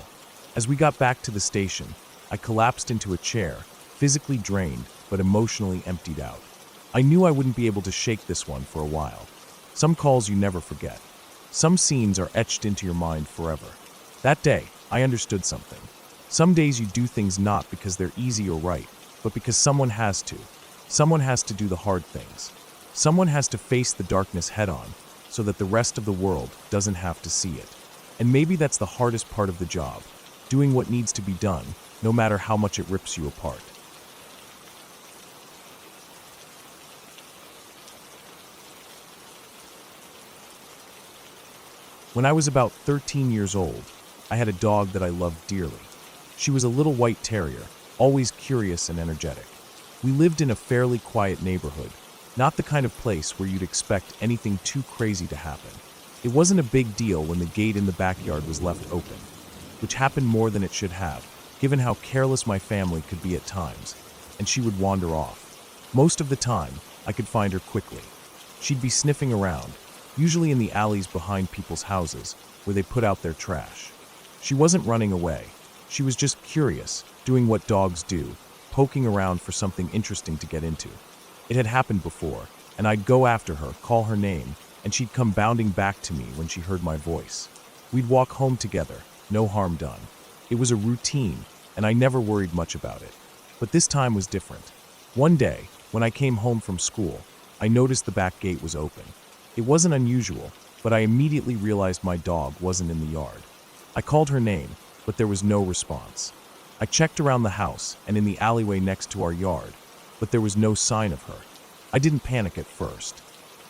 Speaker 1: As we got back to the station, I collapsed into a chair, physically drained, but emotionally emptied out. I knew I wouldn't be able to shake this one for a while. Some calls you never forget. Some scenes are etched into your mind forever. That day, I understood something. Some days you do things not because they're easy or right, but because someone has to. Someone has to do the hard things. Someone has to face the darkness head on, so that the rest of the world doesn't have to see it. And maybe that's the hardest part of the job, doing what needs to be done, no matter how much it rips you apart. When I was about 13 years old, I had a dog that I loved dearly. She was a little white terrier, always curious and energetic. We lived in a fairly quiet neighborhood, not the kind of place where you'd expect anything too crazy to happen. It wasn't a big deal when the gate in the backyard was left open, which happened more than it should have, given how careless my family could be at times, and she would wander off. Most of the time, I could find her quickly. She'd be sniffing around, usually in the alleys behind people's houses, where they put out their trash. She wasn't running away. She was just curious, doing what dogs do, poking around for something interesting to get into. It had happened before, and I'd go after her, call her name, and she'd come bounding back to me when she heard my voice. We'd walk home together, no harm done. It was a routine, and I never worried much about it. But this time was different. One day, when I came home from school, I noticed the back gate was open. It wasn't unusual, but I immediately realized my dog wasn't in the yard. I called her name, but there was no response. I checked around the house and in the alleyway next to our yard, but there was no sign of her. I didn't panic at first.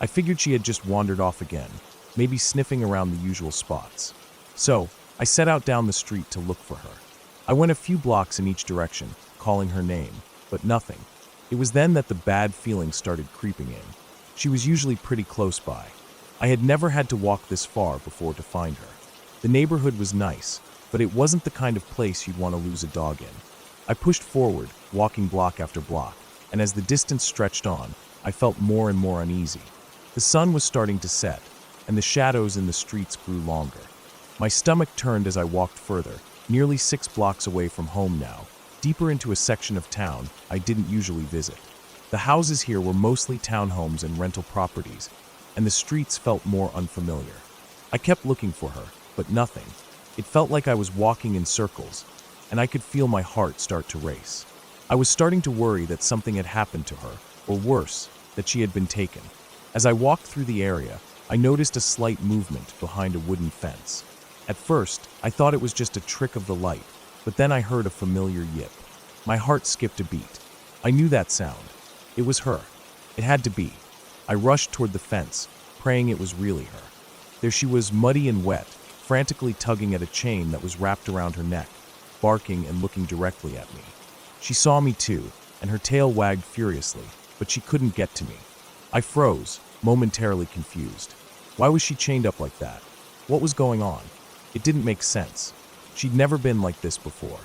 Speaker 1: I figured she had just wandered off again, maybe sniffing around the usual spots. So, I set out down the street to look for her. I went a few blocks in each direction, calling her name, but nothing. It was then that the bad feelings started creeping in. She was usually pretty close by. I had never had to walk this far before to find her. The neighborhood was nice, but it wasn't the kind of place you'd want to lose a dog in. I pushed forward, walking block after block, and as the distance stretched on, I felt more and more uneasy. The sun was starting to set, and the shadows in the streets grew longer. My stomach turned as I walked further, nearly 6 blocks away from home now, deeper into a section of town I didn't usually visit. The houses here were mostly townhomes and rental properties, and the streets felt more unfamiliar. I kept looking for her, but nothing. It felt like I was walking in circles, and I could feel my heart start to race. I was starting to worry that something had happened to her, or worse, that she had been taken. As I walked through the area, I noticed a slight movement behind a wooden fence. At first, I thought it was just a trick of the light, but then I heard a familiar yip. My heart skipped a beat. I knew that sound. It was her. It had to be. I rushed toward the fence, praying it was really her. There she was, muddy and wet, frantically tugging at a chain that was wrapped around her neck, barking and looking directly at me. She saw me too, and her tail wagged furiously, but she couldn't get to me. I froze, momentarily confused. Why was she chained up like that? What was going on? It didn't make sense. She'd never been like this before.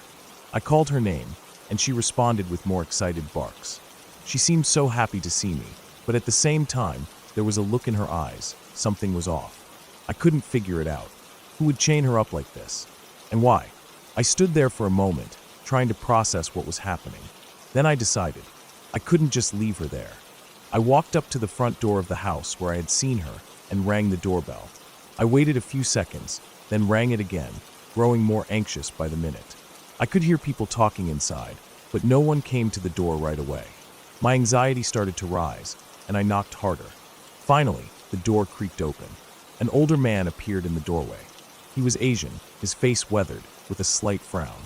Speaker 1: I called her name, and she responded with more excited barks. She seemed so happy to see me, but at the same time, there was a look in her eyes. Something was off. I couldn't figure it out. Who would chain her up like this? And why? I stood there for a moment, trying to process what was happening. Then I decided. I couldn't just leave her there. I walked up to the front door of the house where I had seen her and rang the doorbell. I waited a few seconds, then rang it again, growing more anxious by the minute. I could hear people talking inside, but no one came to the door right away. My anxiety started to rise, and I knocked harder. Finally, the door creaked open. An older man appeared in the doorway. He was Asian, his face weathered, with a slight frown.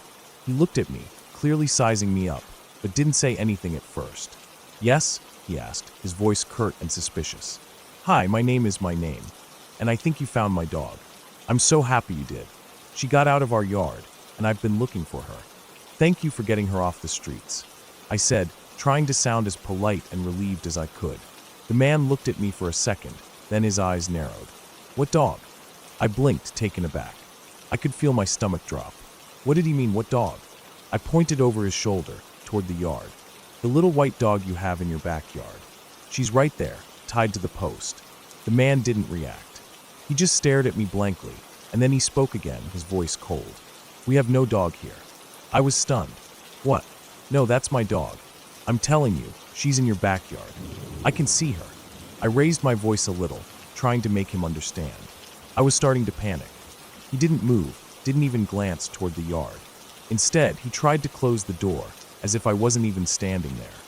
Speaker 1: He looked at me, clearly sizing me up, but didn't say anything at first. "Yes?" he asked, his voice curt and suspicious. "Hi, my name is my name, and I think you found my dog. I'm so happy you did. She got out of our yard, and I've been looking for her. Thank you for getting her off the streets," I said, trying to sound as polite and relieved as I could. The man looked at me for a second, then his eyes narrowed. "What dog?" I blinked, taken aback. I could feel my stomach drop. What did he mean, what dog? I pointed over his shoulder, toward the yard. "The little white dog you have in your backyard. She's right there, tied to the post." The man didn't react. He just stared at me blankly, and then he spoke again, his voice cold. "We have no dog here." I was stunned. "What? No, that's my dog. I'm telling you, she's in your backyard. I can see her." I raised my voice a little, trying to make him understand. I was starting to panic. He didn't move, didn't even glance toward the yard. Instead, he tried to close the door, as if I wasn't even standing there.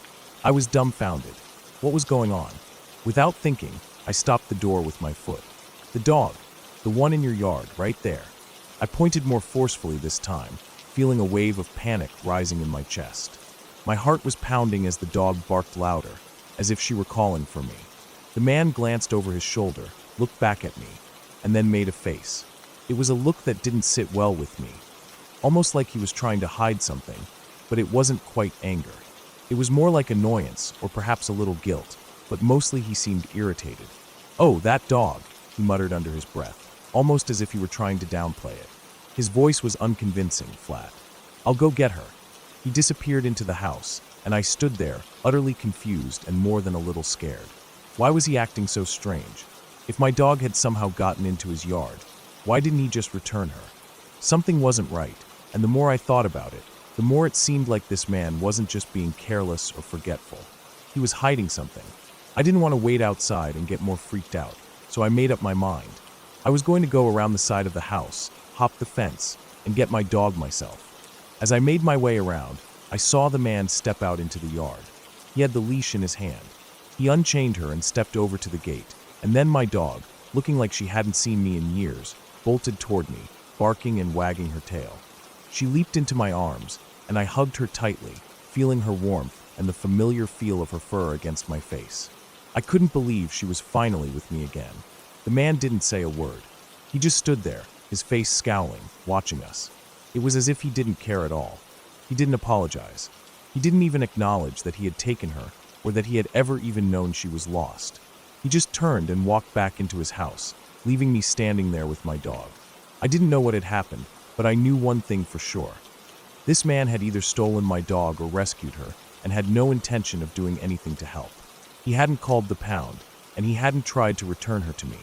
Speaker 1: I was dumbfounded. What was going on? Without thinking, I stopped the door with my foot. "The dog, the one in your yard, right there." I pointed more forcefully this time, feeling a wave of panic rising in my chest. My heart was pounding as the dog barked louder, as if she were calling for me. The man glanced over his shoulder, looked back at me, and then made a face. It was a look that didn't sit well with me, almost like he was trying to hide something, but it wasn't quite anger. It was more like annoyance, or perhaps a little guilt, but mostly he seemed irritated. "Oh, that dog," he muttered under his breath, almost as if he were trying to downplay it. His voice was unconvincing, flat. "I'll go get her." He disappeared into the house, and I stood there, utterly confused and more than a little scared. Why was he acting so strange? If my dog had somehow gotten into his yard, why didn't he just return her? Something wasn't right, and the more I thought about it, the more it seemed like this man wasn't just being careless or forgetful. He was hiding something. I didn't want to wait outside and get more freaked out, so I made up my mind. I was going to go around the side of the house, hop the fence, and get my dog myself. As I made my way around, I saw the man step out into the yard. He had the leash in his hand. He unchained her and stepped over to the gate, and then my dog, looking like she hadn't seen me in years, bolted toward me, barking and wagging her tail. She leaped into my arms, and I hugged her tightly, feeling her warmth and the familiar feel of her fur against my face. I couldn't believe she was finally with me again. The man didn't say a word. He just stood there, his face scowling, watching us. It was as if he didn't care at all. He didn't apologize. He didn't even acknowledge that he had taken her or that he had ever even known she was lost. He just turned and walked back into his house, leaving me standing there with my dog. I didn't know what had happened, but I knew one thing for sure. This man had either stolen my dog or rescued her and had no intention of doing anything to help. He hadn't called the pound, and he hadn't tried to return her to me.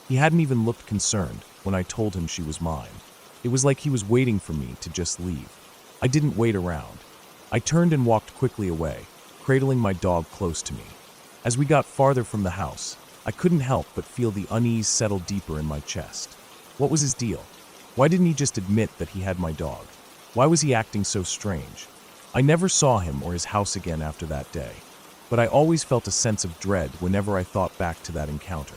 Speaker 1: He hadn't even looked concerned when I told him she was mine. It was like he was waiting for me to just leave. I didn't wait around. I turned and walked quickly away, cradling my dog close to me. As we got farther from the house, I couldn't help but feel the unease settle deeper in my chest. What was his deal? Why didn't he just admit that he had my dog? Why was he acting so strange? I never saw him or his house again after that day, but I always felt a sense of dread whenever I thought back to that encounter.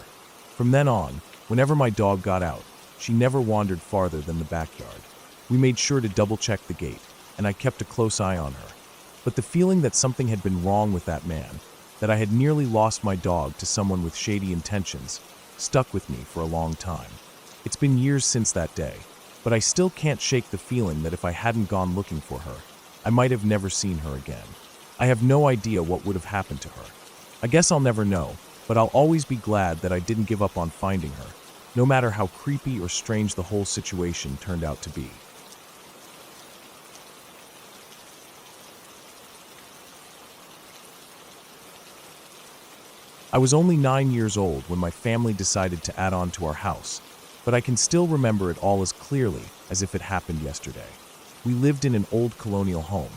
Speaker 1: From then on, whenever my dog got out, she never wandered farther than the backyard. We made sure to double-check the gate, and I kept a close eye on her. But the feeling that something had been wrong with that man, that I had nearly lost my dog to someone with shady intentions, stuck with me for a long time. It's been years since that day, but I still can't shake the feeling that if I hadn't gone looking for her, I might have never seen her again. I have no idea what would have happened to her. I guess I'll never know, but I'll always be glad that I didn't give up on finding her, no matter how creepy or strange the whole situation turned out to be. I was only 9 years old when my family decided to add on to our house, but I can still remember it all as clearly as if it happened yesterday. We lived in an old colonial home,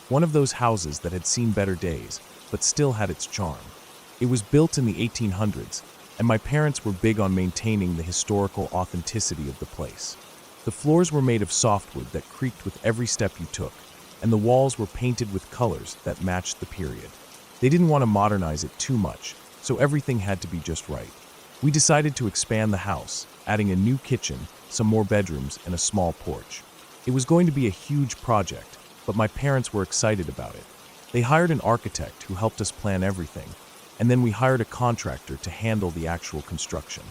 Speaker 1: one of those houses that had seen better days, but still had its charm. It was built in the 1800s, and my parents were big on maintaining the historical authenticity of the place. The floors were made of softwood that creaked with every step you took, and the walls were painted with colors that matched the period. They didn't want to modernize it too much, so everything had to be just right. We decided to expand the house, adding a new kitchen, some more bedrooms, and a small porch. It was going to be a huge project, but my parents were excited about it. They hired an architect who helped us plan everything, and then we hired a contractor to handle the actual construction.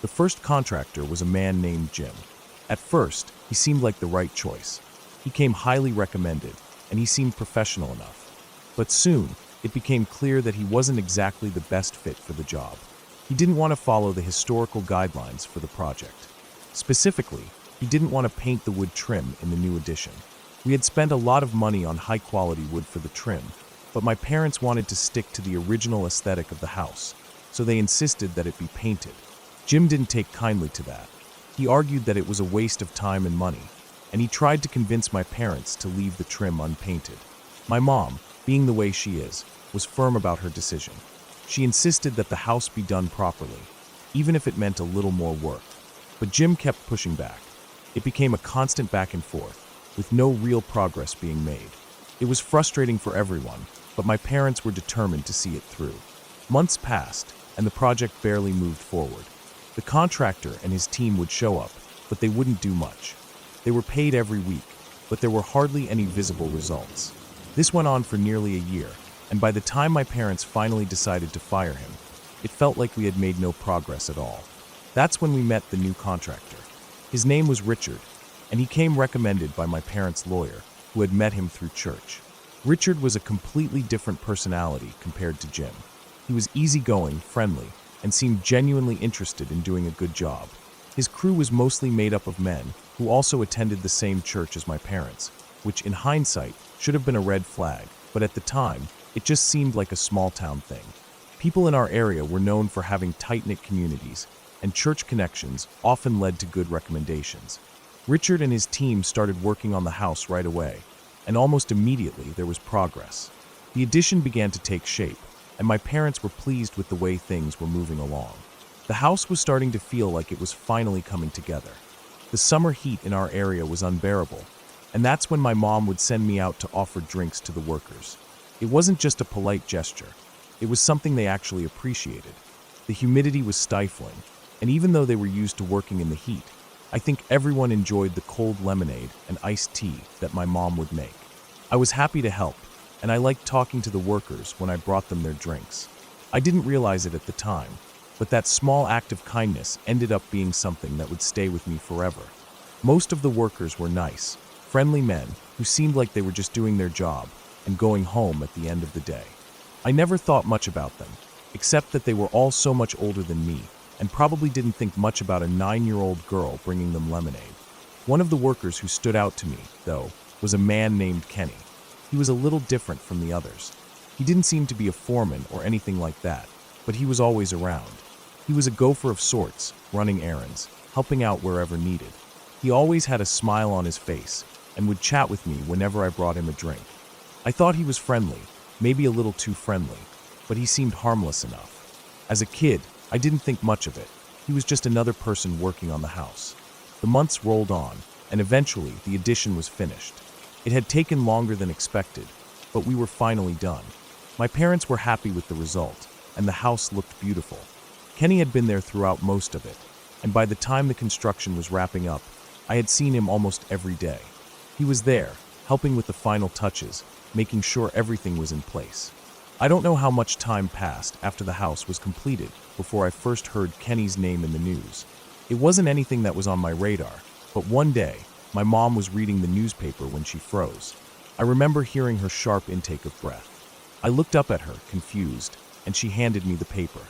Speaker 1: The first contractor was a man named Jim. At first, he seemed like the right choice. He came highly recommended, and he seemed professional enough. But soon, it became clear that he wasn't exactly the best fit for the job. He didn't want to follow the historical guidelines for the project. Specifically, he didn't want to paint the wood trim in the new addition. We had spent a lot of money on high-quality wood for the trim, but my parents wanted to stick to the original aesthetic of the house, so they insisted that it be painted. Jim didn't take kindly to that. He argued that it was a waste of time and money, and he tried to convince my parents to leave the trim unpainted. My mom, being the way she is, was firm about her decision. She insisted that the house be done properly, even if it meant a little more work. But Jim kept pushing back. It became a constant back and forth, with no real progress being made. It was frustrating for everyone, but my parents were determined to see it through. Months passed, and the project barely moved forward. The contractor and his team would show up, but they wouldn't do much. They were paid every week, but there were hardly any visible results. This went on for nearly a year, and by the time my parents finally decided to fire him, it felt like we had made no progress at all. That's when we met the new contractor. His name was Richard, and he came recommended by my parents' lawyer, who had met him through church. Richard was a completely different personality compared to Jim. He was easygoing, friendly, and seemed genuinely interested in doing a good job. His crew was mostly made up of men who also attended the same church as my parents, which in hindsight should have been a red flag, but at the time, it just seemed like a small-town thing. People in our area were known for having tight-knit communities, and church connections often led to good recommendations. Richard and his team started working on the house right away, and almost immediately there was progress. The addition began to take shape, and my parents were pleased with the way things were moving along. The house was starting to feel like it was finally coming together. The summer heat in our area was unbearable, and that's when my mom would send me out to offer drinks to the workers. It wasn't just a polite gesture. It was something they actually appreciated. The humidity was stifling, and even though they were used to working in the heat, I think everyone enjoyed the cold lemonade and iced tea that my mom would make. I was happy to help, and I liked talking to the workers when I brought them their drinks. I didn't realize it at the time, but that small act of kindness ended up being something that would stay with me forever. Most of the workers were nice, friendly men who seemed like they were just doing their job and going home at the end of the day. I never thought much about them, except that they were all so much older than me and probably didn't think much about a 9-year-old girl bringing them lemonade. One of the workers who stood out to me, though, was a man named Kenny. He was a little different from the others. He didn't seem to be a foreman or anything like that, but he was always around. He was a gopher of sorts, running errands, helping out wherever needed. He always had a smile on his face and would chat with me whenever I brought him a drink. I thought he was friendly, maybe a little too friendly, but he seemed harmless enough. As a kid, I didn't think much of it. He was just another person working on the house. The months rolled on, and eventually the addition was finished. It had taken longer than expected, but we were finally done. My parents were happy with the result, and the house looked beautiful. Kenny had been there throughout most of it, and by the time the construction was wrapping up, I had seen him almost every day. He was there, helping with the final touches, making sure everything was in place. I don't know how much time passed after the house was completed before I first heard Kenny's name in the news. It wasn't anything that was on my radar, but one day, my mom was reading the newspaper when she froze. I remember hearing her sharp intake of breath. I looked up at her, confused, and she handed me the paper.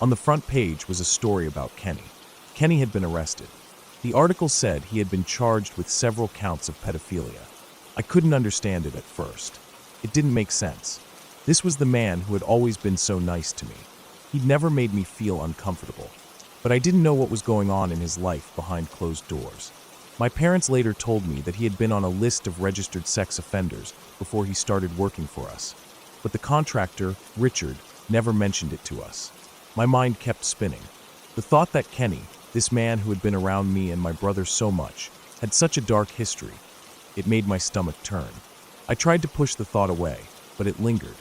Speaker 1: On the front page was a story about Kenny. Kenny had been arrested. The article said he had been charged with several counts of pedophilia. I couldn't understand it at first. It didn't make sense. This was the man who had always been so nice to me. He'd never made me feel uncomfortable. But I didn't know what was going on in his life behind closed doors. My parents later told me that he had been on a list of registered sex offenders before he started working for us. But the contractor, Richard, never mentioned it to us. My mind kept spinning. The thought that Kenny, this man who had been around me and my brother so much, had such a dark history, it made my stomach turn. I tried to push the thought away, but it lingered.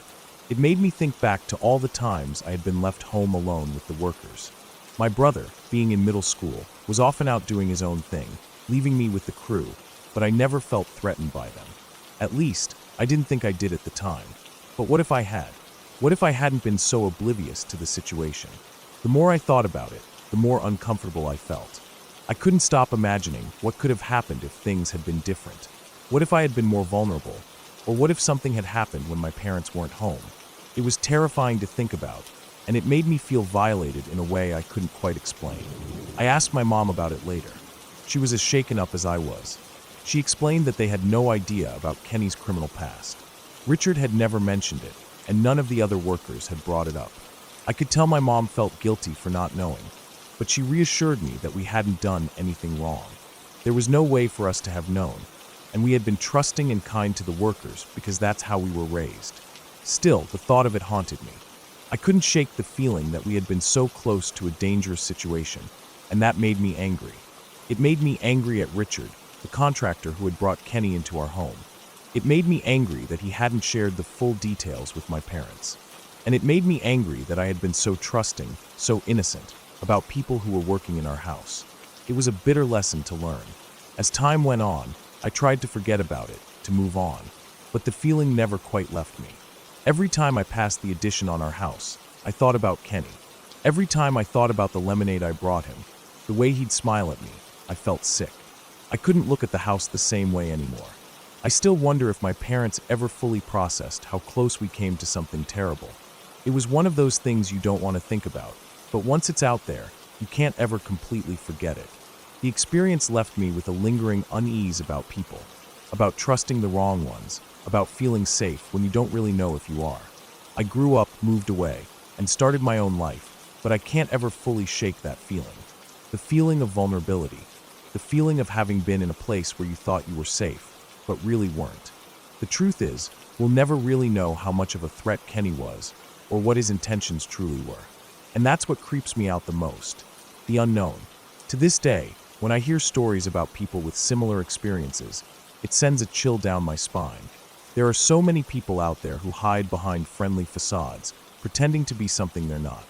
Speaker 1: It made me think back to all the times I had been left home alone with the workers. My brother, being in middle school, was often out doing his own thing, leaving me with the crew, but I never felt threatened by them. At least, I didn't think I did at the time. But what if I had? What if I hadn't been so oblivious to the situation? The more I thought about it, the more uncomfortable I felt. I couldn't stop imagining what could have happened if things had been different. What if I had been more vulnerable? Or what if something had happened when my parents weren't home? It was terrifying to think about, and it made me feel violated in a way I couldn't quite explain. I asked my mom about it later. She was as shaken up as I was. She explained that they had no idea about Kenny's criminal past. Richard had never mentioned it, and none of the other workers had brought it up. I could tell my mom felt guilty for not knowing, but she reassured me that we hadn't done anything wrong. There was no way for us to have known, and we had been trusting and kind to the workers because that's how we were raised. Still, the thought of it haunted me. I couldn't shake the feeling that we had been so close to a dangerous situation, and that made me angry. It made me angry at Richard, the contractor who had brought Kenny into our home. It made me angry that he hadn't shared the full details with my parents. And it made me angry that I had been so trusting, so innocent, about people who were working in our house. It was a bitter lesson to learn. As time went on, I tried to forget about it, to move on, but the feeling never quite left me. Every time I passed the addition on our house, I thought about Kenny. Every time I thought about the lemonade I brought him, the way he'd smile at me, I felt sick. I couldn't look at the house the same way anymore. I still wonder if my parents ever fully processed how close we came to something terrible. It was one of those things you don't want to think about, but once it's out there, you can't ever completely forget it. The experience left me with a lingering unease about people, about trusting the wrong ones, about feeling safe when you don't really know if you are. I grew up, moved away, and started my own life, but I can't ever fully shake that feeling. The feeling of vulnerability, the feeling of having been in a place where you thought you were safe, but really weren't. The truth is, we'll never really know how much of a threat Kenny was, or what his intentions truly were. And that's what creeps me out the most, the unknown. To this day, when I hear stories about people with similar experiences, it sends a chill down my spine. There are so many people out there who hide behind friendly facades, pretending to be something they're not.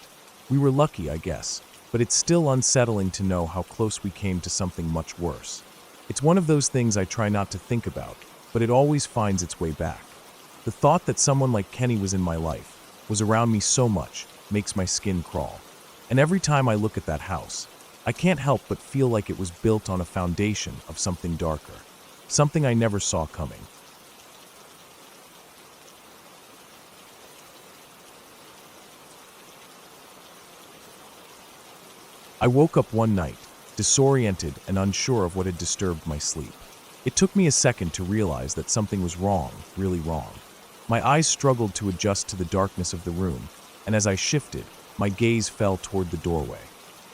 Speaker 1: We were lucky, I guess, but it's still unsettling to know how close we came to something much worse. It's one of those things I try not to think about, but it always finds its way back. The thought that someone like Kenny was in my life, was around me so much, makes my skin crawl. And every time I look at that house, I can't help but feel like it was built on a foundation of something darker, something I never saw coming. I woke up one night, disoriented and unsure of what had disturbed my sleep. It took me a second to realize that something was wrong, really wrong. My eyes struggled to adjust to the darkness of the room, and as I shifted, my gaze fell toward the doorway.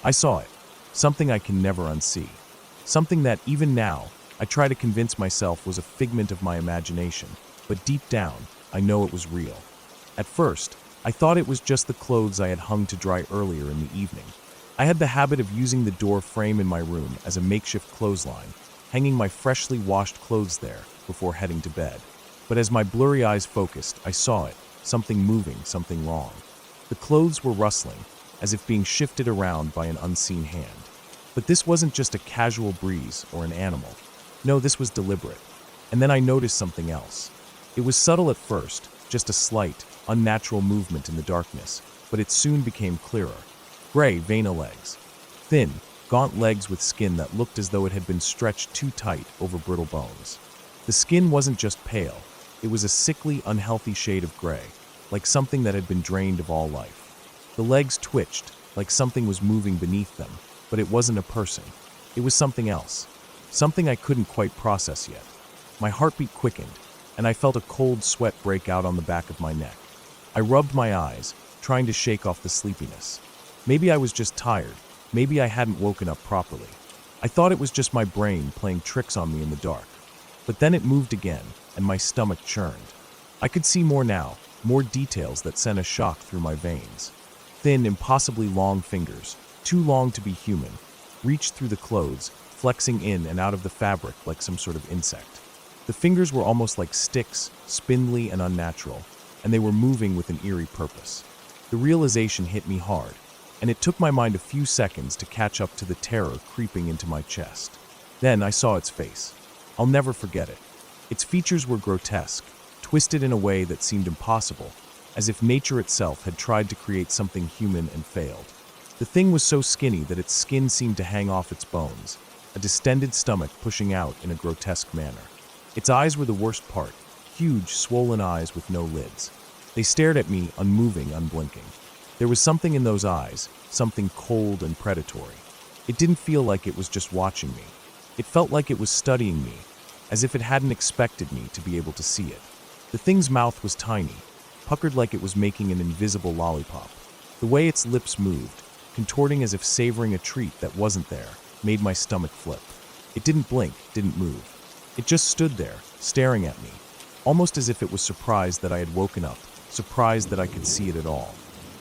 Speaker 1: I saw it, something I can never unsee. Something that, even now, I try to convince myself was a figment of my imagination, but deep down, I know it was real. At first, I thought it was just the clothes I had hung to dry earlier in the evening. I had the habit of using the door frame in my room as a makeshift clothesline, hanging my freshly washed clothes there before heading to bed. But as my blurry eyes focused, I saw it, something moving, something wrong. The clothes were rustling, as if being shifted around by an unseen hand. But this wasn't just a casual breeze or an animal. No, this was deliberate. And then I noticed something else. It was subtle at first, just a slight, unnatural movement in the darkness, but it soon became clearer. Gray, veiny legs. Thin, gaunt legs with skin that looked as though it had been stretched too tight over brittle bones. The skin wasn't just pale, it was a sickly, unhealthy shade of gray, like something that had been drained of all life. The legs twitched, like something was moving beneath them, but it wasn't a person. It was something else, something I couldn't quite process yet. My heartbeat quickened, and I felt a cold sweat break out on the back of my neck. I rubbed my eyes, trying to shake off the sleepiness. Maybe I was just tired. Maybe I hadn't woken up properly. I thought it was just my brain playing tricks on me in the dark. But then it moved again, and my stomach churned. I could see more now, more details that sent a shock through my veins. Thin, impossibly long fingers, too long to be human, reached through the clothes, flexing in and out of the fabric like some sort of insect. The fingers were almost like sticks, spindly and unnatural, and they were moving with an eerie purpose. The realization hit me hard, and it took my mind a few seconds to catch up to the terror creeping into my chest. Then I saw its face. I'll never forget it. Its features were grotesque, twisted in a way that seemed impossible, as if nature itself had tried to create something human and failed. The thing was so skinny that its skin seemed to hang off its bones, a distended stomach pushing out in a grotesque manner. Its eyes were the worst part, huge, swollen eyes with no lids. They stared at me, unmoving, unblinking. There was something in those eyes, something cold and predatory. It didn't feel like it was just watching me. It felt like it was studying me, as if it hadn't expected me to be able to see it. The thing's mouth was tiny, puckered like it was making an invisible lollipop. The way its lips moved, contorting as if savoring a treat that wasn't there, made my stomach flip. It didn't blink, didn't move. It just stood there, staring at me, almost as if it was surprised that I had woken up, surprised that I could see it at all.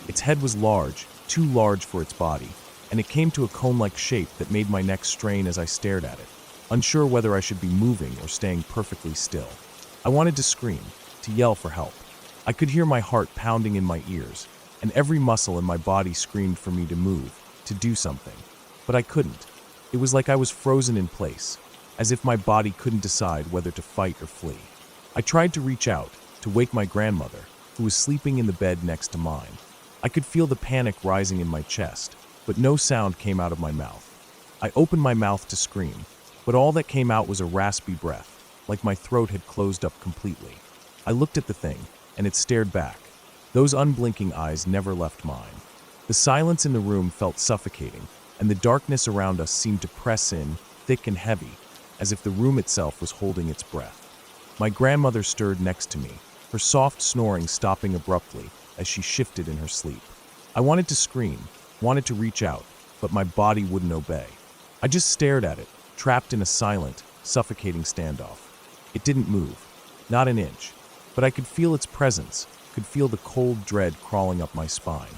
Speaker 1: Its head was large, too large for its body, and it came to a cone-like shape that made my neck strain as I stared at it, unsure whether I should be moving or staying perfectly still. I wanted to scream, to yell for help. I could hear my heart pounding in my ears, and every muscle in my body screamed for me to move, to do something. But I couldn't. It was like I was frozen in place, as if my body couldn't decide whether to fight or flee. I tried to reach out, to wake my grandmother, who was sleeping in the bed next to mine. I could feel the panic rising in my chest, but no sound came out of my mouth. I opened my mouth to scream, but all that came out was a raspy breath, like my throat had closed up completely. I looked at the thing, and it stared back. Those unblinking eyes never left mine. The silence in the room felt suffocating, and the darkness around us seemed to press in, thick and heavy, as if the room itself was holding its breath. My grandmother stirred next to me, her soft snoring stopping abruptly as she shifted in her sleep. I wanted to scream, wanted to reach out, but my body wouldn't obey. I just stared at it, trapped in a silent, suffocating standoff. It didn't move, not an inch, but I could feel its presence, could feel the cold dread crawling up my spine.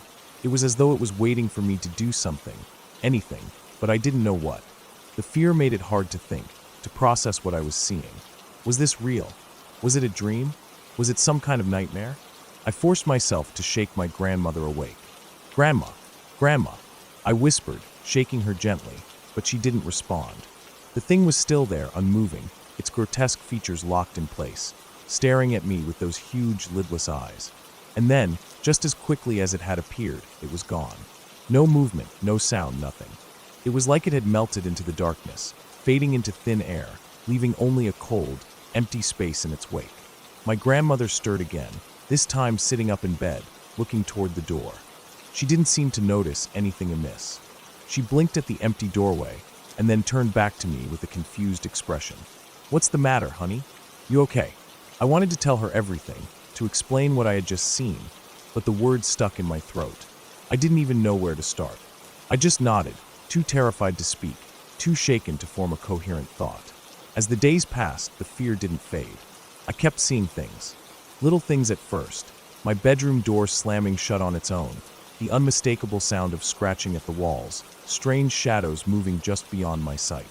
Speaker 1: It was as though it was waiting for me to do something, anything, but I didn't know what. The fear made it hard to think, to process what I was seeing. Was this real? Was it a dream? Was it some kind of nightmare? I forced myself to shake my grandmother awake. "Grandma, Grandma," I whispered, shaking her gently, but she didn't respond. The thing was still there, unmoving, its grotesque features locked in place, staring at me with those huge, lidless eyes. And then, just as quickly as it had appeared, it was gone. No movement, no sound, nothing. It was like it had melted into the darkness, fading into thin air, leaving only a cold, empty space in its wake. My grandmother stirred again, this time sitting up in bed, looking toward the door. She didn't seem to notice anything amiss. She blinked at the empty doorway, and then turned back to me with a confused expression. "What's the matter, honey? You okay?" I wanted to tell her everything, to explain what I had just seen, but the words stuck in my throat. I didn't even know where to start. I just nodded, too terrified to speak, too shaken to form a coherent thought. As the days passed, the fear didn't fade. I kept seeing things. Little things at first. My bedroom door slamming shut on its own, the unmistakable sound of scratching at the walls, strange shadows moving just beyond my sight.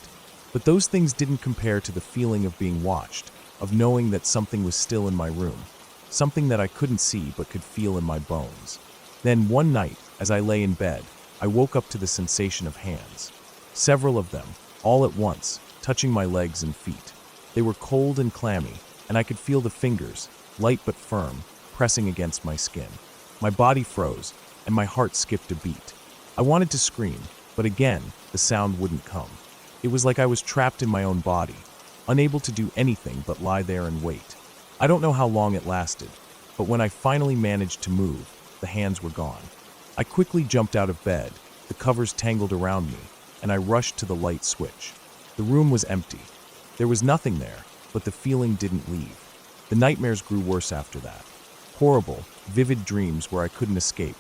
Speaker 1: But those things didn't compare to the feeling of being watched, of knowing that something was still in my room, something that I couldn't see but could feel in my bones. Then one night, as I lay in bed, I woke up to the sensation of hands. Several of them, all at once, touching my legs and feet. They were cold and clammy, and I could feel the fingers, light but firm, pressing against my skin. My body froze, and my heart skipped a beat. I wanted to scream, but again, the sound wouldn't come. It was like I was trapped in my own body, unable to do anything but lie there and wait. I don't know how long it lasted, but when I finally managed to move, the hands were gone. I quickly jumped out of bed, the covers tangled around me, and I rushed to the light switch. The room was empty. There was nothing there, but the feeling didn't leave. The nightmares grew worse after that. Horrible, vivid dreams where I couldn't escape,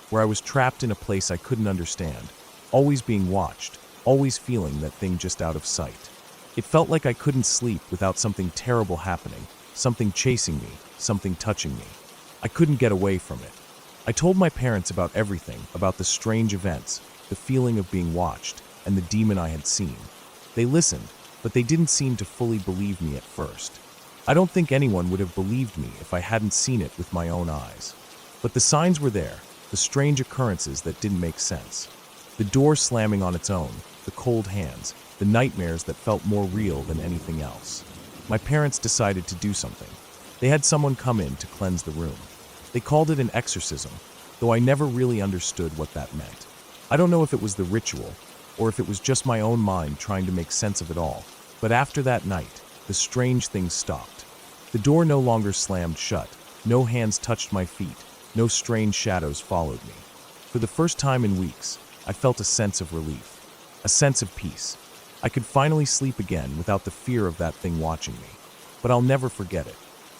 Speaker 1: where I was trapped in a place I couldn't understand, always being watched, always feeling that thing just out of sight. It felt like I couldn't sleep without something terrible happening, something chasing me, something touching me. I couldn't get away from it. I told my parents about everything, about the strange events, the feeling of being watched, and the demon I had seen. They listened, but they didn't seem to fully believe me at first. I don't think anyone would have believed me if I hadn't seen it with my own eyes. But the signs were there, the strange occurrences that didn't make sense. The door slamming on its own, the cold hands, the nightmares that felt more real than anything else. My parents decided to do something. They had someone come in to cleanse the room. They called it an exorcism, though I never really understood what that meant. I don't know if it was the ritual, or if it was just my own mind trying to make sense of it all, but after that night, the strange things stopped. The door no longer slammed shut, no hands touched my feet, no strange shadows followed me. For the first time in weeks, I felt a sense of relief, a sense of peace. I could finally sleep again without the fear of that thing watching me. But I'll never forget it.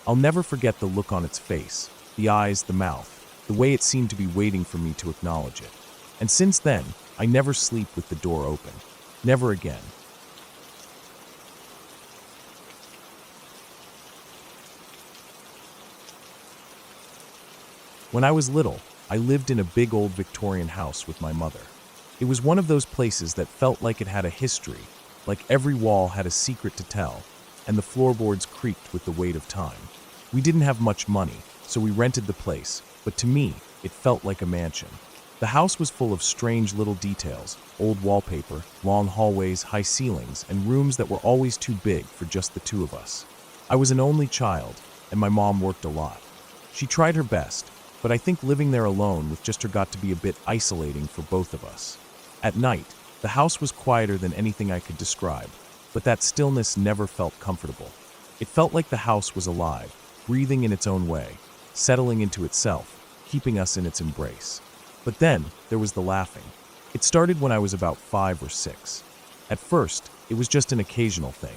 Speaker 1: I'll never forget the look on its face, the eyes, the mouth, the way it seemed to be waiting for me to acknowledge it. And since then, I never sleep with the door open. Never again. When I was little, I lived in a big old Victorian house with my mother. It was one of those places that felt like it had a history, like every wall had a secret to tell, and the floorboards creaked with the weight of time. We didn't have much money, so we rented the place, but to me, it felt like a mansion. The house was full of strange little details, old wallpaper, long hallways, high ceilings, and rooms that were always too big for just the two of us. I was an only child, and my mom worked a lot. She tried her best, but I think living there alone with just her got to be a bit isolating for both of us. At night, the house was quieter than anything I could describe, but that stillness never felt comfortable. It felt like the house was alive, breathing in its own way, settling into itself, keeping us in its embrace. But then, there was the laughing. It started when I was about 5 or 6. At first, it was just an occasional thing.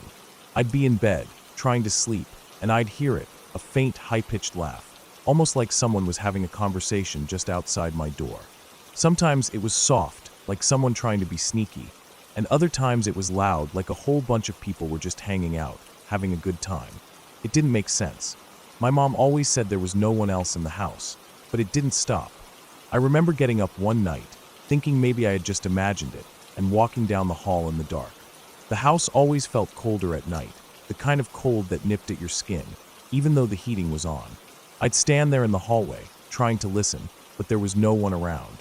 Speaker 1: I'd be in bed, trying to sleep, and I'd hear it, a faint, high-pitched laugh, almost like someone was having a conversation just outside my door. Sometimes it was soft, like someone trying to be sneaky, and other times it was loud, like a whole bunch of people were just hanging out, having a good time. It didn't make sense. My mom always said there was no one else in the house, but it didn't stop. I remember getting up one night, thinking maybe I had just imagined it, and walking down the hall in the dark. The house always felt colder at night, the kind of cold that nipped at your skin, even though the heating was on. I'd stand there in the hallway, trying to listen, but there was no one around.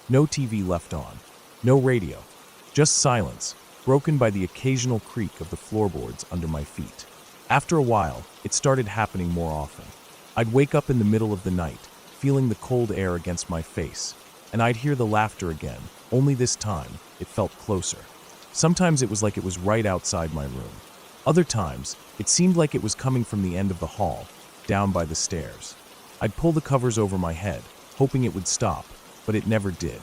Speaker 1: No TV left on. No radio. Just silence, broken by the occasional creak of the floorboards under my feet. After a while, it started happening more often. I'd wake up in the middle of the night, feeling the cold air against my face, and I'd hear the laughter again, only this time, it felt closer. Sometimes it was like it was right outside my room. Other times, it seemed like it was coming from the end of the hall, down by the stairs. I'd pull the covers over my head, hoping it would stop, but it never did.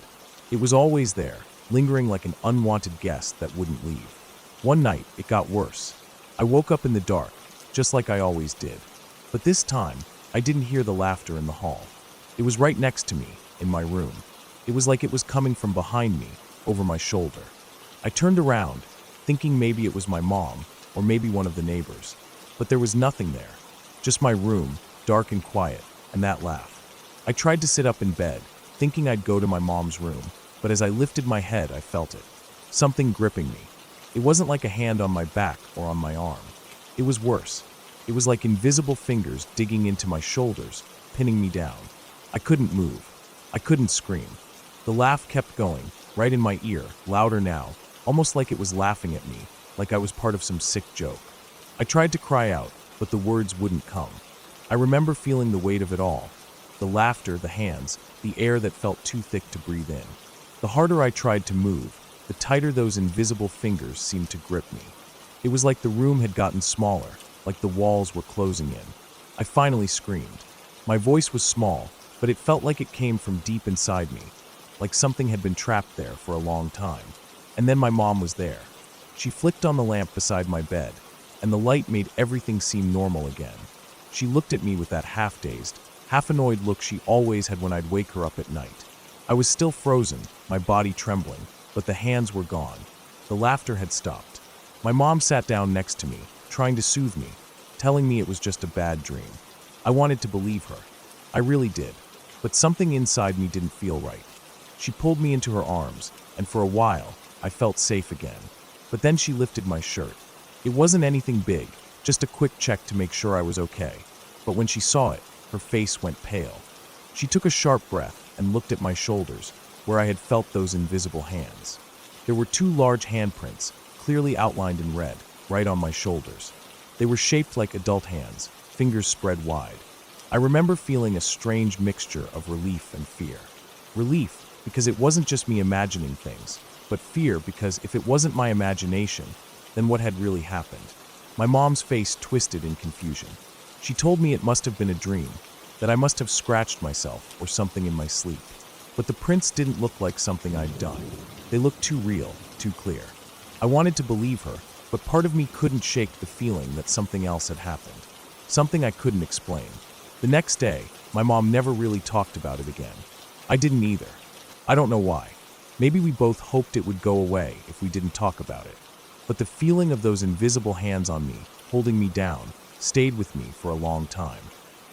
Speaker 1: It was always there, lingering like an unwanted guest that wouldn't leave. One night, it got worse. I woke up in the dark, just like I always did. But this time, I didn't hear the laughter in the hall. It was right next to me, in my room. It was like it was coming from behind me, over my shoulder. I turned around, thinking maybe it was my mom, or maybe one of the neighbors. But there was nothing there. Just my room, dark and quiet, and that laugh. I tried to sit up in bed, thinking I'd go to my mom's room, but as I lifted my head, I felt it. Something gripping me. It wasn't like a hand on my back or on my arm. It was worse. It was like invisible fingers digging into my shoulders, pinning me down. I couldn't move. I couldn't scream. The laugh kept going, right in my ear, louder now, almost like it was laughing at me, like I was part of some sick joke. I tried to cry out, but the words wouldn't come. I remember feeling the weight of it all. The laughter, the hands, the air that felt too thick to breathe in. The harder I tried to move, the tighter those invisible fingers seemed to grip me. It was like the room had gotten smaller, like the walls were closing in. I finally screamed. My voice was small, but it felt like it came from deep inside me, like something had been trapped there for a long time. And then my mom was there. She flicked on the lamp beside my bed, and the light made everything seem normal again. She looked at me with that half-dazed, half-annoyed look she always had when I'd wake her up at night. I was still frozen, my body trembling, but the hands were gone. The laughter had stopped. My mom sat down next to me, trying to soothe me, telling me it was just a bad dream. I wanted to believe her. I really did. But something inside me didn't feel right. She pulled me into her arms, and for a while, I felt safe again. But then she lifted my shirt. It wasn't anything big, just a quick check to make sure I was okay. But when she saw it, her face went pale. She took a sharp breath and looked at my shoulders, where I had felt those invisible hands. There were 2 large handprints, clearly outlined in red, right on my shoulders. They were shaped like adult hands, fingers spread wide. I remember feeling a strange mixture of relief and fear. Relief, because it wasn't just me imagining things, but fear because if it wasn't my imagination, then what had really happened? My mom's face twisted in confusion. She told me it must have been a dream, that I must have scratched myself or something in my sleep. But the prints didn't look like something I'd done. They looked too real, too clear. I wanted to believe her, but part of me couldn't shake the feeling that something else had happened. Something I couldn't explain. The next day, my mom never really talked about it again. I didn't either. I don't know why. Maybe we both hoped it would go away if we didn't talk about it. But the feeling of those invisible hands on me, holding me down, stayed with me for a long time.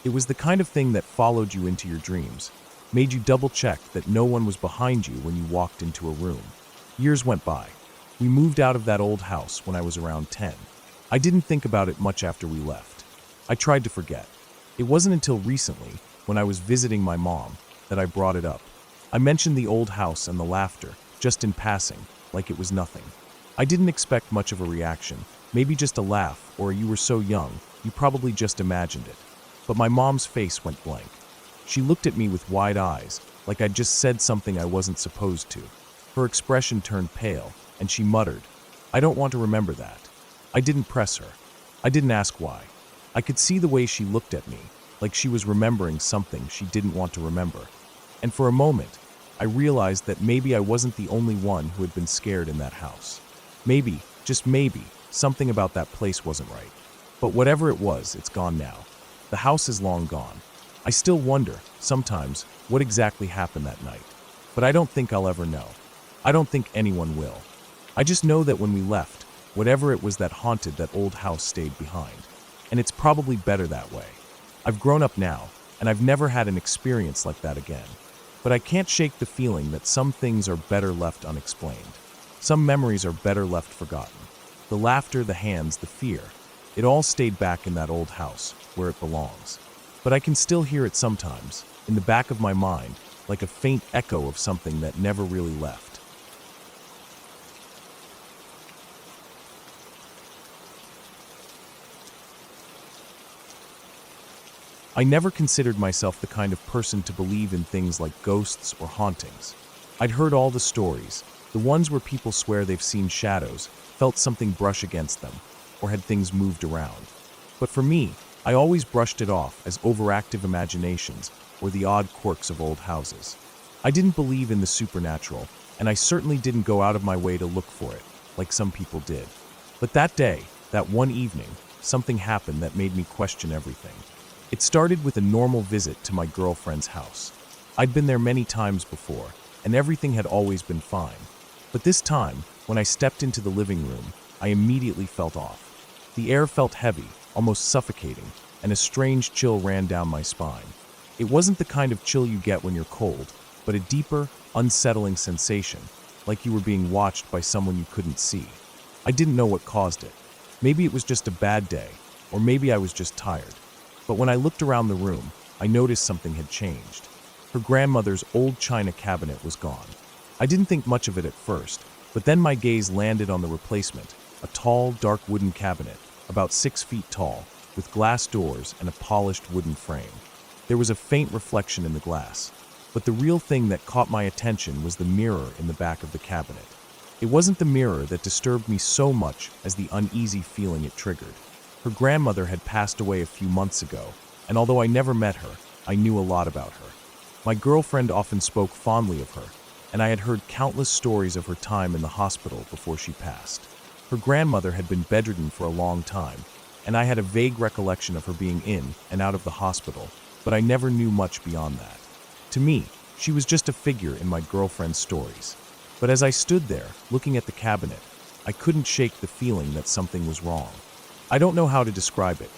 Speaker 1: It was the kind of thing that followed you into your dreams, made you double-check that no one was behind you when you walked into a room. Years went by. We moved out of that old house when I was around 10. I didn't think about it much after we left. I tried to forget. It wasn't until recently, when I was visiting my mom, that I brought it up. I mentioned the old house and the laughter, just in passing, like it was nothing. I didn't expect much of a reaction, maybe just a laugh, or you were so young, you probably just imagined it. But my mom's face went blank. She looked at me with wide eyes, like I'd just said something I wasn't supposed to. Her expression turned pale, and she muttered, "I don't want to remember that." I didn't press her. I didn't ask why. I could see the way she looked at me, like she was remembering something she didn't want to remember. And for a moment, I realized that maybe I wasn't the only one who had been scared in that house. Maybe, just maybe, something about that place wasn't right. But whatever it was, it's gone now. The house is long gone. I still wonder, sometimes, what exactly happened that night. But I don't think I'll ever know. I don't think anyone will. I just know that when we left, whatever it was that haunted that old house stayed behind. And it's probably better that way. I've grown up now, and I've never had an experience like that again. But I can't shake the feeling that some things are better left unexplained. Some memories are better left forgotten. The laughter, the hands, the fear. It all stayed back in that old house, where it belongs. But I can still hear it sometimes, in the back of my mind, like a faint echo of something that never really left. I never considered myself the kind of person to believe in things like ghosts or hauntings. I'd heard all the stories, the ones where people swear they've seen shadows, felt something brush against them, or had things moved around. But for me, I always brushed it off as overactive imaginations or the odd quirks of old houses. I didn't believe in the supernatural, and I certainly didn't go out of my way to look for it, like some people did. But that day, that one evening, something happened that made me question everything. It started with a normal visit to my girlfriend's house. I'd been there many times before, and everything had always been fine. But this time, when I stepped into the living room, I immediately felt off. The air felt heavy, almost suffocating, and a strange chill ran down my spine. It wasn't the kind of chill you get when you're cold, but a deeper, unsettling sensation, like you were being watched by someone you couldn't see. I didn't know what caused it. Maybe it was just a bad day, or maybe I was just tired. But when I looked around the room, I noticed something had changed. Her grandmother's old china cabinet was gone. I didn't think much of it at first, but then my gaze landed on the replacement, a tall, dark wooden cabinet, about 6 feet tall, with glass doors and a polished wooden frame. There was a faint reflection in the glass, but the real thing that caught my attention was the mirror in the back of the cabinet. It wasn't the mirror that disturbed me so much as the uneasy feeling it triggered. Her grandmother had passed away a few months ago, and although I never met her, I knew a lot about her. My girlfriend often spoke fondly of her, and I had heard countless stories of her time in the hospital before she passed. Her grandmother had been bedridden for a long time, and I had a vague recollection of her being in and out of the hospital, but I never knew much beyond that. To me, she was just a figure in my girlfriend's stories. But as I stood there, looking at the cabinet, I couldn't shake the feeling that something was wrong. I don't know how to describe it,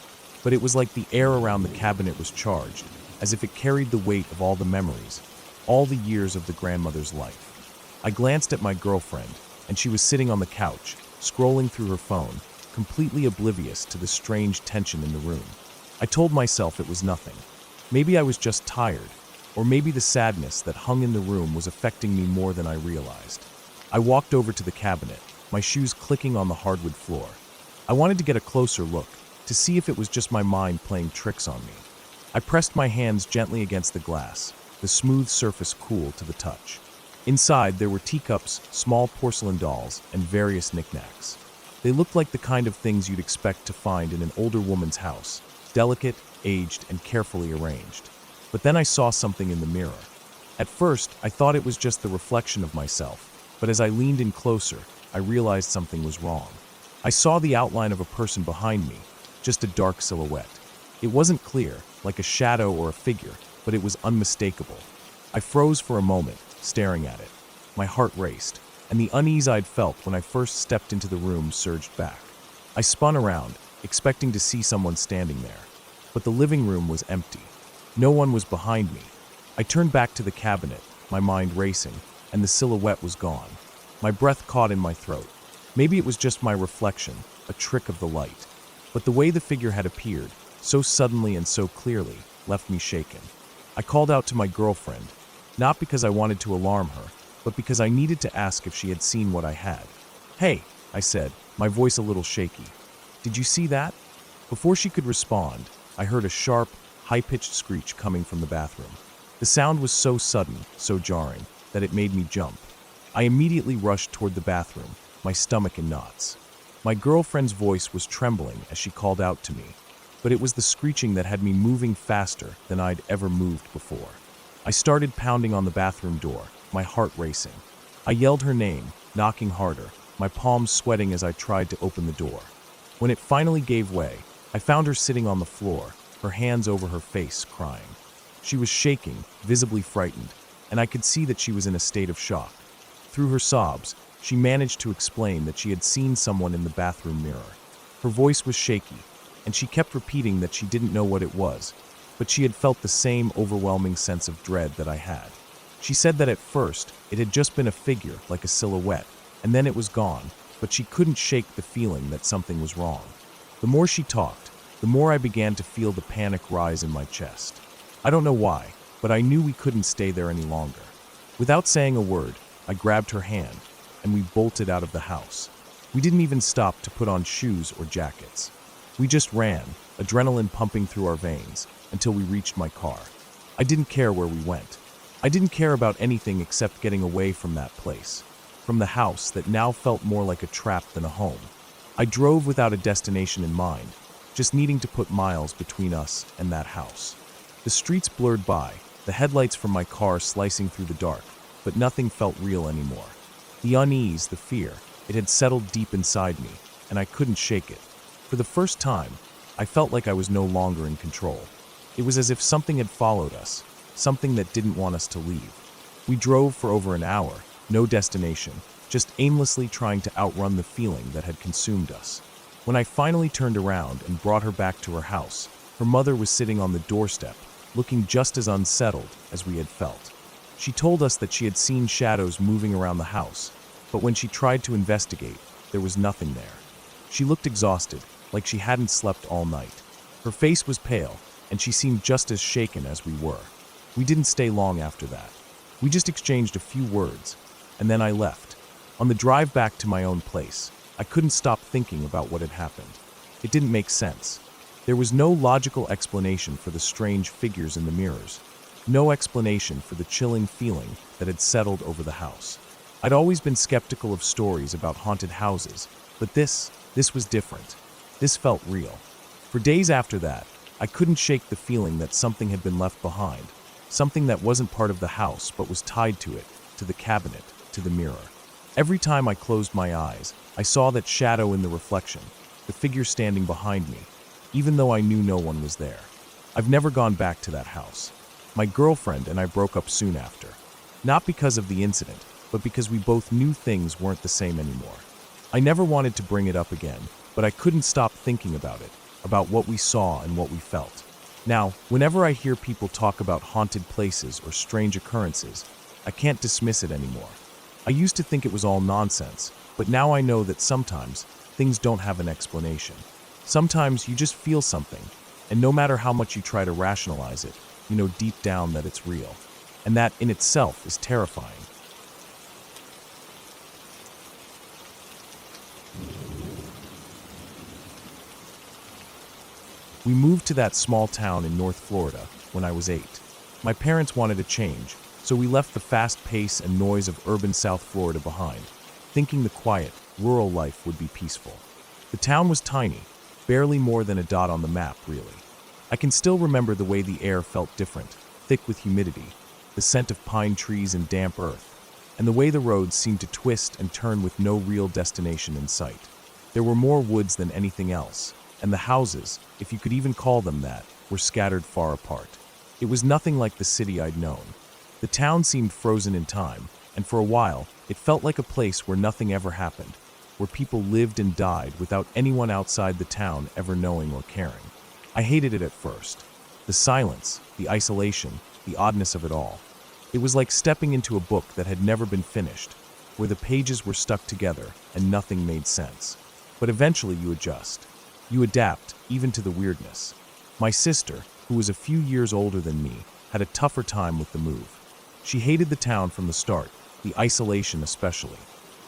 Speaker 1: but it was like the air around the cabinet was charged, as if it carried the weight of all the memories, all the years of the grandmother's life. I glanced at my girlfriend, and she was sitting on the couch, scrolling through her phone, completely oblivious to the strange tension in the room. I told myself it was nothing. Maybe I was just tired, or maybe the sadness that hung in the room was affecting me more than I realized. I walked over to the cabinet, my shoes clicking on the hardwood floor. I wanted to get a closer look, to see if it was just my mind playing tricks on me. I pressed my hands gently against the glass, the smooth surface cool to the touch. Inside, there were teacups, small porcelain dolls, and various knickknacks. They looked like the kind of things you'd expect to find in an older woman's house, delicate, aged, and carefully arranged. But then I saw something in the mirror. At first, I thought it was just the reflection of myself, but as I leaned in closer, I realized something was wrong. I saw the outline of a person behind me, just a dark silhouette. It wasn't clear, like a shadow or a figure, but it was unmistakable. I froze for a moment, staring at it. My heart raced, and the unease I'd felt when I first stepped into the room surged back. I spun around, expecting to see someone standing there, but the living room was empty. No one was behind me. I turned back to the cabinet, my mind racing, and the silhouette was gone. My breath caught in my throat. Maybe it was just my reflection, a trick of the light. But the way the figure had appeared, so suddenly and so clearly, left me shaken. I called out to my girlfriend, not because I wanted to alarm her, but because I needed to ask if she had seen what I had. "Hey," I said, my voice a little shaky. "Did you see that?" Before she could respond, I heard a sharp, high-pitched screech coming from the bathroom. The sound was so sudden, so jarring, that it made me jump. I immediately rushed toward the bathroom, my stomach in knots. My girlfriend's voice was trembling as she called out to me, but it was the screeching that had me moving faster than I'd ever moved before. I started pounding on the bathroom door, my heart racing. I yelled her name, knocking harder, my palms sweating as I tried to open the door. When it finally gave way, I found her sitting on the floor, her hands over her face, crying. She was shaking, visibly frightened, and I could see that she was in a state of shock. Through her sobs, she managed to explain that she had seen someone in the bathroom mirror. Her voice was shaky, and she kept repeating that she didn't know what it was, but she had felt the same overwhelming sense of dread that I had. She said that at first, it had just been a figure, like a silhouette, and then it was gone, but she couldn't shake the feeling that something was wrong. The more she talked, the more I began to feel the panic rise in my chest. I don't know why, but I knew we couldn't stay there any longer. Without saying a word, I grabbed her hand, and we bolted out of the house. We didn't even stop to put on shoes or jackets. We just ran, adrenaline pumping through our veins, until we reached my car. I didn't care where we went. I didn't care about anything except getting away from that place, from the house that now felt more like a trap than a home. I drove without a destination in mind, just needing to put miles between us and that house. The streets blurred by, the headlights from my car slicing through the dark, but nothing felt real anymore. The unease, the fear, it had settled deep inside me, and I couldn't shake it. For the first time, I felt like I was no longer in control. It was as if something had followed us, something that didn't want us to leave. We drove for over an hour, no destination, just aimlessly trying to outrun the feeling that had consumed us. When I finally turned around and brought her back to her house, her mother was sitting on the doorstep, looking just as unsettled as we had felt. She told us that she had seen shadows moving around the house, but when she tried to investigate, there was nothing there. She looked exhausted, like she hadn't slept all night. Her face was pale, and she seemed just as shaken as we were. We didn't stay long after that. We just exchanged a few words, and then I left. On the drive back to my own place, I couldn't stop thinking about what had happened. It didn't make sense. There was no logical explanation for the strange figures in the mirrors, no explanation for the chilling feeling that had settled over the house. I'd always been skeptical of stories about haunted houses, but this was different. This felt real. For days after that, I couldn't shake the feeling that something had been left behind, something that wasn't part of the house but was tied to it, to the cabinet, to the mirror. Every time I closed my eyes, I saw that shadow in the reflection, the figure standing behind me, even though I knew no one was there. I've never gone back to that house. My girlfriend and I broke up soon after. Not because of the incident, but because we both knew things weren't the same anymore. I never wanted to bring it up again, but I couldn't stop thinking about it, about what we saw and what we felt. Now, whenever I hear people talk about haunted places or strange occurrences, I can't dismiss it anymore. I used to think it was all nonsense, but now I know that sometimes things don't have an explanation. Sometimes you just feel something, and no matter how much you try to rationalize it, you know deep down that it's real. And that in itself is terrifying. We moved to that small town in North Florida when I was 8. My parents wanted a change, so we left the fast pace and noise of urban South Florida behind, thinking the quiet, rural life would be peaceful. The town was tiny, barely more than a dot on the map, really. I can still remember the way the air felt different, thick with humidity, the scent of pine trees and damp earth, and the way the roads seemed to twist and turn with no real destination in sight. There were more woods than anything else, and the houses, if you could even call them that, were scattered far apart. It was nothing like the city I'd known. The town seemed frozen in time, and for a while, it felt like a place where nothing ever happened, where people lived and died without anyone outside the town ever knowing or caring. I hated it at first. The silence, the isolation, the oddness of it all. It was like stepping into a book that had never been finished, where the pages were stuck together and nothing made sense. But eventually you adjust. You adapt, even to the weirdness. My sister, who was a few years older than me, had a tougher time with the move. She hated the town from the start, the isolation especially.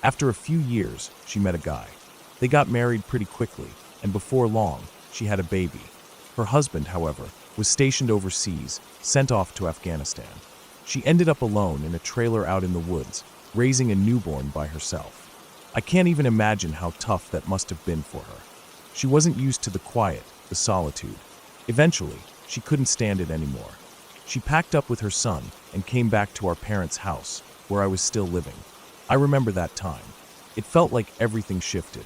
Speaker 1: After a few years, she met a guy. They got married pretty quickly, and before long, she had a baby. Her husband, however, was stationed overseas, sent off to Afghanistan. She ended up alone in a trailer out in the woods, raising a newborn by herself. I can't even imagine how tough that must have been for her. She wasn't used to the quiet, the solitude. Eventually, she couldn't stand it anymore. She packed up with her son and came back to our parents' house, where I was still living. I remember that time. It felt like everything shifted.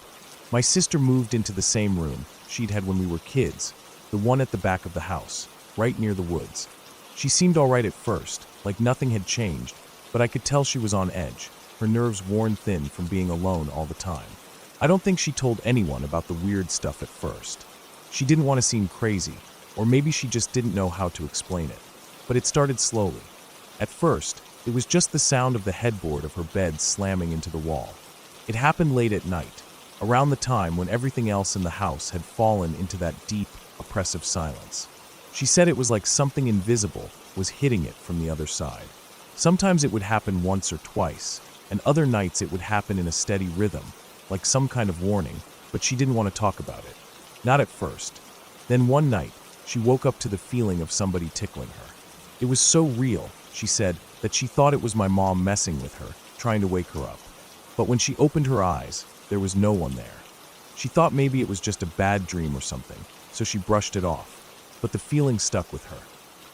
Speaker 1: My sister moved into the same room she'd had when we were kids, the one at the back of the house, right near the woods. She seemed all right at first, like nothing had changed, but I could tell she was on edge, her nerves worn thin from being alone all the time. I don't think she told anyone about the weird stuff at first. She didn't want to seem crazy, or maybe she just didn't know how to explain it. But it started slowly. At first, it was just the sound of the headboard of her bed slamming into the wall. It happened late at night, around the time when everything else in the house had fallen into that deep, oppressive silence. She said it was like something invisible was hitting it from the other side. Sometimes it would happen once or twice, and other nights it would happen in a steady rhythm, like some kind of warning, but she didn't want to talk about it. Not at first. Then one night, she woke up to the feeling of somebody tickling her. It was so real, she said, that she thought it was my mom messing with her, trying to wake her up. But when she opened her eyes, there was no one there. She thought maybe it was just a bad dream or something, so she brushed it off. But the feeling stuck with her.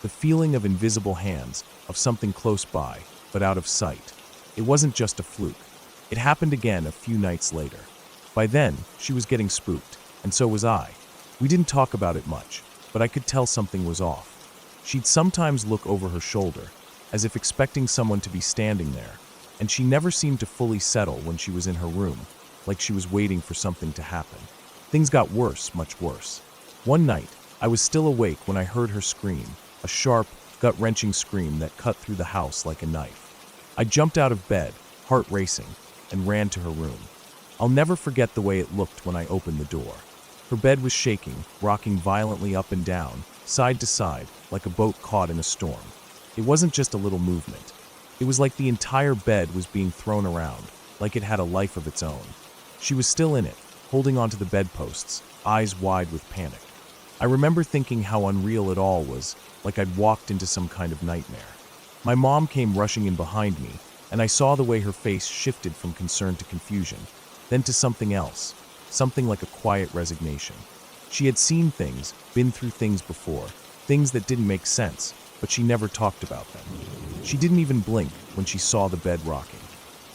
Speaker 1: The feeling of invisible hands, of something close by, but out of sight. It wasn't just a fluke. It happened again a few nights later. By then, she was getting spooked, and so was I. We didn't talk about it much, but I could tell something was off. She'd sometimes look over her shoulder, as if expecting someone to be standing there, and she never seemed to fully settle when she was in her room, like she was waiting for something to happen. Things got worse, much worse. One night, I was still awake when I heard her scream, a sharp, gut-wrenching scream that cut through the house like a knife. I jumped out of bed, heart racing, and ran to her room. I'll never forget the way it looked when I opened the door. Her bed was shaking, rocking violently up and down, side to side, like a boat caught in a storm. It wasn't just a little movement. It was like the entire bed was being thrown around, like it had a life of its own. She was still in it, holding onto the bedposts, eyes wide with panic. I remember thinking how unreal it all was, like I'd walked into some kind of nightmare. My mom came rushing in behind me, and I saw the way her face shifted from concern to confusion, then to something else, something like a quiet resignation. She had seen things, been through things before, things that didn't make sense, but she never talked about them. She didn't even blink when she saw the bed rocking.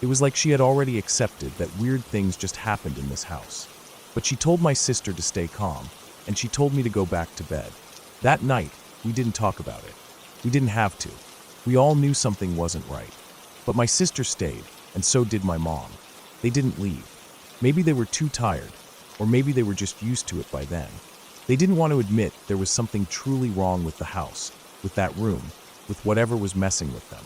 Speaker 1: It was like she had already accepted that weird things just happened in this house. But she told my sister to stay calm, and she told me to go back to bed. That night, we didn't talk about it. We didn't have to. We all knew something wasn't right. But my sister stayed, and so did my mom. They didn't leave. Maybe they were too tired, or maybe they were just used to it by then. They didn't want to admit there was something truly wrong with the house, with that room, with whatever was messing with them.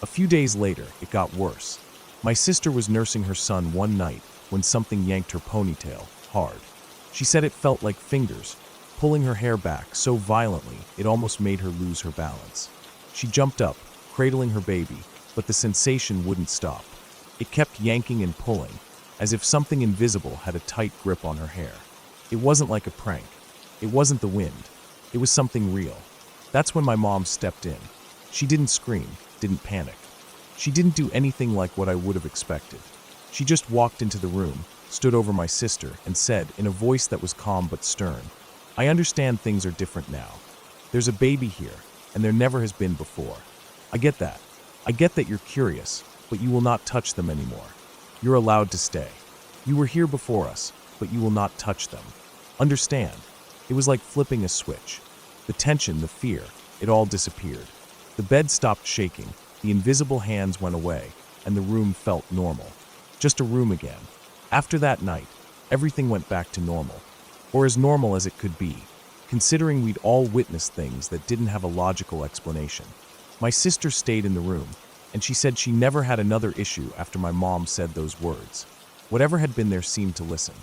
Speaker 1: A few days later, it got worse. My sister was nursing her son one night when something yanked her ponytail, hard. She said it felt like fingers, pulling her hair back so violently it almost made her lose her balance. She jumped up, cradling her baby, but the sensation wouldn't stop. It kept yanking and pulling, as if something invisible had a tight grip on her hair. It wasn't like a prank. It wasn't the wind. It was something real. That's when my mom stepped in. She didn't scream, didn't panic. She didn't do anything like what I would have expected. She just walked into the room, stood over my sister, and said, in a voice that was calm but stern, "I understand things are different now. There's a baby here, and there never has been before. I get that. I get that you're curious, but you will not touch them anymore. You're allowed to stay. You were here before us, but you will not touch them. Understand?" It was like flipping a switch. The tension, the fear, it all disappeared. The bed stopped shaking, the invisible hands went away, and the room felt normal. Just a room again. After that night, everything went back to normal. Or as normal as it could be, considering we'd all witnessed things that didn't have a logical explanation. My sister stayed in the room, and she said she never had another issue after my mom said those words. Whatever had been there seemed to listen.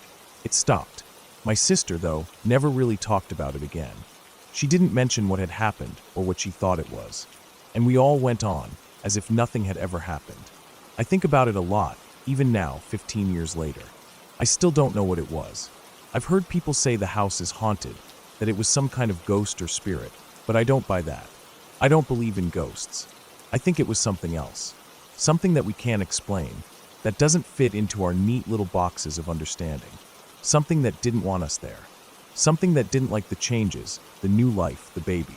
Speaker 1: It stopped. My sister, though, never really talked about it again. She didn't mention what had happened or what she thought it was. And we all went on, as if nothing had ever happened. I think about it a lot, even now, 15 years later. I still don't know what it was. I've heard people say the house is haunted, that it was some kind of ghost or spirit, but I don't buy that. I don't believe in ghosts. I think it was something else. Something that we can't explain, that doesn't fit into our neat little boxes of understanding. Something that didn't want us there. Something that didn't like the changes, the new life, the baby.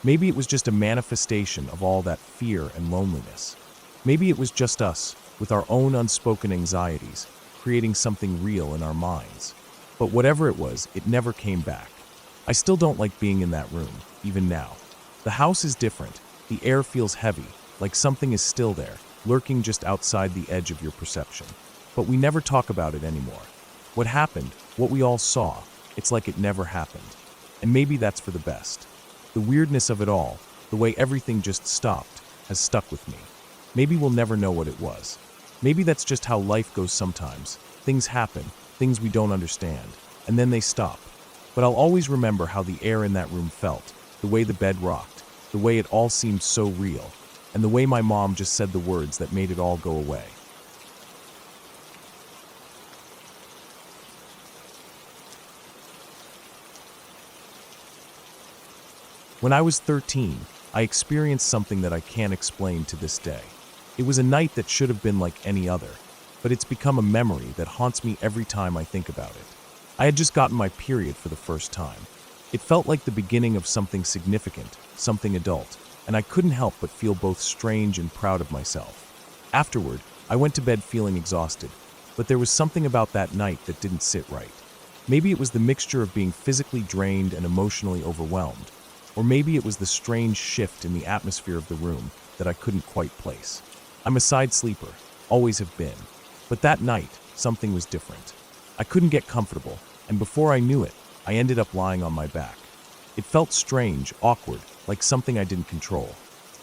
Speaker 1: Maybe it was just a manifestation of all that fear and loneliness. Maybe it was just us, with our own unspoken anxieties, creating something real in our minds. But whatever it was, it never came back. I still don't like being in that room, even now. The house is different. The air feels heavy, like something is still there, lurking just outside the edge of your perception. But we never talk about it anymore. What happened, what we all saw, it's like it never happened. And maybe that's for the best. The weirdness of it all, the way everything just stopped, has stuck with me. Maybe we'll never know what it was. Maybe that's just how life goes sometimes. Things happen, things we don't understand, and then they stop. But I'll always remember how the air in that room felt, the way the bed rocked, the way it all seemed so real, and the way my mom just said the words that made it all go away. When I was 13, I experienced something that I can't explain to this day. It was a night that should have been like any other, but it's become a memory that haunts me every time I think about it. I had just gotten my period for the first time. It felt like the beginning of something significant, something adult, and I couldn't help but feel both strange and proud of myself. Afterward, I went to bed feeling exhausted, but there was something about that night that didn't sit right. Maybe it was the mixture of being physically drained and emotionally overwhelmed, or maybe it was the strange shift in the atmosphere of the room that I couldn't quite place. I'm a side sleeper, always have been, but that night, something was different. I couldn't get comfortable, and before I knew it, I ended up lying on my back. It felt strange, awkward, like something I didn't control.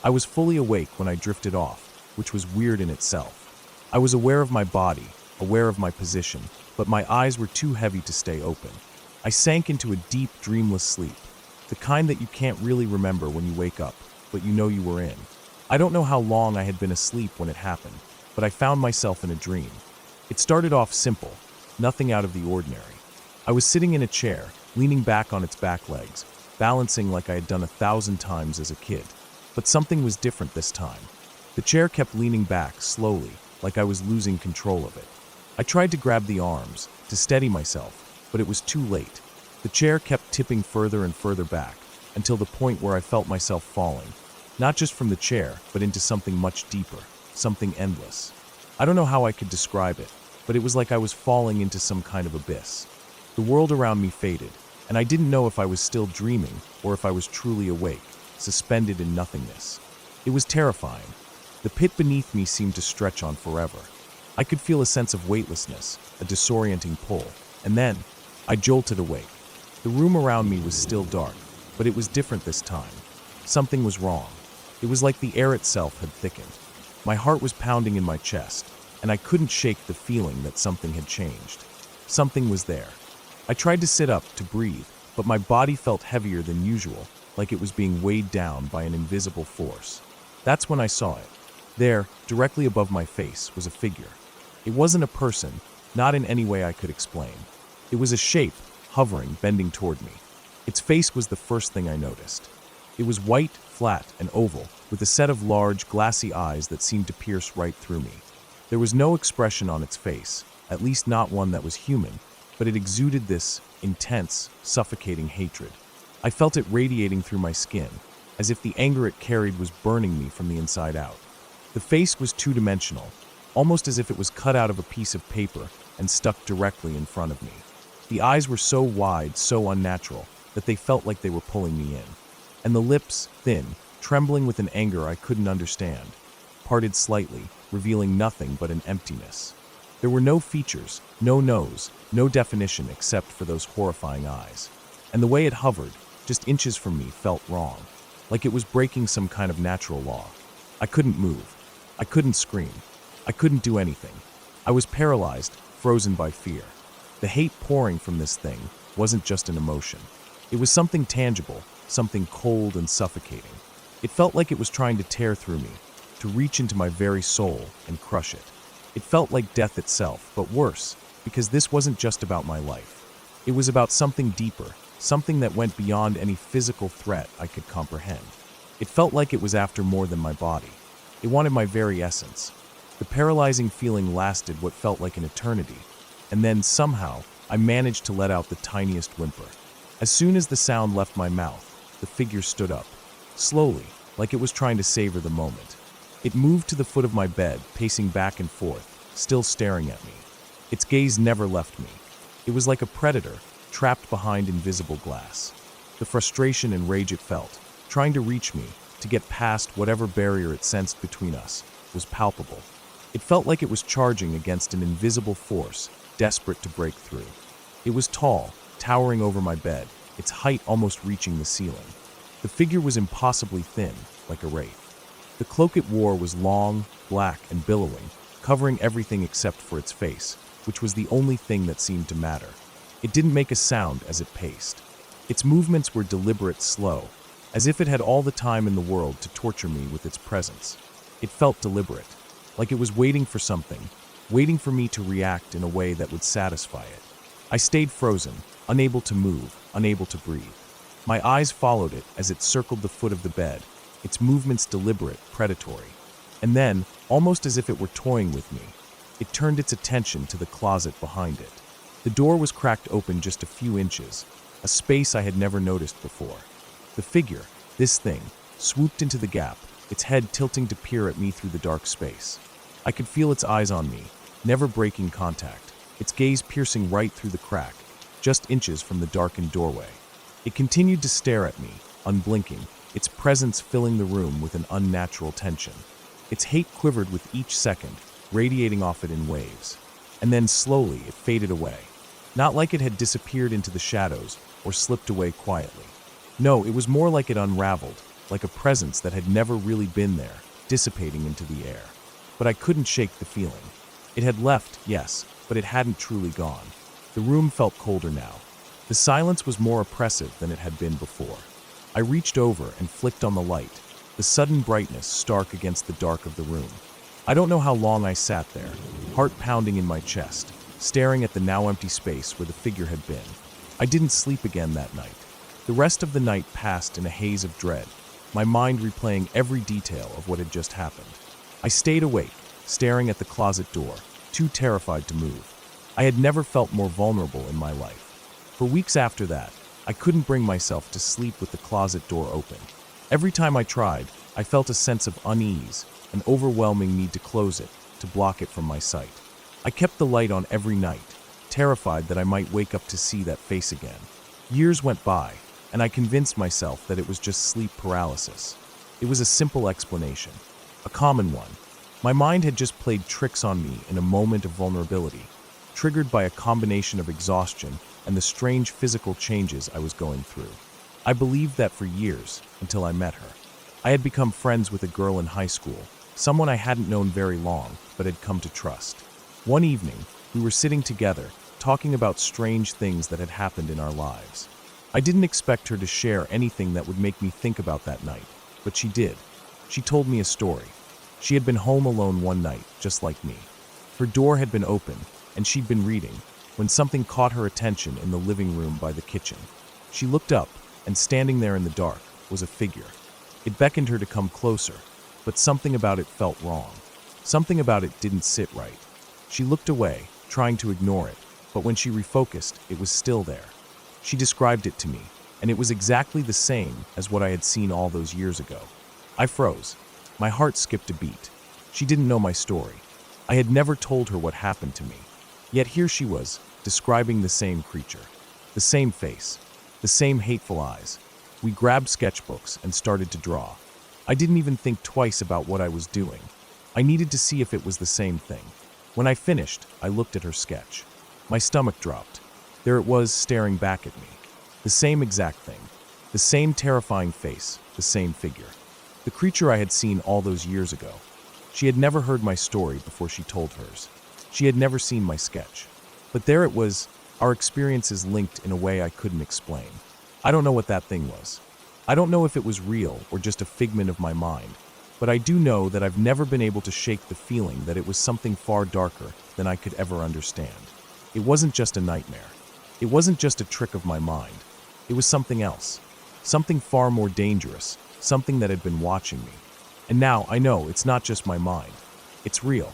Speaker 1: I was fully awake when I drifted off, which was weird in itself. I was aware of my body, aware of my position, but my eyes were too heavy to stay open. I sank into a deep, dreamless sleep, the kind that you can't really remember when you wake up, but you know you were in. I don't know how long I had been asleep when it happened, but I found myself in a dream. It started off simple, nothing out of the ordinary. I was sitting in a chair, leaning back on its back legs, balancing like I had done 1,000 times as a kid. But something was different this time. The chair kept leaning back slowly, like I was losing control of it. I tried to grab the arms, to steady myself, but it was too late. The chair kept tipping further and further back, until the point where I felt myself falling, not just from the chair, but into something much deeper, something endless. I don't know how I could describe it, but it was like I was falling into some kind of abyss. The world around me faded, and I didn't know if I was still dreaming or if I was truly awake, suspended in nothingness. It was terrifying. The pit beneath me seemed to stretch on forever. I could feel a sense of weightlessness, a disorienting pull, and then I jolted awake. The room around me was still dark, but it was different this time. Something was wrong. It was like the air itself had thickened. My heart was pounding in my chest, and I couldn't shake the feeling that something had changed. Something was there. I tried to sit up, to breathe, but my body felt heavier than usual, like it was being weighed down by an invisible force. That's when I saw it. There, directly above my face, was a figure. It wasn't a person, not in any way I could explain. It was a shape, hovering, bending toward me. Its face was the first thing I noticed. It was white, flat, and oval, with a set of large, glassy eyes that seemed to pierce right through me. There was no expression on its face, at least not one that was human, but it exuded this intense, suffocating hatred. I felt it radiating through my skin, as if the anger it carried was burning me from the inside out. The face was two-dimensional, almost as if it was cut out of a piece of paper and stuck directly in front of me. The eyes were so wide, so unnatural, that they felt like they were pulling me in. And the lips, thin, trembling with an anger I couldn't understand, parted slightly, revealing nothing but an emptiness. There were no features, no nose, no definition except for those horrifying eyes. And the way it hovered, just inches from me, felt wrong, like it was breaking some kind of natural law. I couldn't move. I couldn't scream. I couldn't do anything. I was paralyzed, frozen by fear. The hate pouring from this thing wasn't just an emotion. It was something tangible, something cold and suffocating. It felt like it was trying to tear through me, to reach into my very soul and crush it. It felt like death itself, but worse, because this wasn't just about my life. It was about something deeper, something that went beyond any physical threat I could comprehend. It felt like it was after more than my body. It wanted my very essence. The paralyzing feeling lasted what felt like an eternity, and then, somehow, I managed to let out the tiniest whimper. As soon as the sound left my mouth, the figure stood up, slowly, like it was trying to savor the moment. It moved to the foot of my bed, pacing back and forth, still staring at me. Its gaze never left me. It was like a predator, trapped behind invisible glass. The frustration and rage it felt, trying to reach me, to get past whatever barrier it sensed between us, was palpable. It felt like it was charging against an invisible force, desperate to break through. It was tall, towering over my bed, its height almost reaching the ceiling. The figure was impossibly thin, like a wraith. The cloak it wore was long, black, and billowing, covering everything except for its face, which was the only thing that seemed to matter. It didn't make a sound as it paced. Its movements were deliberate, slow, as if it had all the time in the world to torture me with its presence. It felt deliberate, like it was waiting for something, waiting for me to react in a way that would satisfy it. I stayed frozen, unable to move, unable to breathe. My eyes followed it as it circled the foot of the bed, its movements deliberate, predatory. And then, almost as if it were toying with me, it turned its attention to the closet behind it. The door was cracked open just a few inches, a space I had never noticed before. The figure, this thing, swooped into the gap, its head tilting to peer at me through the dark space. I could feel its eyes on me, never breaking contact, its gaze piercing right through the crack, just inches from the darkened doorway. It continued to stare at me, unblinking, its presence filling the room with an unnatural tension. Its hate quivered with each second, radiating off it in waves. And then slowly it faded away. Not like it had disappeared into the shadows or slipped away quietly. No, it was more like it unraveled, like a presence that had never really been there, dissipating into the air. But I couldn't shake the feeling. It had left, yes, but it hadn't truly gone. The room felt colder now. The silence was more oppressive than it had been before. I reached over and flicked on the light, the sudden brightness stark against the dark of the room. I don't know how long I sat there, heart pounding in my chest, staring at the now empty space where the figure had been. I didn't sleep again that night. The rest of the night passed in a haze of dread, my mind replaying every detail of what had just happened. I stayed awake, staring at the closet door, too terrified to move. I had never felt more vulnerable in my life. For weeks after that, I couldn't bring myself to sleep with the closet door open. Every time I tried, I felt a sense of unease, an overwhelming need to close it, to block it from my sight. I kept the light on every night, terrified that I might wake up to see that face again. Years went by, and I convinced myself that it was just sleep paralysis. It was a simple explanation, a common one. My mind had just played tricks on me in a moment of vulnerability, triggered by a combination of exhaustion and the strange physical changes I was going through. I believed that for years, until I met her. I had become friends with a girl in high school, someone I hadn't known very long, but had come to trust. One evening, we were sitting together, talking about strange things that had happened in our lives. I didn't expect her to share anything that would make me think about that night, but she did. She told me a story. She had been home alone one night, just like me. Her door had been open, and she'd been reading, when something caught her attention in the living room by the kitchen. She looked up, and standing there in the dark was a figure. It beckoned her to come closer, but something about it felt wrong. Something about it didn't sit right. She looked away, trying to ignore it, but when she refocused, it was still there. She described it to me, and it was exactly the same as what I had seen all those years ago. I froze. My heart skipped a beat. She didn't know my story. I had never told her what happened to me. Yet here she was, describing the same creature. The same face. The same hateful eyes. We grabbed sketchbooks and started to draw. I didn't even think twice about what I was doing. I needed to see if it was the same thing. When I finished, I looked at her sketch. My stomach dropped. There it was, staring back at me. The same exact thing. The same terrifying face. The same figure. The creature I had seen all those years ago. She had never heard my story before she told hers. She had never seen my sketch. But there it was, our experiences linked in a way I couldn't explain. I don't know what that thing was. I don't know if it was real or just a figment of my mind, but I do know that I've never been able to shake the feeling that it was something far darker than I could ever understand. It wasn't just a nightmare. It wasn't just a trick of my mind. It was something else. Something far more dangerous, something that had been watching me. And now I know it's not just my mind. It's real.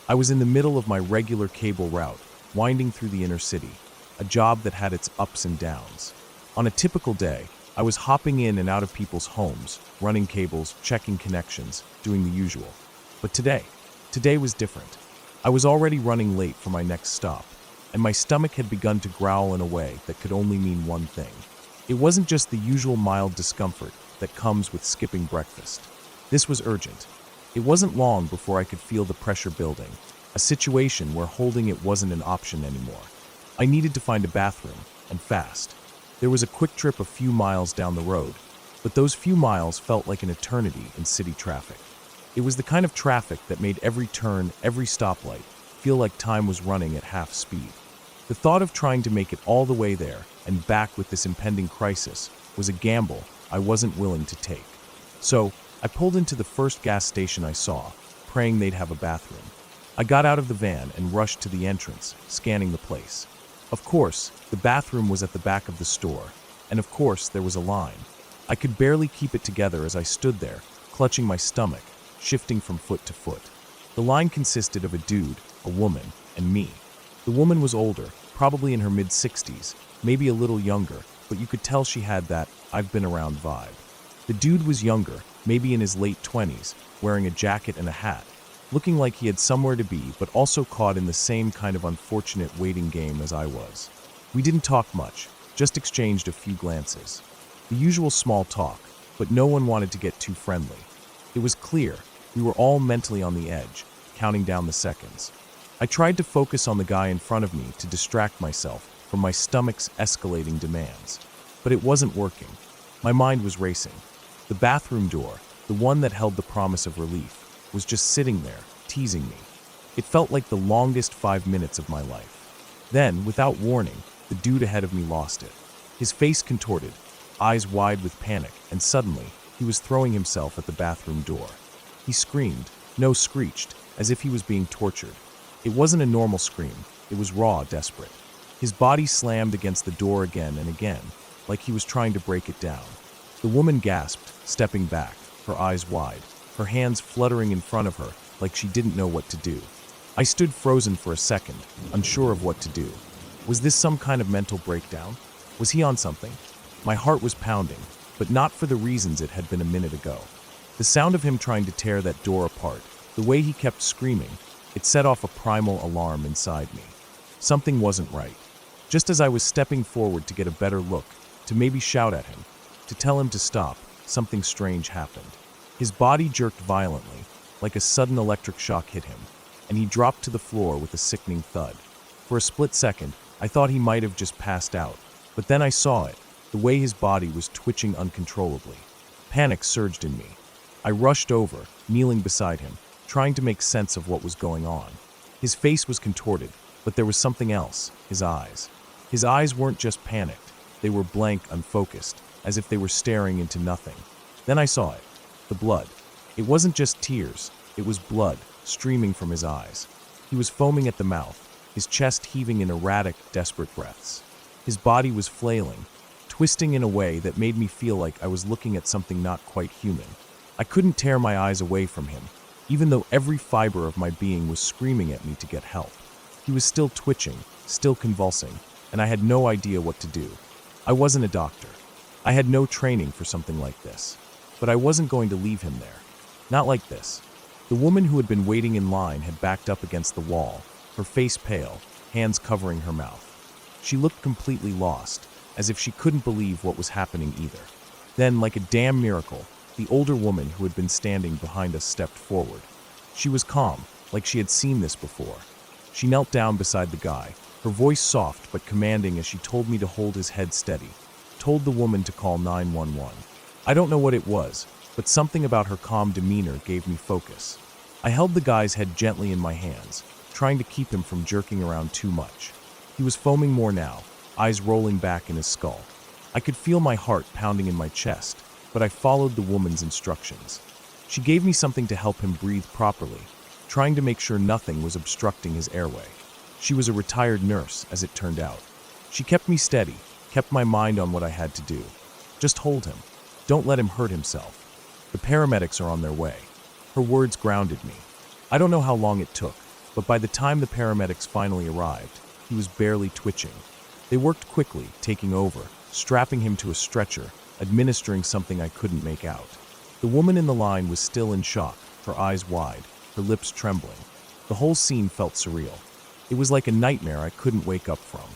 Speaker 1: I was in the middle of my regular cable route, winding through the inner city, a job that had its ups and downs. On a typical day, I was hopping in and out of people's homes, running cables, checking connections, doing the usual. But today was different. I was already running late for my next stop, and my stomach had begun to growl in a way that could only mean one thing. It wasn't just the usual mild discomfort that comes with skipping breakfast. This was urgent. It wasn't long before I could feel the pressure building, a situation where holding it wasn't an option anymore. I needed to find a bathroom, and fast. There was a quick trip a few miles down the road, but those few miles felt like an eternity in city traffic. It was the kind of traffic that made every turn, every stoplight, feel like time was running at half speed. The thought of trying to make it all the way there and back with this impending crisis was a gamble I wasn't willing to take. So, I pulled into the first gas station I saw, praying they'd have a bathroom. I got out of the van and rushed to the entrance, scanning the place. Of course, the bathroom was at the back of the store, and of course there was a line. I could barely keep it together as I stood there, clutching my stomach, shifting from foot to foot. The line consisted of a dude, a woman, and me. The woman was older, probably in her mid-60s, maybe a little younger, but you could tell she had that "I've been around" vibe. The dude was younger, maybe in his late 20s, wearing a jacket and a hat, looking like he had somewhere to be, but also caught in the same kind of unfortunate waiting game as I was. We didn't talk much, just exchanged a few glances. The usual small talk, but no one wanted to get too friendly. It was clear we were all mentally on the edge, counting down the seconds. I tried to focus on the guy in front of me to distract myself from my stomach's escalating demands, but it wasn't working. My mind was racing. The bathroom door, the one that held the promise of relief, was just sitting there, teasing me. It felt like the longest 5 minutes of my life. Then, without warning, the dude ahead of me lost it. His face contorted, eyes wide with panic, and suddenly, he was throwing himself at the bathroom door. He screamed, no, screeched, as if he was being tortured. It wasn't a normal scream, it was raw, desperate. His body slammed against the door again and again, like he was trying to break it down. The woman gasped, stepping back, her eyes wide, her hands fluttering in front of her like she didn't know what to do. I stood frozen for a second, unsure of what to do. Was this some kind of mental breakdown? Was he on something? My heart was pounding, but not for the reasons it had been a minute ago. The sound of him trying to tear that door apart, the way he kept screaming, it set off a primal alarm inside me. Something wasn't right. Just as I was stepping forward to get a better look, to maybe shout at him, to tell him to stop, something strange happened. His body jerked violently, like a sudden electric shock hit him, and he dropped to the floor with a sickening thud. For a split second, I thought he might have just passed out, but then I saw it, the way his body was twitching uncontrollably. Panic surged in me. I rushed over, kneeling beside him, trying to make sense of what was going on. His face was contorted, but there was something else, his eyes. His eyes weren't just panicked, they were blank, unfocused, as if they were staring into nothing. Then I saw it, the blood. It wasn't just tears, it was blood, streaming from his eyes. He was foaming at the mouth, his chest heaving in erratic, desperate breaths. His body was flailing, twisting in a way that made me feel like I was looking at something not quite human. I couldn't tear my eyes away from him, even though every fiber of my being was screaming at me to get help. He was still twitching, still convulsing, and I had no idea what to do. I wasn't a doctor. I had no training for something like this. But I wasn't going to leave him there. Not like this. The woman who had been waiting in line had backed up against the wall, her face pale, hands covering her mouth. She looked completely lost, as if she couldn't believe what was happening either. Then, like a damn miracle, the older woman who had been standing behind us stepped forward. She was calm, like she had seen this before. She knelt down beside the guy, her voice soft but commanding as she told me to hold his head steady, told the woman to call 911. I don't know what it was, but something about her calm demeanor gave me focus. I held the guy's head gently in my hands, trying to keep him from jerking around too much. He was foaming more now, eyes rolling back in his skull. I could feel my heart pounding in my chest, but I followed the woman's instructions. She gave me something to help him breathe properly, trying to make sure nothing was obstructing his airway. She was a retired nurse, as it turned out. She kept me steady, kept my mind on what I had to do. Just hold him. Don't let him hurt himself. The paramedics are on their way. Her words grounded me. I don't know how long it took, but by the time the paramedics finally arrived, he was barely twitching. They worked quickly, taking over, strapping him to a stretcher, administering something I couldn't make out. The woman in the line was still in shock, her eyes wide, her lips trembling. The whole scene felt surreal. It was like a nightmare I couldn't wake up from.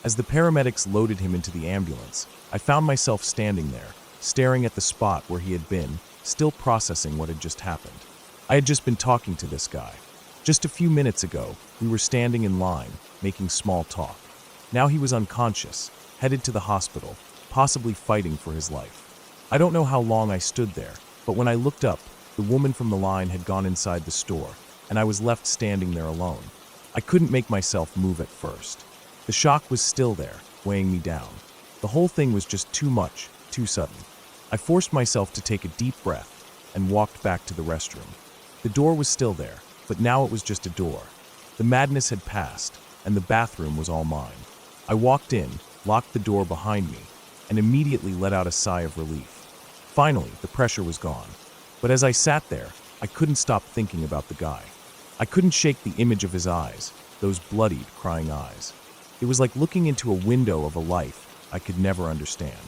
Speaker 1: As the paramedics loaded him into the ambulance, I found myself standing there, staring at the spot where he had been, still processing what had just happened. I had just been talking to this guy. Just a few minutes ago, we were standing in line, making small talk. Now he was unconscious, headed to the hospital, possibly fighting for his life. I don't know how long I stood there, but when I looked up, the woman from the line had gone inside the store, and I was left standing there alone. I couldn't make myself move at first. The shock was still there, weighing me down. The whole thing was just too much, too sudden. I forced myself to take a deep breath and walked back to the restroom. The door was still there, but now it was just a door. The madness had passed, and the bathroom was all mine. I walked in, locked the door behind me, and immediately let out a sigh of relief. Finally, the pressure was gone. But as I sat there, I couldn't stop thinking about the guy. I couldn't shake the image of his eyes, those bloodied, crying eyes. It was like looking into a window of a life I could never understand.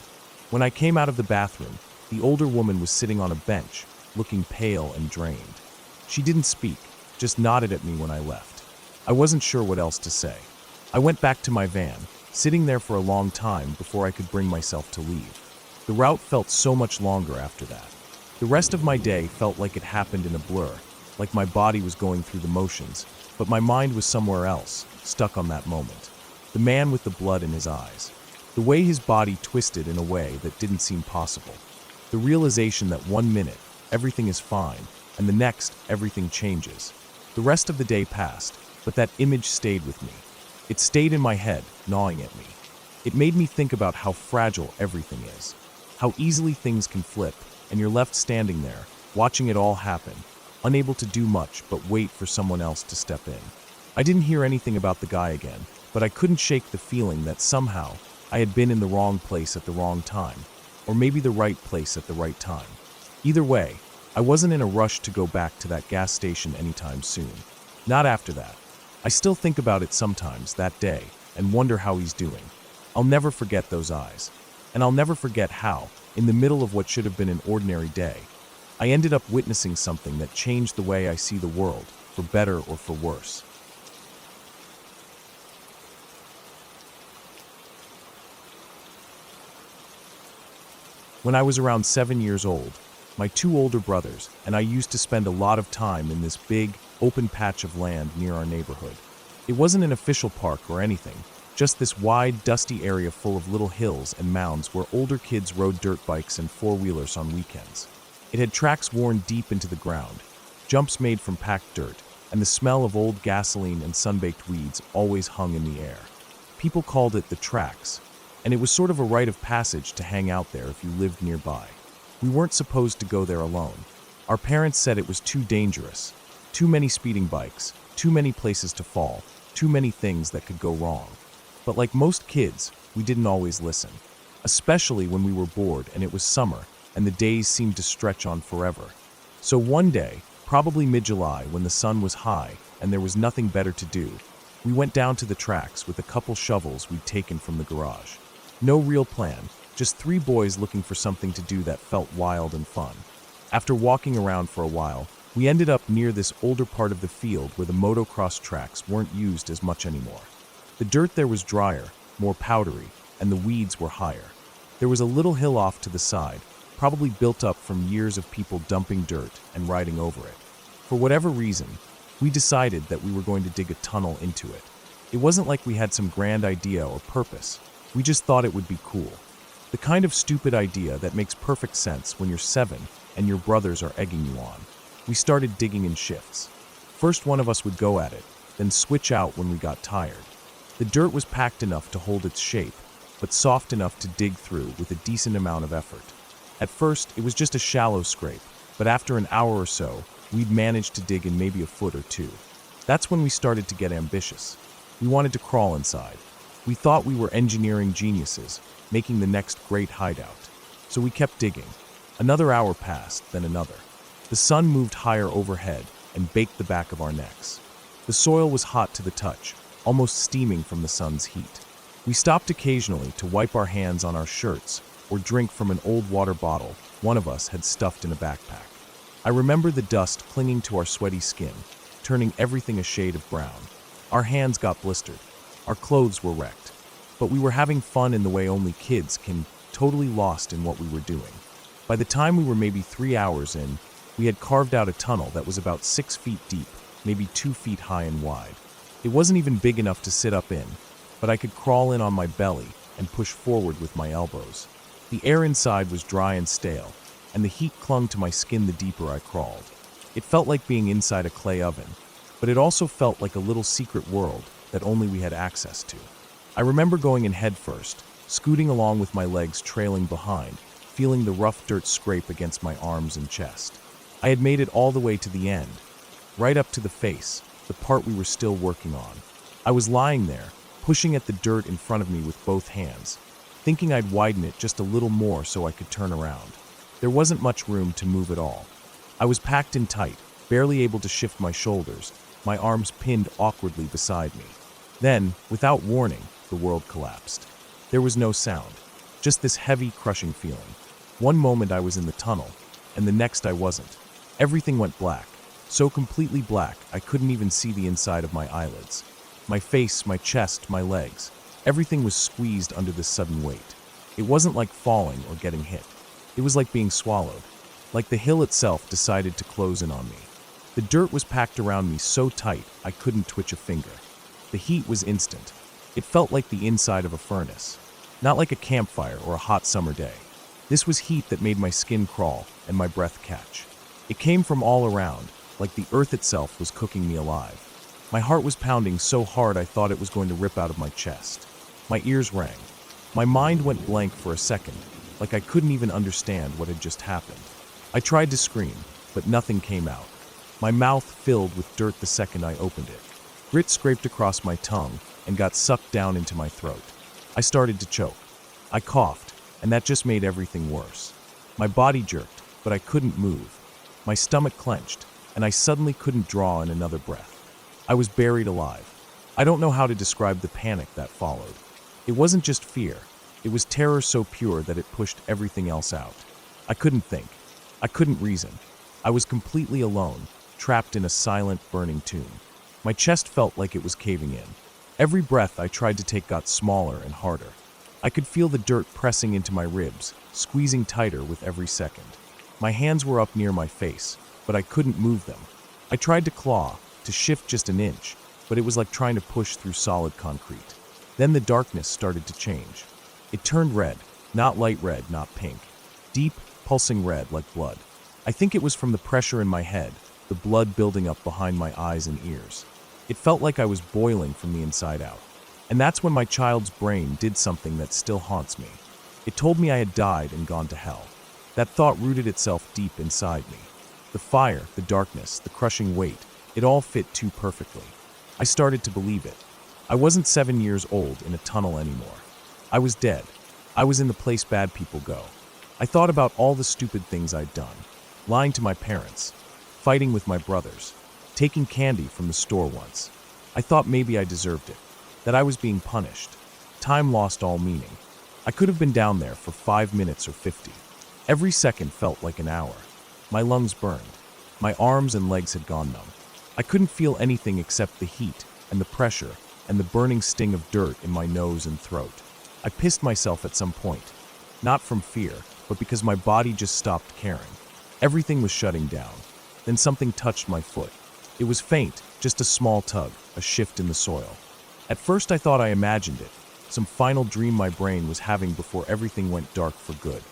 Speaker 1: When I came out of the bathroom, the older woman was sitting on a bench, looking pale and drained. She didn't speak, just nodded at me when I left. I wasn't sure what else to say. I went back to my van, sitting there for a long time before I could bring myself to leave. The route felt so much longer after that. The rest of my day felt like it happened in a blur, like my body was going through the motions, but my mind was somewhere else, stuck on that moment. The man with the blood in his eyes. The way his body twisted in a way that didn't seem possible. The realization that 1 minute, everything is fine, and the next, everything changes. The rest of the day passed, but that image stayed with me. It stayed in my head, gnawing at me. It made me think about how fragile everything is, how easily things can flip, and you're left standing there, watching it all happen, unable to do much but wait for someone else to step in. I didn't hear anything about the guy again, but I couldn't shake the feeling that somehow I had been in the wrong place at the wrong time, or maybe the right place at the right time. Either way, I wasn't in a rush to go back to that gas station anytime soon. Not after that. I still think about it sometimes that day and wonder how he's doing. I'll never forget those eyes. And I'll never forget how, in the middle of what should have been an ordinary day, I ended up witnessing something that changed the way I see the world, for better or for worse. When I was around 7 years old, my 2 older brothers and I used to spend a lot of time in this big, open patch of land near our neighborhood. It wasn't an official park or anything, just this wide, dusty area full of little hills and mounds where older kids rode dirt bikes and four-wheelers on weekends. It had tracks worn deep into the ground, jumps made from packed dirt, and the smell of old gasoline and sun-baked weeds always hung in the air. People called it the tracks, and it was sort of a rite of passage to hang out there if you lived nearby. We weren't supposed to go there alone. Our parents said it was too dangerous. Too many speeding bikes, too many places to fall, too many things that could go wrong. But like most kids, we didn't always listen. Especially when we were bored and it was summer and the days seemed to stretch on forever. So one day, probably mid-July when the sun was high and there was nothing better to do, we went down to the tracks with a couple shovels we'd taken from the garage. No real plan, just 3 boys looking for something to do that felt wild and fun. After walking around for a while, we ended up near this older part of the field where the motocross tracks weren't used as much anymore. The dirt there was drier, more powdery, and the weeds were higher. There was a little hill off to the side, probably built up from years of people dumping dirt and riding over it. For whatever reason, we decided that we were going to dig a tunnel into it. It wasn't like we had some grand idea or purpose. We just thought it would be cool. The kind of stupid idea that makes perfect sense when you're 7 and your brothers are egging you on. We started digging in shifts. First one of us would go at it, then switch out when we got tired. The dirt was packed enough to hold its shape, but soft enough to dig through with a decent amount of effort. At first, it was just a shallow scrape, but after an hour or so, we'd managed to dig in maybe a foot or two. That's when we started to get ambitious. We wanted to crawl inside. We thought we were engineering geniuses, making the next great hideout. So we kept digging. Another hour passed, then another. The sun moved higher overhead and baked the back of our necks. The soil was hot to the touch, almost steaming from the sun's heat. We stopped occasionally to wipe our hands on our shirts or drink from an old water bottle one of us had stuffed in a backpack. I remember the dust clinging to our sweaty skin, turning everything a shade of brown. Our hands got blistered. Our clothes were wrecked. But we were having fun in the way only kids can, totally lost in what we were doing. By the time we were maybe 3 hours in, we had carved out a tunnel that was about 6 feet deep, maybe 2 feet high and wide. It wasn't even big enough to sit up in, but I could crawl in on my belly and push forward with my elbows. The air inside was dry and stale, and the heat clung to my skin the deeper I crawled. It felt like being inside a clay oven, but it also felt like a little secret world that only we had access to. I remember going in head first, scooting along with my legs trailing behind, feeling the rough dirt scrape against my arms and chest. I had made it all the way to the end, right up to the face, the part we were still working on. I was lying there, pushing at the dirt in front of me with both hands, thinking I'd widen it just a little more so I could turn around. There wasn't much room to move at all. I was packed in tight, barely able to shift my shoulders, my arms pinned awkwardly beside me. Then, without warning, the world collapsed. There was no sound, just this heavy, crushing feeling. One moment I was in the tunnel, and the next I wasn't. Everything went black, so completely black I couldn't even see the inside of my eyelids. My face, my chest, my legs, everything was squeezed under this sudden weight. It wasn't like falling or getting hit. It was like being swallowed, like the hill itself decided to close in on me. The dirt was packed around me so tight I couldn't twitch a finger. The heat was instant. It felt like the inside of a furnace, not like a campfire or a hot summer day. This was heat that made my skin crawl and my breath catch. It came from all around, like the earth itself was cooking me alive. My heart was pounding so hard I thought it was going to rip out of my chest. My ears rang. My mind went blank for a second, like I couldn't even understand what had just happened. I tried to scream, but nothing came out. My mouth filled with dirt the second I opened it. Grit scraped across my tongue and got sucked down into my throat. I started to choke. I coughed, and that just made everything worse. My body jerked, but I couldn't move. My stomach clenched, and I suddenly couldn't draw in another breath. I was buried alive. I don't know how to describe the panic that followed. It wasn't just fear. It was terror so pure that it pushed everything else out. I couldn't think. I couldn't reason. I was completely alone, trapped in a silent, burning tomb. My chest felt like it was caving in. Every breath I tried to take got smaller and harder. I could feel the dirt pressing into my ribs, squeezing tighter with every second. My hands were up near my face, but I couldn't move them. I tried to claw, to shift just an inch, but it was like trying to push through solid concrete. Then the darkness started to change. It turned red, not light red, not pink. Deep, pulsing red like blood. I think it was from the pressure in my head, the blood building up behind my eyes and ears. It felt like I was boiling from the inside out. And that's when my child's brain did something that still haunts me. It told me I had died and gone to hell. That thought rooted itself deep inside me. The fire, the darkness, the crushing weight, it all fit too perfectly. I started to believe it. I wasn't 7 years old in a tunnel anymore. I was dead. I was in the place bad people go. I thought about all the stupid things I'd done. Lying to my parents. Fighting with my brothers. Taking candy from the store once. I thought maybe I deserved it. That I was being punished. Time lost all meaning. I could have been down there for 5 minutes or 50. Every second felt like an hour. My lungs burned. My arms and legs had gone numb. I couldn't feel anything except the heat and the pressure and the burning sting of dirt in my nose and throat. I pissed myself at some point. Not from fear, but because my body just stopped caring. Everything was shutting down. Then something touched my foot. It was faint, just a small tug, a shift in the soil. At first I thought I imagined it, some final dream my brain was having before everything went dark for good.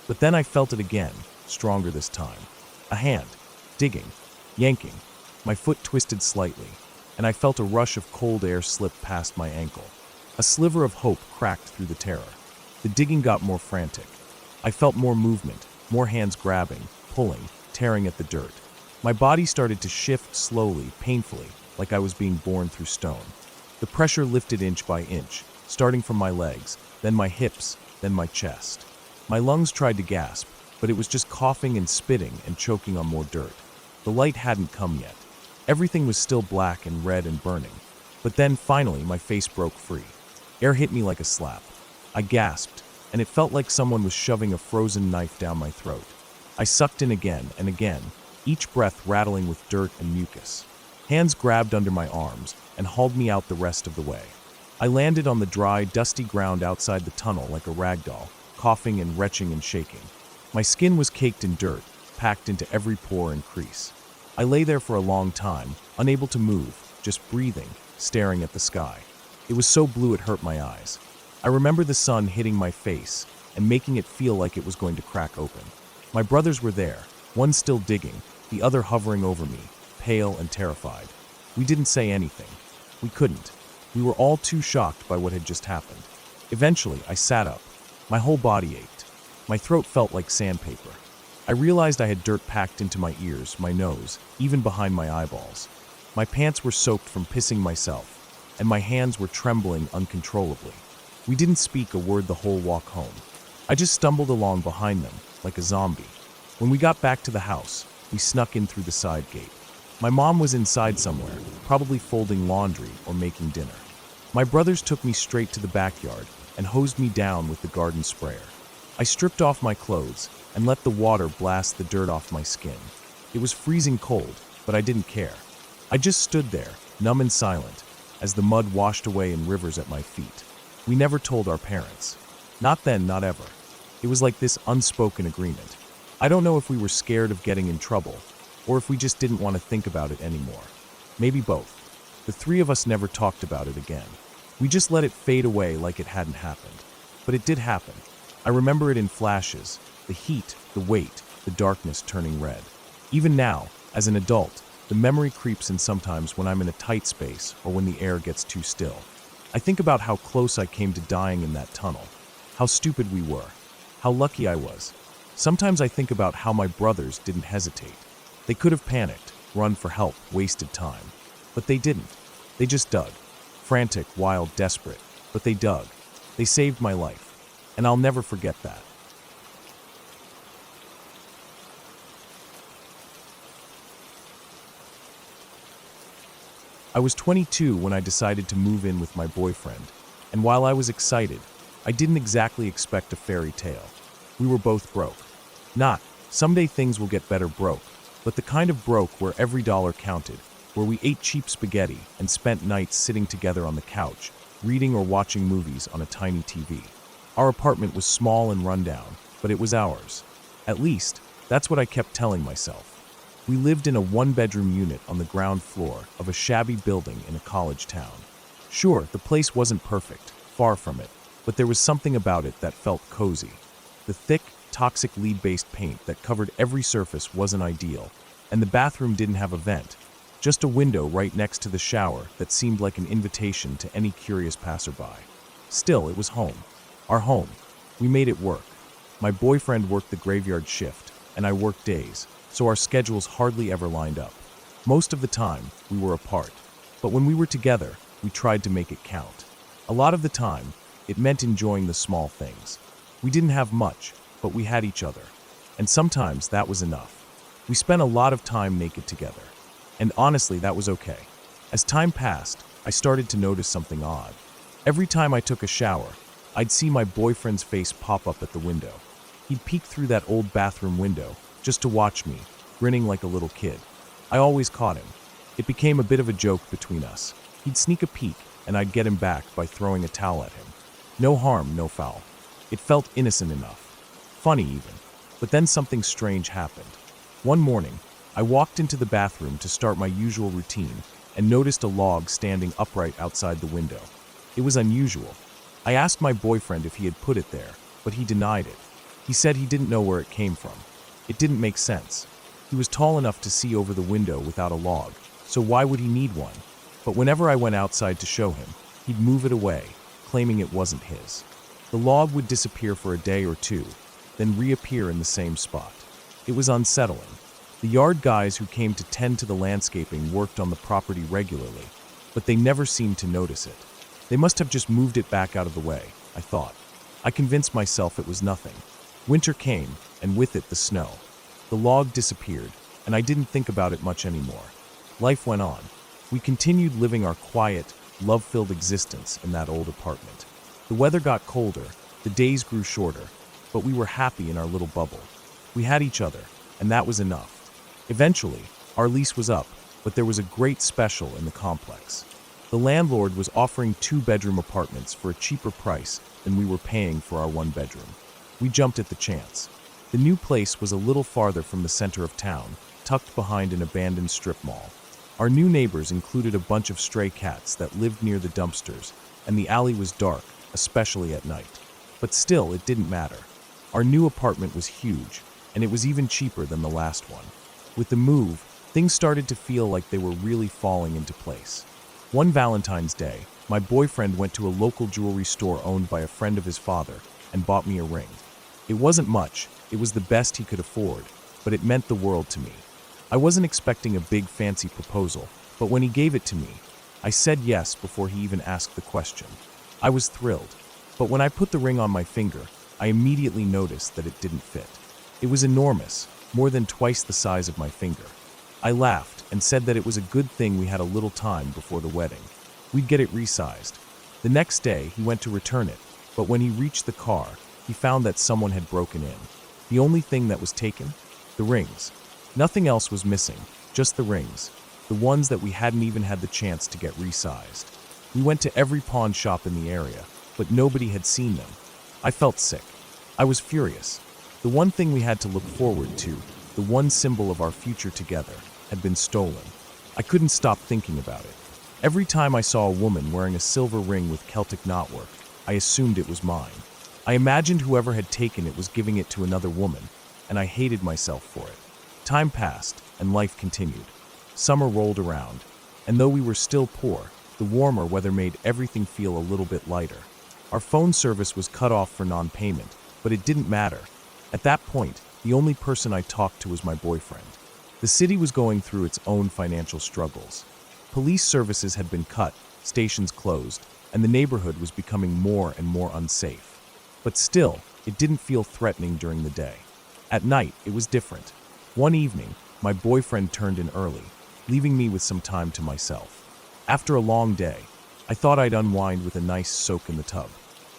Speaker 1: But then I felt it again, stronger this time. A hand, digging, yanking. My foot twisted slightly, and I felt a rush of cold air slip past my ankle. A sliver of hope cracked through the terror. The digging got more frantic. I felt more movement, more hands grabbing, pulling, tearing at the dirt. My body started to shift slowly, painfully, like I was being borne through stone. The pressure lifted inch by inch, starting from my legs, then my hips, then my chest. My lungs tried to gasp, but it was just coughing and spitting and choking on more dirt. The light hadn't come yet. Everything was still black and red and burning. But then, finally, my face broke free. Air hit me like a slap. I gasped, and it felt like someone was shoving a frozen knife down my throat. I sucked in again and again, each breath rattling with dirt and mucus. Hands grabbed under my arms and hauled me out the rest of the way. I landed on the dry, dusty ground outside the tunnel like a rag doll, coughing and retching and shaking. My skin was caked in dirt, packed into every pore and crease. I lay there for a long time, unable to move, just breathing, staring at the sky. It was so blue it hurt my eyes. I remember the sun hitting my face and making it feel like it was going to crack open. My brothers were there, one still digging, the other hovering over me, pale and terrified. We didn't say anything. We couldn't. We were all too shocked by what had just happened. Eventually, I sat up. My whole body ached. My throat felt like sandpaper. I realized I had dirt packed into my ears, my nose, even behind my eyeballs. My pants were soaked from pissing myself, and my hands were trembling uncontrollably. We didn't speak a word the whole walk home. I just stumbled along behind them, like a zombie. When we got back to the house, we snuck in through the side gate. My mom was inside somewhere, probably folding laundry or making dinner. My brothers took me straight to the backyard and hosed me down with the garden sprayer. I stripped off my clothes and let the water blast the dirt off my skin. It was freezing cold, but I didn't care. I just stood there, numb and silent, as the mud washed away in rivers at my feet. We never told our parents. Not then, not ever. It was like this unspoken agreement. I don't know if we were scared of getting in trouble, or if we just didn't want to think about it anymore. Maybe both. The three of us never talked about it again. We just let it fade away like it hadn't happened. But it did happen. I remember it in flashes, the heat, the weight, the darkness turning red. Even now, as an adult, the memory creeps in sometimes when I'm in a tight space or when the air gets too still. I think about how close I came to dying in that tunnel, how stupid we were, how lucky I was. Sometimes I think about how my brothers didn't hesitate. They could have panicked, run for help, wasted time. But they didn't. They just dug. Frantic, wild, desperate. But they dug. They saved my life. And I'll never forget that. I was 22 when I decided to move in with my boyfriend, and while I was excited, I didn't exactly expect a fairy tale. We were both broke. Not, someday things will get better broke, but the kind of broke where every dollar counted, where we ate cheap spaghetti and spent nights sitting together on the couch, reading or watching movies on a tiny TV. Our apartment was small and rundown, but it was ours. At least, that's what I kept telling myself. We lived in a one-bedroom unit on the ground floor of a shabby building in a college town. Sure, the place wasn't perfect, far from it, but there was something about it that felt cozy. The thick, toxic lead-based paint that covered every surface wasn't ideal, and the bathroom didn't have a vent, just a window right next to the shower that seemed like an invitation to any curious passerby. Still, it was home. Our home. We made it work. My boyfriend worked the graveyard shift, and I worked days, so our schedules hardly ever lined up. Most of the time, we were apart. But when we were together, we tried to make it count. A lot of the time, it meant enjoying the small things. We didn't have much, but we had each other. And sometimes that was enough. We spent a lot of time naked together. And honestly, that was okay. As time passed, I started to notice something odd. Every time I took a shower, I'd see my boyfriend's face pop up at the window. He'd peek through that old bathroom window just to watch me, grinning like a little kid. I always caught him. It became a bit of a joke between us. He'd sneak a peek, and I'd get him back by throwing a towel at him. No harm, no foul. It felt innocent enough. Funny even. But then something strange happened. One morning, I walked into the bathroom to start my usual routine and noticed a log standing upright outside the window. It was unusual. I asked my boyfriend if he had put it there, but he denied it. He said he didn't know where it came from. It didn't make sense. He was tall enough to see over the window without a log, so why would he need one? but whenever I went outside to show him, he'd move it away, claiming it wasn't his. The log would disappear for a day or two, then reappear in the same spot. It was unsettling. The yard guys who came to tend to the landscaping worked on the property regularly, but they never seemed to notice it. They must have just moved it back out of the way, I thought. I convinced myself it was nothing. Winter came, and with it the snow. The log disappeared, and I didn't think about it much anymore. Life went on. We continued living our quiet, love-filled existence in that old apartment. The weather got colder, the days grew shorter, but we were happy in our little bubble. We had each other, and that was enough. Eventually, our lease was up, but there was a great special in the complex. The landlord was offering 2-bedroom apartments for a cheaper price than we were paying for our 1-bedroom. We jumped at the chance. The new place was a little farther from the center of town, tucked behind an abandoned strip mall. Our new neighbors included a bunch of stray cats that lived near the dumpsters, and the alley was dark, especially at night. But still, it didn't matter. Our new apartment was huge, and it was even cheaper than the last one. With the move, things started to feel like they were really falling into place. One Valentine's Day, my boyfriend went to a local jewelry store owned by a friend of his father and bought me a ring. It wasn't much, it was the best he could afford, but it meant the world to me. I wasn't expecting a big fancy proposal, but when he gave it to me, I said yes before he even asked the question. I was thrilled, but when I put the ring on my finger, I immediately noticed that it didn't fit. It was enormous, more than twice the size of my finger. I laughed and said that it was a good thing we had a little time before the wedding. We'd get it resized. The next day, he went to return it, but when he reached the car, he found that someone had broken in. The only thing that was taken? The rings. Nothing else was missing, just the rings, the ones that we hadn't even had the chance to get resized. We went to every pawn shop in the area, but nobody had seen them. I felt sick. I was furious. The one thing we had to look forward to, the one symbol of our future together, had been stolen. I couldn't stop thinking about it. Every time I saw a woman wearing a silver ring with Celtic knotwork, I assumed it was mine. I imagined whoever had taken it was giving it to another woman, and I hated myself for it. Time passed, and life continued. Summer rolled around, and though we were still poor, the warmer weather made everything feel a little bit lighter. Our phone service was cut off for non-payment, but it didn't matter. At that point, the only person I talked to was my boyfriend. The city was going through its own financial struggles. Police services had been cut, stations closed, and the neighborhood was becoming more and more unsafe. But still, it didn't feel threatening during the day. At night, it was different. One evening, my boyfriend turned in early, leaving me with some time to myself. After a long day, I thought I'd unwind with a nice soak in the tub.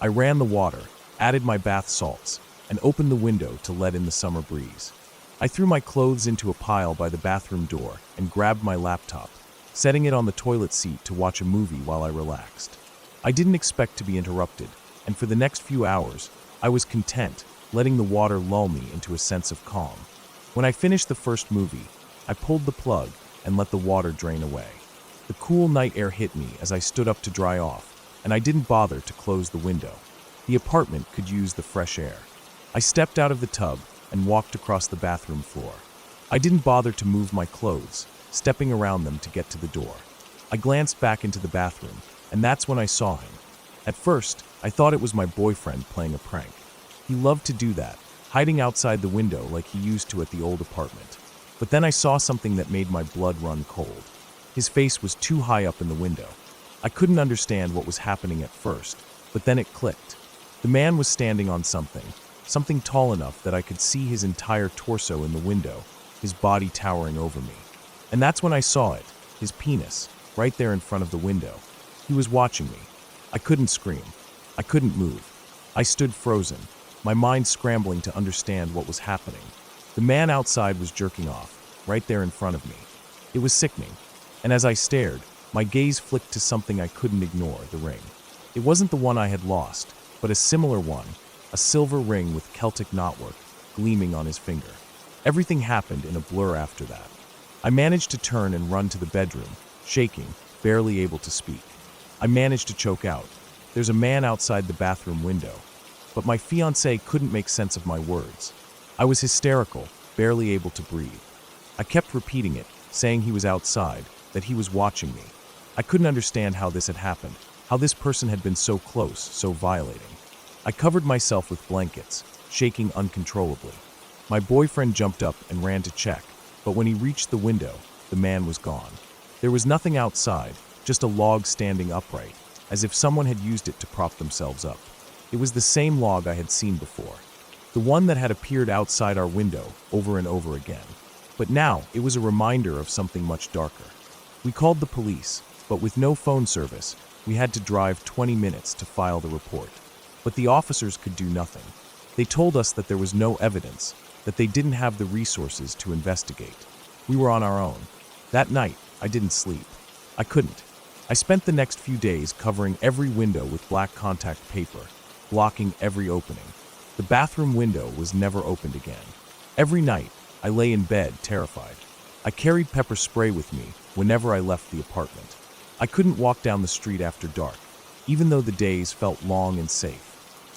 Speaker 1: I ran the water, added my bath salts, and opened the window to let in the summer breeze. I threw my clothes into a pile by the bathroom door and grabbed my laptop, setting it on the toilet seat to watch a movie while I relaxed. I didn't expect to be interrupted, and for the next few hours, I was content, letting the water lull me into a sense of calm. When I finished the first movie, I pulled the plug and let the water drain away. The cool night air hit me as I stood up to dry off, and I didn't bother to close the window. The apartment could use the fresh air. I stepped out of the tub and walked across the bathroom floor. I didn't bother to move my clothes, stepping around them to get to the door. I glanced back into the bathroom, and that's when I saw him. At first, I thought it was my boyfriend playing a prank. He loved to do that, hiding outside the window like he used to at the old apartment. But then I saw something that made my blood run cold. His face was too high up in the window. I couldn't understand what was happening at first, but then it clicked. The man was standing on something tall enough that I could see his entire torso in the window, his body towering over me. And that's when I saw it, his penis, right there in front of the window. He was watching me. I couldn't scream. I couldn't move. I stood frozen, my mind scrambling to understand what was happening. The man outside was jerking off, right there in front of me. It was sickening, and as I stared, my gaze flicked to something I couldn't ignore, the ring. It wasn't the one I had lost, but a similar one, a silver ring with Celtic knotwork gleaming on his finger. Everything happened in a blur after that. I managed to turn and run to the bedroom, shaking, barely able to speak. I managed to choke out. There's a man outside the bathroom window. But my fiancée couldn't make sense of my words. I was hysterical, barely able to breathe. I kept repeating it, saying he was outside, that he was watching me. I couldn't understand how this had happened, how this person had been so close, so violating. I covered myself with blankets, shaking uncontrollably. My boyfriend jumped up and ran to check, but when he reached the window, the man was gone. There was nothing outside, just a log standing upright, as if someone had used it to prop themselves up. It was the same log I had seen before, the one that had appeared outside our window over and over again. But now it was a reminder of something much darker. We called the police, but with no phone service, we had to drive 20 minutes to file the report. But the officers could do nothing. They told us that there was no evidence, that they didn't have the resources to investigate. We were on our own. That night, I didn't sleep. I couldn't. I spent the next few days covering every window with black contact paper, blocking every opening. The bathroom window was never opened again. Every night, I lay in bed, terrified. I carried pepper spray with me whenever I left the apartment. I couldn't walk down the street after dark, even though the days felt long and safe.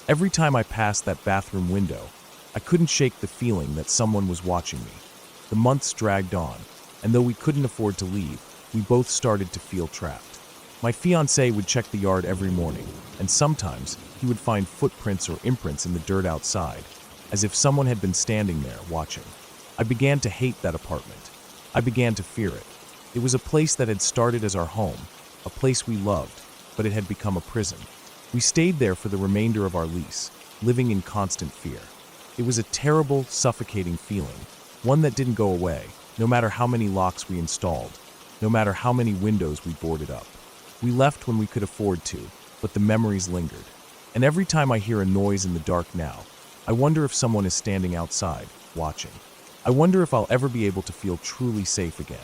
Speaker 1: Every time I passed that bathroom window, I couldn't shake the feeling that someone was watching me. The months dragged on, and though we couldn't afford to leave, we both started to feel trapped. My fiancé would check the yard every morning, and sometimes he would find footprints or imprints in the dirt outside, as if someone had been standing there watching. I began to hate that apartment. I began to fear it. It was a place that had started as our home, a place we loved, but it had become a prison. We stayed there for the remainder of our lease, living in constant fear. It was a terrible, suffocating feeling, one that didn't go away, no matter how many locks we installed, no matter how many windows we boarded up. We left when we could afford to, but the memories lingered. And every time I hear a noise in the dark now, I wonder if someone is standing outside, watching. I wonder if I'll ever be able to feel truly safe again.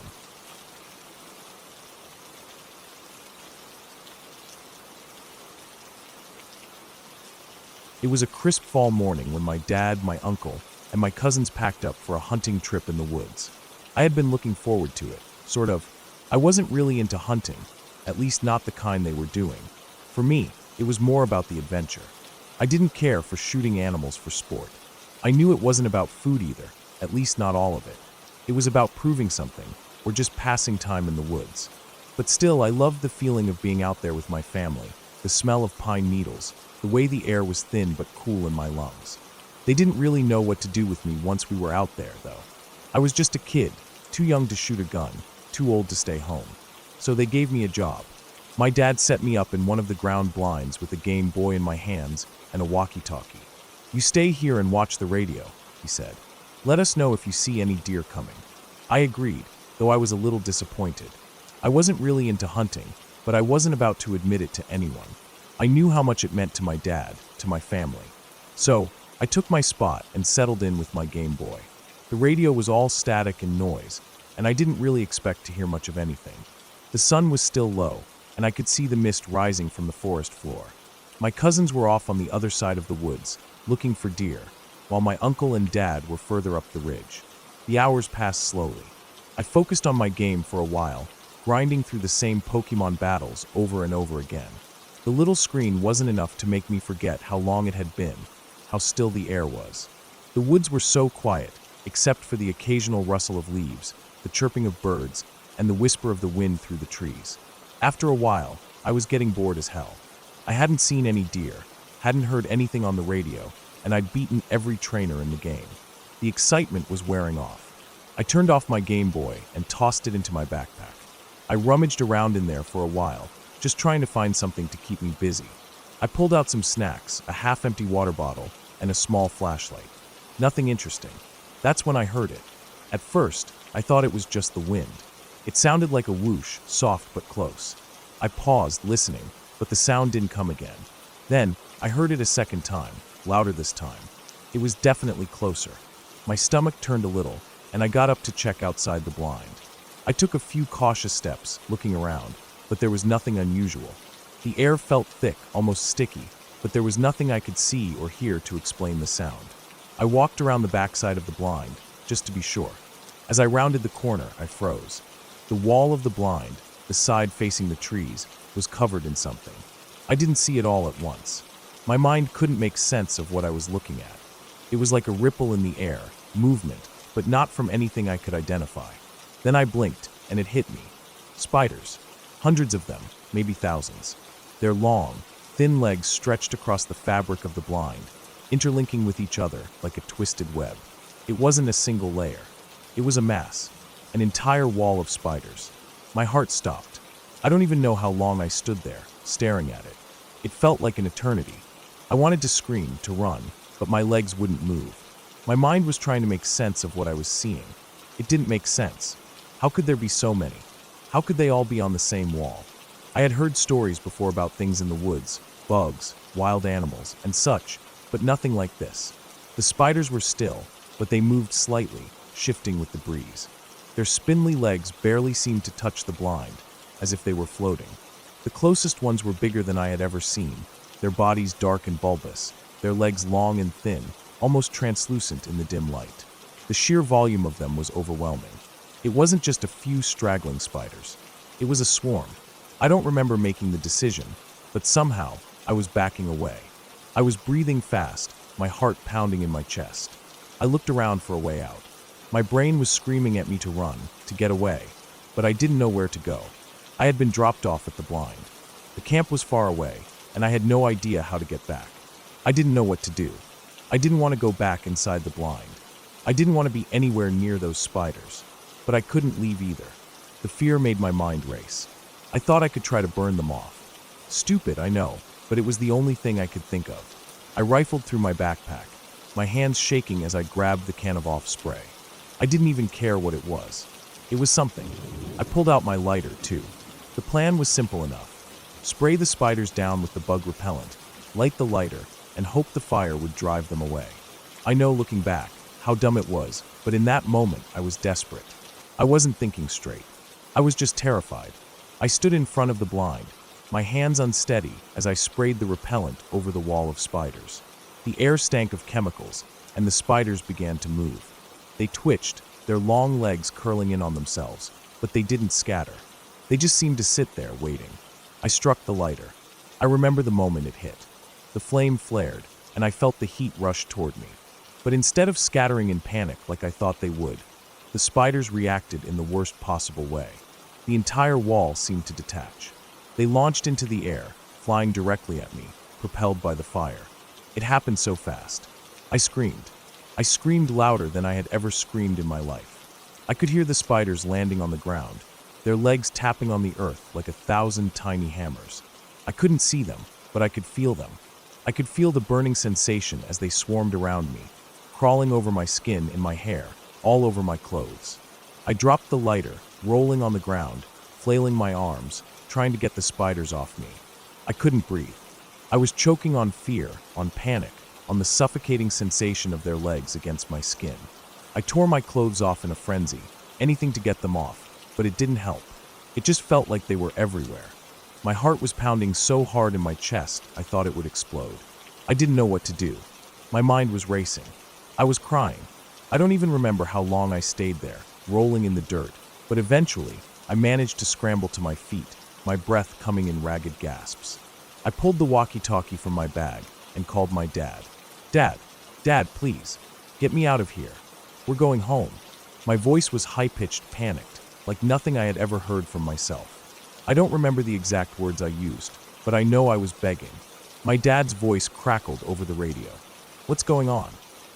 Speaker 1: It was a crisp fall morning when my dad, my uncle, and my cousins packed up for a hunting trip in the woods. I had been looking forward to it, sort of. I wasn't really into hunting, at least not the kind they were doing. For me, it was more about the adventure. I didn't care for shooting animals for sport. I knew it wasn't about food either, at least not all of it. It was about proving something, or just passing time in the woods. But still, I loved the feeling of being out there with my family, the smell of pine needles, the way the air was thin but cool in my lungs. They didn't really know what to do with me once we were out there, though. I was just a kid, too young to shoot a gun, too old to stay home. So they gave me a job. My dad set me up in one of the ground blinds with a Game Boy in my hands and a walkie-talkie. "You stay here and watch the radio," he said. "Let us know if you see any deer coming." I agreed, though I was a little disappointed. I wasn't really into hunting, but I wasn't about to admit it to anyone. I knew how much it meant to my dad, to my family. So, I took my spot and settled in with my Game Boy. The radio was all static and noise, and I didn't really expect to hear much of anything. The sun was still low, and I could see the mist rising from the forest floor. My cousins were off on the other side of the woods, looking for deer, while my uncle and dad were further up the ridge. The hours passed slowly. I focused on my game for a while, grinding through the same Pokemon battles over and over again. The little screen wasn't enough to make me forget how long it had been, how still the air was. The woods were so quiet, except for the occasional rustle of leaves, the chirping of birds, and the whisper of the wind through the trees. After a while, I was getting bored as hell. I hadn't seen any deer, hadn't heard anything on the radio, and I'd beaten every trainer in the game. The excitement was wearing off. I turned off my Game Boy and tossed it into my backpack. I rummaged around in there for a while, just trying to find something to keep me busy. I pulled out some snacks, a half-empty water bottle, and a small flashlight. Nothing interesting. That's when I heard it. At first, I thought it was just the wind. It sounded like a whoosh, soft but close. I paused, listening, but the sound didn't come again. Then, I heard it a second time, louder this time. It was definitely closer. My stomach turned a little, and I got up to check outside the blind. I took a few cautious steps, looking around, but there was nothing unusual. The air felt thick, almost sticky, but there was nothing I could see or hear to explain the sound. I walked around the backside of the blind, just to be sure. As I rounded the corner, I froze. The wall of the blind, the side facing the trees, was covered in something. I didn't see it all at once. My mind couldn't make sense of what I was looking at. It was like a ripple in the air, movement, but not from anything I could identify. Then I blinked, and it hit me. Spiders. Hundreds of them, maybe thousands. Their long, thin legs stretched across the fabric of the blind, interlinking with each other like a twisted web. It wasn't a single layer. It was a mass, an entire wall of spiders. My heart stopped. I don't even know how long I stood there, staring at it. It felt like an eternity. I wanted to scream, to run, but my legs wouldn't move. My mind was trying to make sense of what I was seeing. It didn't make sense. How could there be so many? How could they all be on the same wall? I had heard stories before about things in the woods, bugs, wild animals, and such, but nothing like this. The spiders were still, but they moved slightly, shifting with the breeze. Their spindly legs barely seemed to touch the blind, as if they were floating. The closest ones were bigger than I had ever seen, their bodies dark and bulbous, their legs long and thin, almost translucent in the dim light. The sheer volume of them was overwhelming. It wasn't just a few straggling spiders. It was a swarm. I don't remember making the decision, but somehow I was backing away. I was breathing fast, my heart pounding in my chest. I looked around for a way out. My brain was screaming at me to run, to get away, but I didn't know where to go. I had been dropped off at the blind. The camp was far away, and I had no idea how to get back. I didn't know what to do. I didn't want to go back inside the blind. I didn't want to be anywhere near those spiders, but I couldn't leave either. The fear made my mind race. I thought I could try to burn them off. Stupid, I know, but it was the only thing I could think of. I rifled through my backpack, my hands shaking as I grabbed the can of off spray. I didn't even care what it was. It was something. I pulled out my lighter, too. The plan was simple enough. Spray the spiders down with the bug repellent, light the lighter, and hope the fire would drive them away. I know, looking back, how dumb it was, but in that moment I was desperate. I wasn't thinking straight. I was just terrified. I stood in front of the blind, my hands unsteady as I sprayed the repellent over the wall of spiders. The air stank of chemicals, and the spiders began to move. They twitched, their long legs curling in on themselves, but they didn't scatter. They just seemed to sit there, waiting. I struck the lighter. I remember the moment it hit. The flame flared, and I felt the heat rush toward me. But instead of scattering in panic like I thought they would, the spiders reacted in the worst possible way. The entire wall seemed to detach. They launched into the air, flying directly at me, propelled by the fire. It happened so fast. I screamed. I screamed louder than I had ever screamed in my life. I could hear the spiders landing on the ground, their legs tapping on the earth like 1,000 tiny hammers. I couldn't see them, but I could feel them. I could feel the burning sensation as they swarmed around me, crawling over my skin and my hair, all over my clothes. I dropped the lighter, rolling on the ground, flailing my arms, trying to get the spiders off me. I couldn't breathe. I was choking on fear, on panic, on the suffocating sensation of their legs against my skin. I tore my clothes off in a frenzy, anything to get them off, but it didn't help. It just felt like they were everywhere. My heart was pounding so hard in my chest, I thought it would explode. I didn't know what to do. My mind was racing. I was crying. I don't even remember how long I stayed there, rolling in the dirt, but eventually, I managed to scramble to my feet, my breath coming in ragged gasps. I pulled the walkie-talkie from my bag and called my dad. Dad, please, get me out of here. We're going home. My voice was high-pitched, panicked, like nothing I had ever heard from myself. I don't remember the exact words I used, but I know I was begging. My dad's voice crackled over the radio. What's going on?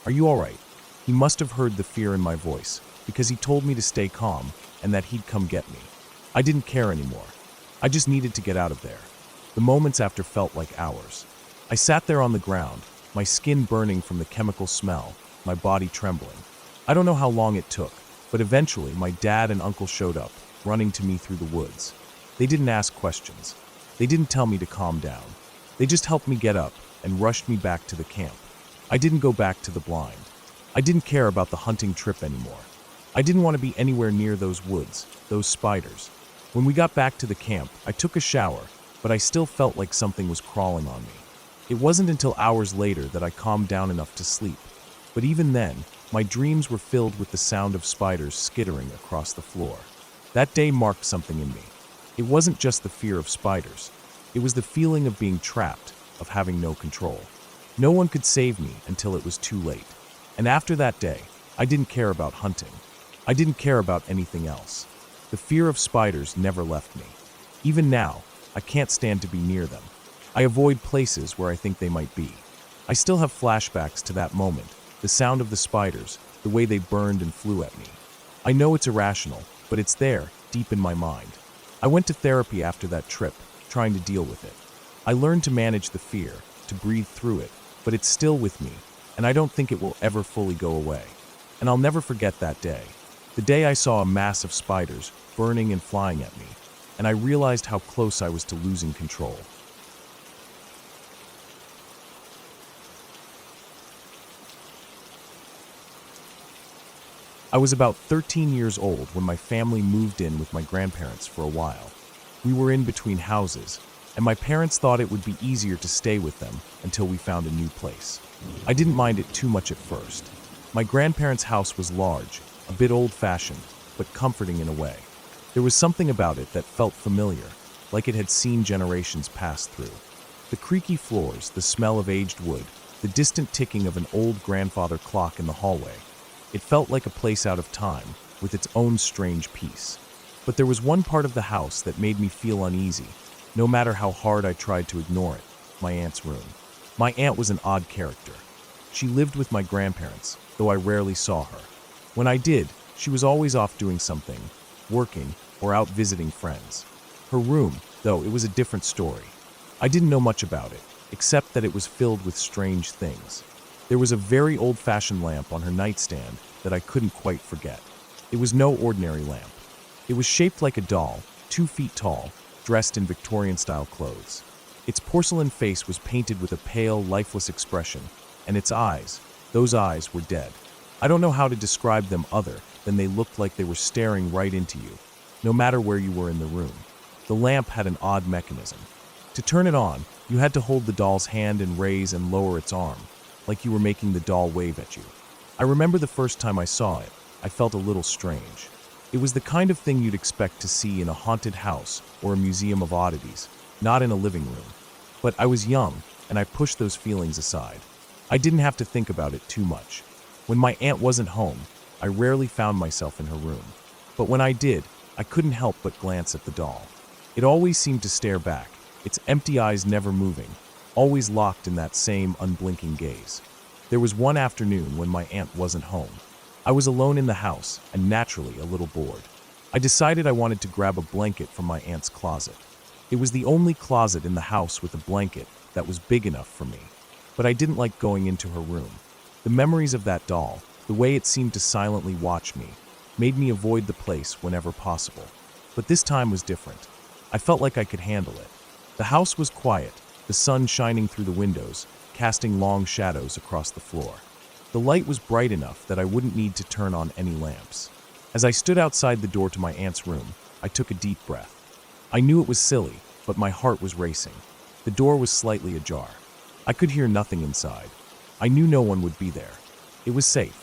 Speaker 1: Are you all right? He must have heard the fear in my voice, because he told me to stay calm and that he'd come get me. I didn't care anymore. I just needed to get out of there. The moments after felt like hours. I sat there on the ground, my skin burning from the chemical smell, my body trembling. I don't know how long it took, but eventually my dad and uncle showed up, running to me through the woods. They didn't ask questions. They didn't tell me to calm down. They just helped me get up and rushed me back to the camp. I didn't go back to the blind. I didn't care about the hunting trip anymore. I didn't want to be anywhere near those woods, those spiders. When we got back to the camp, I took a shower, but I still felt like something was crawling on me. It wasn't until hours later that I calmed down enough to sleep. But even then, my dreams were filled with the sound of spiders skittering across the floor. That day marked something in me. It wasn't just the fear of spiders. It was the feeling of being trapped, of having no control. No one could save me until it was too late. And after that day, I didn't care about hunting. I didn't care about anything else. The fear of spiders never left me. Even now, I can't stand to be near them. I avoid places where I think they might be. I still have flashbacks to that moment, the sound of the spiders, the way they burned and flew at me. I know it's irrational, but it's there, deep in my mind. I went to therapy after that trip, trying to deal with it. I learned to manage the fear, to breathe through it, but it's still with me, and I don't think it will ever fully go away. And I'll never forget that day. The day I saw a mass of spiders burning and flying at me, and I realized how close I was to losing control. I was about 13 years old when my family moved in with my grandparents for a while. We were in between houses, and my parents thought it would be easier to stay with them until we found a new place. I didn't mind it too much at first. My grandparents' house was large, a bit old-fashioned, but comforting in a way. There was something about it that felt familiar, like it had seen generations pass through. The creaky floors, the smell of aged wood, the distant ticking of an old grandfather clock in the hallway. It felt like a place out of time, with its own strange peace. But there was one part of the house that made me feel uneasy, no matter how hard I tried to ignore it: my aunt's room. My aunt was an odd character. She lived with my grandparents, though I rarely saw her. When I did, she was always off doing something, working, or out visiting friends. Her room, though, it was a different story. I didn't know much about it, except that it was filled with strange things. There was a very old-fashioned lamp on her nightstand that I couldn't quite forget. It was no ordinary lamp. It was shaped like a doll, 2 feet tall, dressed in Victorian-style clothes. Its porcelain face was painted with a pale, lifeless expression, and its eyes, those eyes were dead. I don't know how to describe them other than they looked like they were staring right into you, no matter where you were in the room. The lamp had an odd mechanism. To turn it on, you had to hold the doll's hand and raise and lower its arm, like you were making the doll wave at you. I remember the first time I saw it, I felt a little strange. It was the kind of thing you'd expect to see in a haunted house or a museum of oddities, not in a living room. But I was young, and I pushed those feelings aside. I didn't have to think about it too much. When my aunt wasn't home, I rarely found myself in her room. But when I did, I couldn't help but glance at the doll. It always seemed to stare back, its empty eyes never moving, always locked in that same unblinking gaze. There was one afternoon when my aunt wasn't home. I was alone in the house, and naturally a little bored. I decided I wanted to grab a blanket from my aunt's closet. It was the only closet in the house with a blanket that was big enough for me. But I didn't like going into her room. The memories of that doll, the way it seemed to silently watch me, made me avoid the place whenever possible. But this time was different. I felt like I could handle it. The house was quiet, the sun shining through the windows, casting long shadows across the floor. The light was bright enough that I wouldn't need to turn on any lamps. As I stood outside the door to my aunt's room, I took a deep breath. I knew it was silly, but my heart was racing. The door was slightly ajar. I could hear nothing inside. I knew no one would be there. It was safe.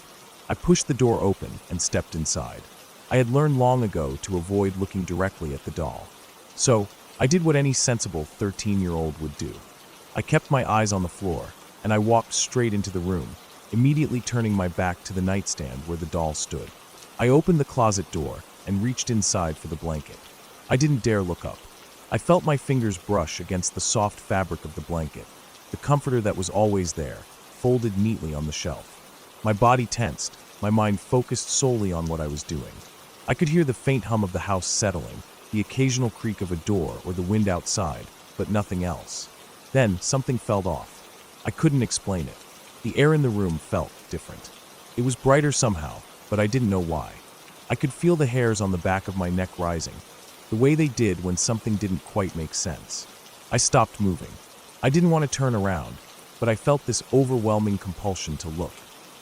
Speaker 1: I pushed the door open and stepped inside. I had learned long ago to avoid looking directly at the doll. So, I did what any sensible 13-year-old would do. I kept my eyes on the floor, and I walked straight into the room, immediately turning my back to the nightstand where the doll stood. I opened the closet door and reached inside for the blanket. I didn't dare look up. I felt my fingers brush against the soft fabric of the blanket, the comforter that was always there, folded neatly on the shelf. My body tensed, my mind focused solely on what I was doing. I could hear the faint hum of the house settling, the occasional creak of a door or the wind outside, but nothing else. Then something fell off. I couldn't explain it. The air in the room felt different. It was brighter somehow, but I didn't know why. I could feel the hairs on the back of my neck rising, the way they did when something didn't quite make sense. I stopped moving. I didn't want to turn around, but I felt this overwhelming compulsion to look.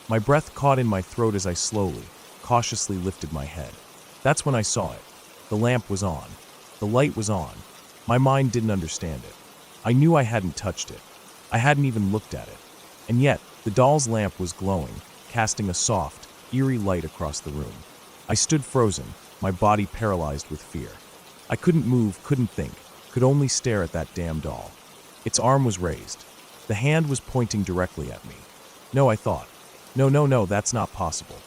Speaker 1: My breath caught in my throat as I slowly, cautiously lifted my head. That's when I saw it. The lamp was on. The light was on. My mind didn't understand it. I knew I hadn't touched it. I hadn't even looked at it. And yet, the doll's lamp was glowing, casting a soft, eerie light across the room. I stood frozen, my body paralyzed with fear. I couldn't move, couldn't think, could only stare at that damn doll. Its arm was raised. The hand was pointing directly at me. No, I thought. No, that's not possible.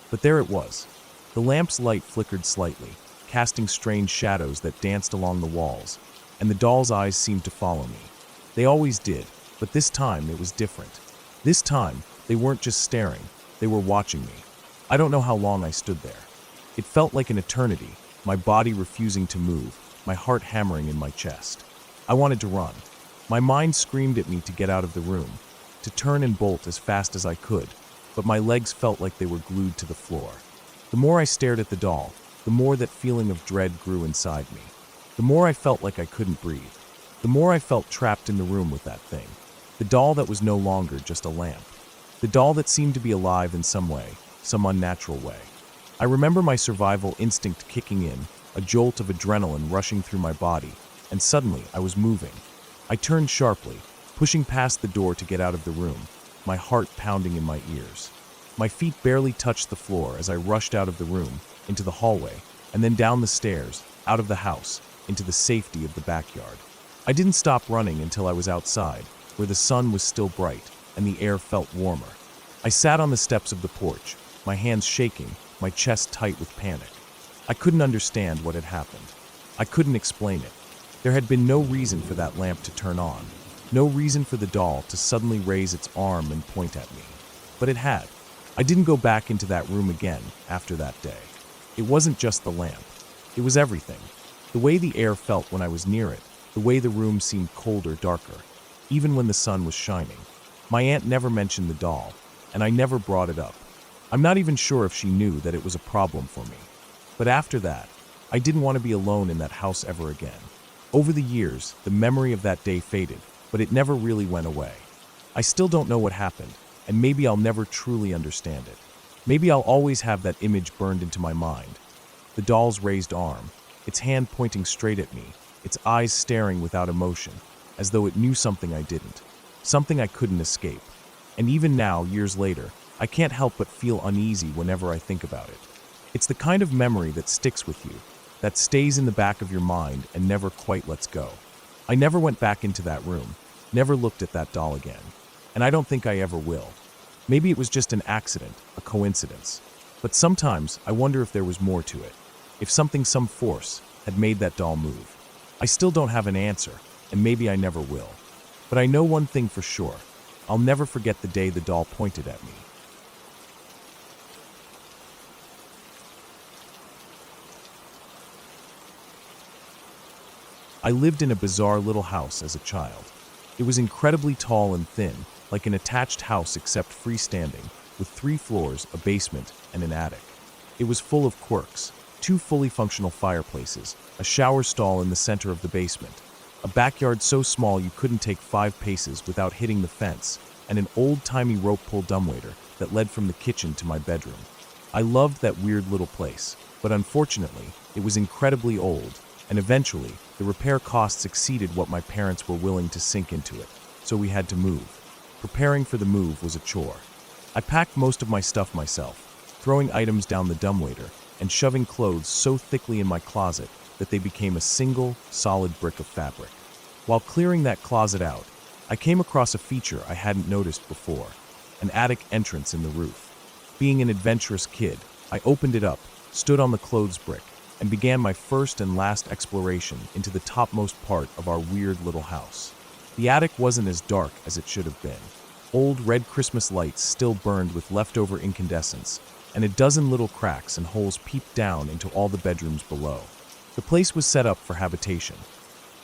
Speaker 1: But there it was. The lamp's light flickered slightly, casting strange shadows that danced along the walls, and the doll's eyes seemed to follow me. They always did, but this time it was different. This time, they weren't just staring, they were watching me. I don't know how long I stood there. It felt like an eternity, my body refusing to move, my heart hammering in my chest. I wanted to run. My mind screamed at me to get out of the room, to turn and bolt as fast as I could, but my legs felt like they were glued to the floor. The more I stared at the doll, the more that feeling of dread grew inside me. The more I felt like I couldn't breathe. The more I felt trapped in the room with that thing. The doll that was no longer just a lamp. The doll that seemed to be alive in some way, some unnatural way. I remember my survival instinct kicking in, a jolt of adrenaline rushing through my body, and suddenly I was moving. I turned sharply, pushing past the door to get out of the room, my heart pounding in my ears. My feet barely touched the floor as I rushed out of the room, into the hallway, and then down the stairs, out of the house, into the safety of the backyard. I didn't stop running until I was outside, where the sun was still bright and the air felt warmer. I sat on the steps of the porch, my hands shaking, my chest tight with panic. I couldn't understand what had happened. I couldn't explain it. There had been no reason for that lamp to turn on, no reason for the doll to suddenly raise its arm and point at me. But it had. I didn't go back into that room again after that day. It wasn't just the lamp. It was everything. The way the air felt when I was near it, the way the room seemed colder, darker, even when the sun was shining. My aunt never mentioned the doll, and I never brought it up. I'm not even sure if she knew that it was a problem for me. But after that, I didn't want to be alone in that house ever again. Over the years, the memory of that day faded, but it never really went away. I still don't know what happened, and maybe I'll never truly understand it. Maybe I'll always have that image burned into my mind. The doll's raised arm, its hand pointing straight at me, its eyes staring without emotion, as though it knew something I didn't, something I couldn't escape. And even now, years later, I can't help but feel uneasy whenever I think about it. It's the kind of memory that sticks with you, that stays in the back of your mind and never quite lets go. I never went back into that room, never looked at that doll again, and I don't think I ever will. Maybe it was just an accident, a coincidence. But sometimes I wonder if there was more to it, if something, some force, had made that doll move. I still don't have an answer, and maybe I never will. But I know one thing for sure. I'll never forget the day the doll pointed at me. I lived in a bizarre little house as a child. It was incredibly tall and thin, like an attached house except freestanding, with 3 floors, a basement, and an attic. It was full of quirks: 2 fully functional fireplaces, a shower stall in the center of the basement, a backyard so small you couldn't take 5 paces without hitting the fence, and an old-timey rope-pull dumbwaiter that led from the kitchen to my bedroom. I loved that weird little place, but unfortunately, it was incredibly old, and eventually, the repair costs exceeded what my parents were willing to sink into it, so we had to move. Preparing for the move was a chore. I packed most of my stuff myself, throwing items down the dumbwaiter and shoving clothes so thickly in my closet that they became a single, solid brick of fabric. While clearing that closet out, I came across a feature I hadn't noticed before: an attic entrance in the roof. Being an adventurous kid, I opened it up, stood on the clothes brick, and began my first and last exploration into the topmost part of our weird little house. The attic wasn't as dark as it should have been. Old red Christmas lights still burned with leftover incandescence, and a dozen little cracks and holes peeped down into all the bedrooms below. The place was set up for habitation.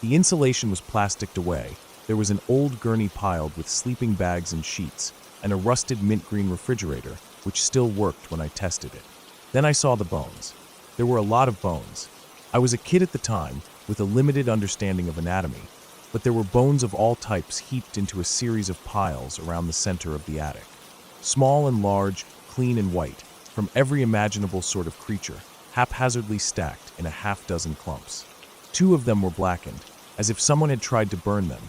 Speaker 1: The insulation was plasticked away. There was an old gurney piled with sleeping bags and sheets, and a rusted mint green refrigerator, which still worked when I tested it. Then I saw the bones. There were a lot of bones. I was a kid at the time, with a limited understanding of anatomy, but there were bones of all types heaped into a series of piles around the center of the attic. Small and large, clean and white, from every imaginable sort of creature, haphazardly stacked in a half-dozen clumps. 2 of them were blackened, as if someone had tried to burn them,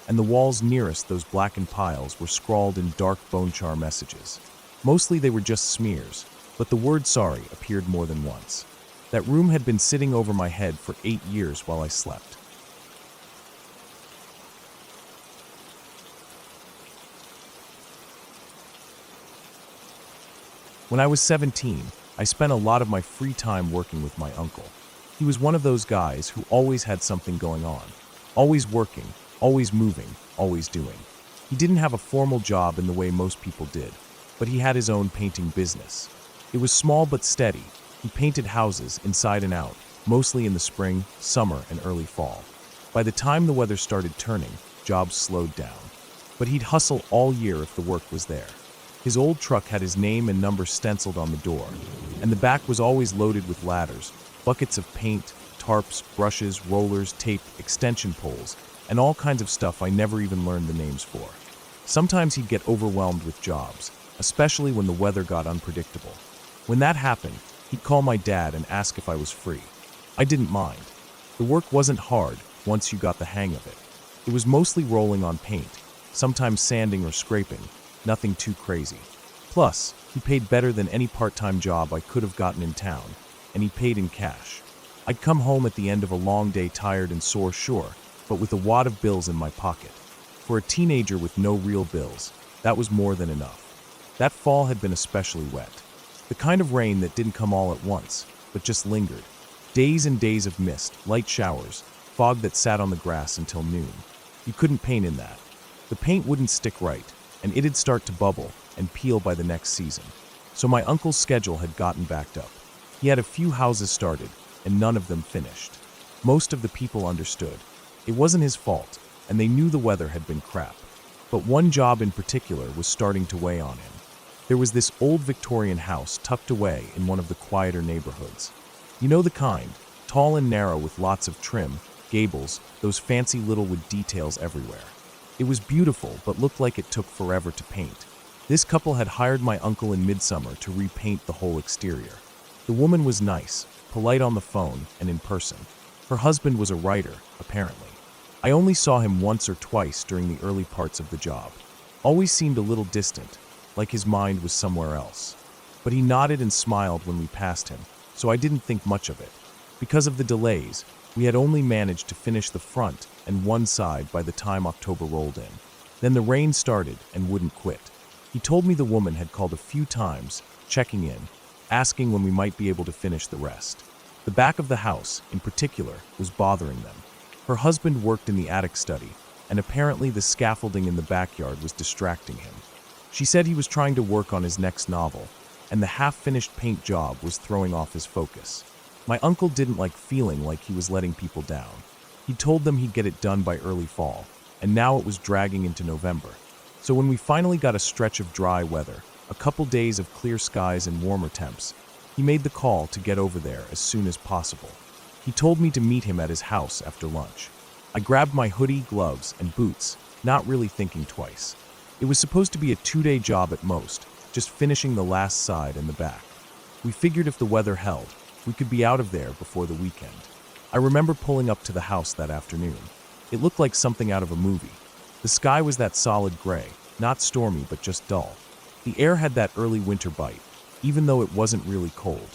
Speaker 1: and the walls nearest those blackened piles were scrawled in dark bone char messages. Mostly they were just smears, but the word sorry appeared more than once. That room had been sitting over my head for 8 years while I slept. When I was 17, I spent a lot of my free time working with my uncle. He He was one of those guys who always had something going on, always working, always moving, always doing. He didn't have a formal job in the way most people did, but he had his own painting business. It was small but steady. He painted houses inside and out, mostly in the spring, summer, and early fall. By the time the weather started turning, jobs slowed down. But he'd hustle all year if the work was there. His old truck had his name and number stenciled on the door, and the back was always loaded with ladders, buckets of paint, tarps, brushes, rollers, tape, extension poles, and all kinds of stuff I never even learned the names for. Sometimes he'd get overwhelmed with jobs, especially when the weather got unpredictable. When that happened, he'd call my dad and ask if I was free. I didn't mind. The work wasn't hard once you got the hang of it. It was mostly rolling on paint, sometimes sanding or scraping, nothing too crazy. Plus, he paid better than any part-time job I could have gotten in town, and he paid in cash. I'd come home at the end of a long day tired and sore, sure, but with a wad of bills in my pocket. For a teenager with no real bills, that was more than enough. That fall had been especially wet. The kind of rain that didn't come all at once, but just lingered. Days and days of mist, light showers, fog that sat on the grass until noon. You couldn't paint in that. The paint wouldn't stick right, and it'd start to bubble and peel by the next season. So my uncle's schedule had gotten backed up. He had a few houses started, and none of them finished. Most of the people understood. It wasn't his fault, and they knew the weather had been crap. But one job in particular was starting to weigh on him. There was this old Victorian house tucked away in one of the quieter neighborhoods. You know the kind, tall and narrow with lots of trim, gables, those fancy little wood details everywhere. It was beautiful, but looked like it took forever to paint. This couple had hired my uncle in midsummer to repaint the whole exterior. The woman was nice, polite on the phone and in person. Her husband was a writer, apparently. I only saw him once or twice during the early parts of the job. Always seemed a little distant, like his mind was somewhere else. But he nodded and smiled when we passed him, so I didn't think much of it. Because of the delays, we had only managed to finish the front and one side by the time October rolled in. Then the rain started and wouldn't quit. He told me the woman had called a few times, checking in, asking when we might be able to finish the rest. The back of the house, in particular, was bothering them. Her husband worked in the attic study, and apparently the scaffolding in the backyard was distracting him. She said he was trying to work on his next novel, and the half-finished paint job was throwing off his focus. My uncle didn't like feeling like he was letting people down. He told them he'd get it done by early fall, and now it was dragging into November. So when we finally got a stretch of dry weather, a couple days of clear skies and warmer temps, he made the call to get over there as soon as possible. He told me to meet him at his house after lunch. I grabbed my hoodie, gloves, and boots, not really thinking twice. It was supposed to be a 2-day job at most, just finishing the last side and the back. We figured if the weather held, we could be out of there before the weekend. I remember pulling up to the house that afternoon. It looked like something out of a movie. The sky was that solid gray, not stormy but just dull. The air had that early winter bite, even though it wasn't really cold.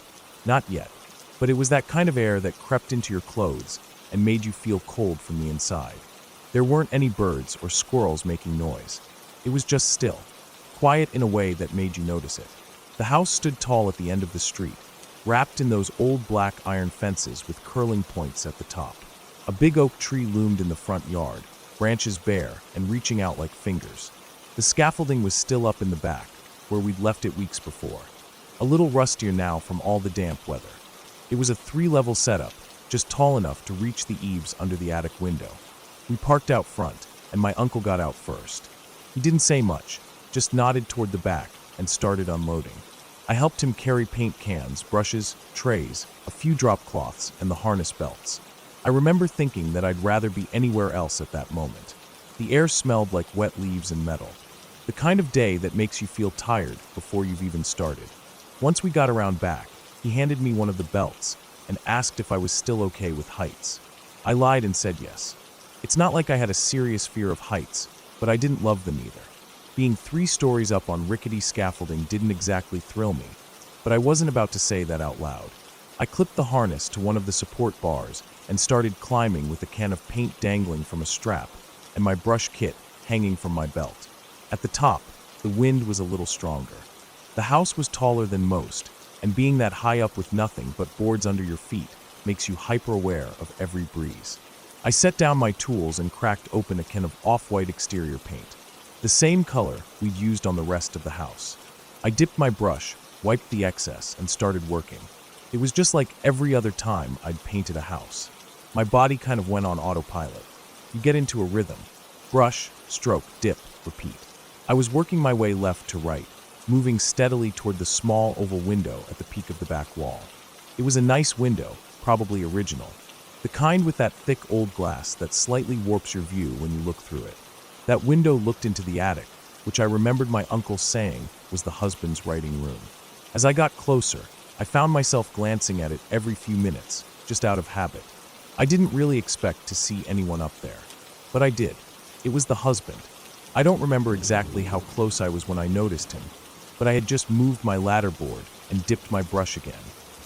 Speaker 1: Not yet, but it was that kind of air that crept into your clothes and made you feel cold from the inside. There weren't any birds or squirrels making noise. It was just still, quiet in a way that made you notice it. The house stood tall at the end of the street, wrapped in those old black iron fences with curling points at the top. A big oak tree loomed in the front yard, branches bare and reaching out like fingers. The scaffolding was still up in the back, where we'd left it weeks before. A little rustier now from all the damp weather. It was a 3-level setup, just tall enough to reach the eaves under the attic window. We parked out front, and my uncle got out first. He didn't say much, just nodded toward the back and started unloading. I helped him carry paint cans, brushes, trays, a few drop cloths, and the harness belts. I remember thinking that I'd rather be anywhere else at that moment. The air smelled like wet leaves and metal. The kind of day that makes you feel tired before you've even started. Once we got around back, he handed me one of the belts and asked if I was still okay with heights. I lied and said yes. It's not like I had a serious fear of heights, but I didn't love them either. Being 3 stories up on rickety scaffolding didn't exactly thrill me, but I wasn't about to say that out loud. I clipped the harness to one of the support bars and started climbing with a can of paint dangling from a strap and my brush kit hanging from my belt. At the top, the wind was a little stronger. The house was taller than most, and being that high up with nothing but boards under your feet makes you hyper-aware of every breeze. I set down my tools and cracked open a can of off-white exterior paint, the same color we'd used on the rest of the house. I dipped my brush, wiped the excess, and started working. It was just like every other time I'd painted a house. My body kind of went on autopilot. You get into a rhythm. Brush, stroke, dip, repeat. I was working my way left to right, moving steadily toward the small oval window at the peak of the back wall. It was a nice window, probably original. The kind with that thick old glass that slightly warps your view when you look through it. That window looked into the attic, which I remembered my uncle saying was the husband's writing room. As I got closer, I found myself glancing at it every few minutes, just out of habit. I didn't really expect to see anyone up there, but I did. It was the husband. I don't remember exactly how close I was when I noticed him, but I had just moved my ladder board and dipped my brush again.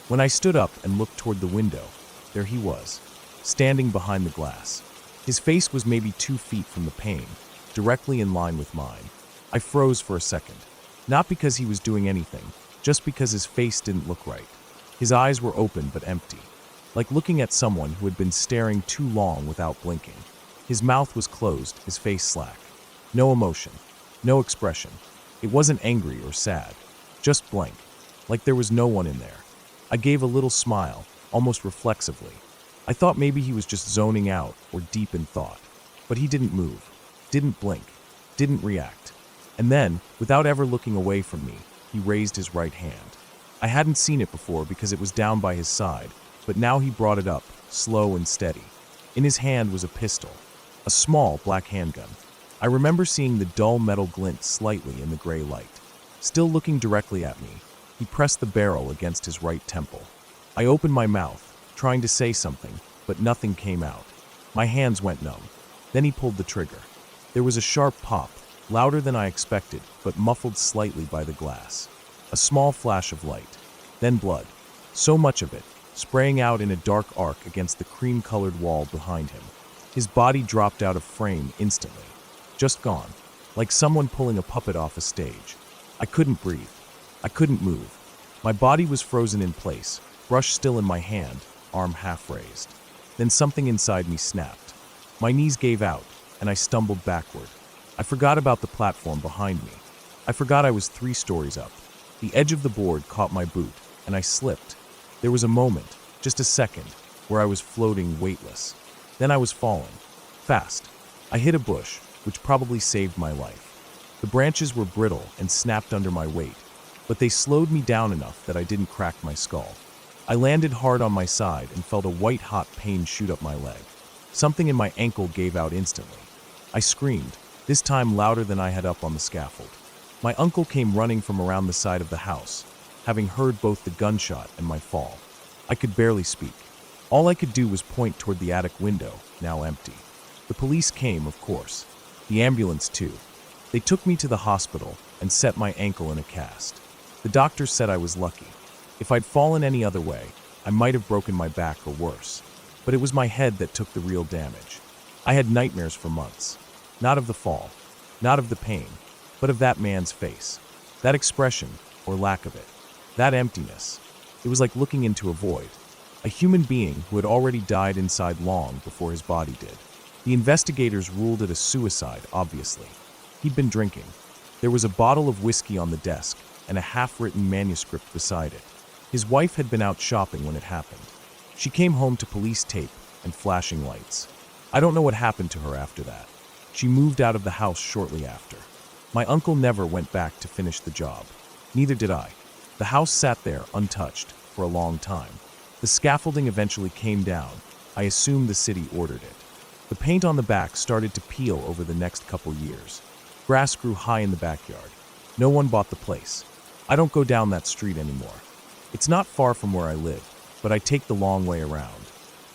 Speaker 1: When I stood up and looked toward the window, there he was, standing behind the glass. His face was maybe 2 feet from the pane, directly in line with mine. I froze for a second, not because he was doing anything, just because his face didn't look right. His eyes were open but empty, like looking at someone who had been staring too long without blinking. His mouth was closed, his face slack. No emotion, no expression. It wasn't angry or sad, just blank, like there was no one in there. I gave a little smile, almost reflexively. I thought maybe he was just zoning out or deep in thought. But he didn't move, didn't blink, didn't react. And then, without ever looking away from me, he raised his right hand. I hadn't seen it before because it was down by his side, but now he brought it up, slow and steady. In his hand was a pistol, a small black handgun. I remember seeing the dull metal glint slightly in the gray light. Still looking directly at me, he pressed the barrel against his right temple. I opened my mouth, trying to say something, but nothing came out. My hands went numb. Then he pulled the trigger. There was a sharp pop, louder than I expected, but muffled slightly by the glass. A small flash of light. Then blood. So much of it, spraying out in a dark arc against the cream-colored wall behind him. His body dropped out of frame instantly. Just gone, like someone pulling a puppet off a stage. I couldn't breathe. I couldn't move. My body was frozen in place, brush still in my hand, arm half raised. Then something inside me snapped. My knees gave out, and I stumbled backward. I forgot about the platform behind me. I forgot I was 3 stories up. The edge of the board caught my boot, and I slipped. There was a moment, just a second, where I was floating weightless. Then I was falling. Fast. I hit a bush, which probably saved my life. The branches were brittle and snapped under my weight, but they slowed me down enough that I didn't crack my skull. I landed hard on my side and felt a white-hot pain shoot up my leg. Something in my ankle gave out instantly. I screamed, this time louder than I had up on the scaffold. My uncle came running from around the side of the house, having heard both the gunshot and my fall. I could barely speak. All I could do was point toward the attic window, now empty. The police came, of course. The ambulance, too. They took me to the hospital and set my ankle in a cast. The doctor said I was lucky. If I'd fallen any other way, I might have broken my back or worse. But it was my head that took the real damage. I had nightmares for months. Not of the fall, not of the pain, but of that man's face. That expression, or lack of it. That emptiness. It was like looking into a void. A human being who had already died inside long before his body did. The investigators ruled it a suicide, obviously. He'd been drinking. There was a bottle of whiskey on the desk and a half-written manuscript beside it. His wife had been out shopping when it happened. She came home to police tape and flashing lights. I don't know what happened to her after that. She moved out of the house shortly after. My uncle never went back to finish the job. Neither did I. The house sat there untouched for a long time. The scaffolding eventually came down. I assume the city ordered it. The paint on the back started to peel over the next couple years. Grass grew high in the backyard. No one bought the place. I don't go down that street anymore. It's not far from where I live, but I take the long way around.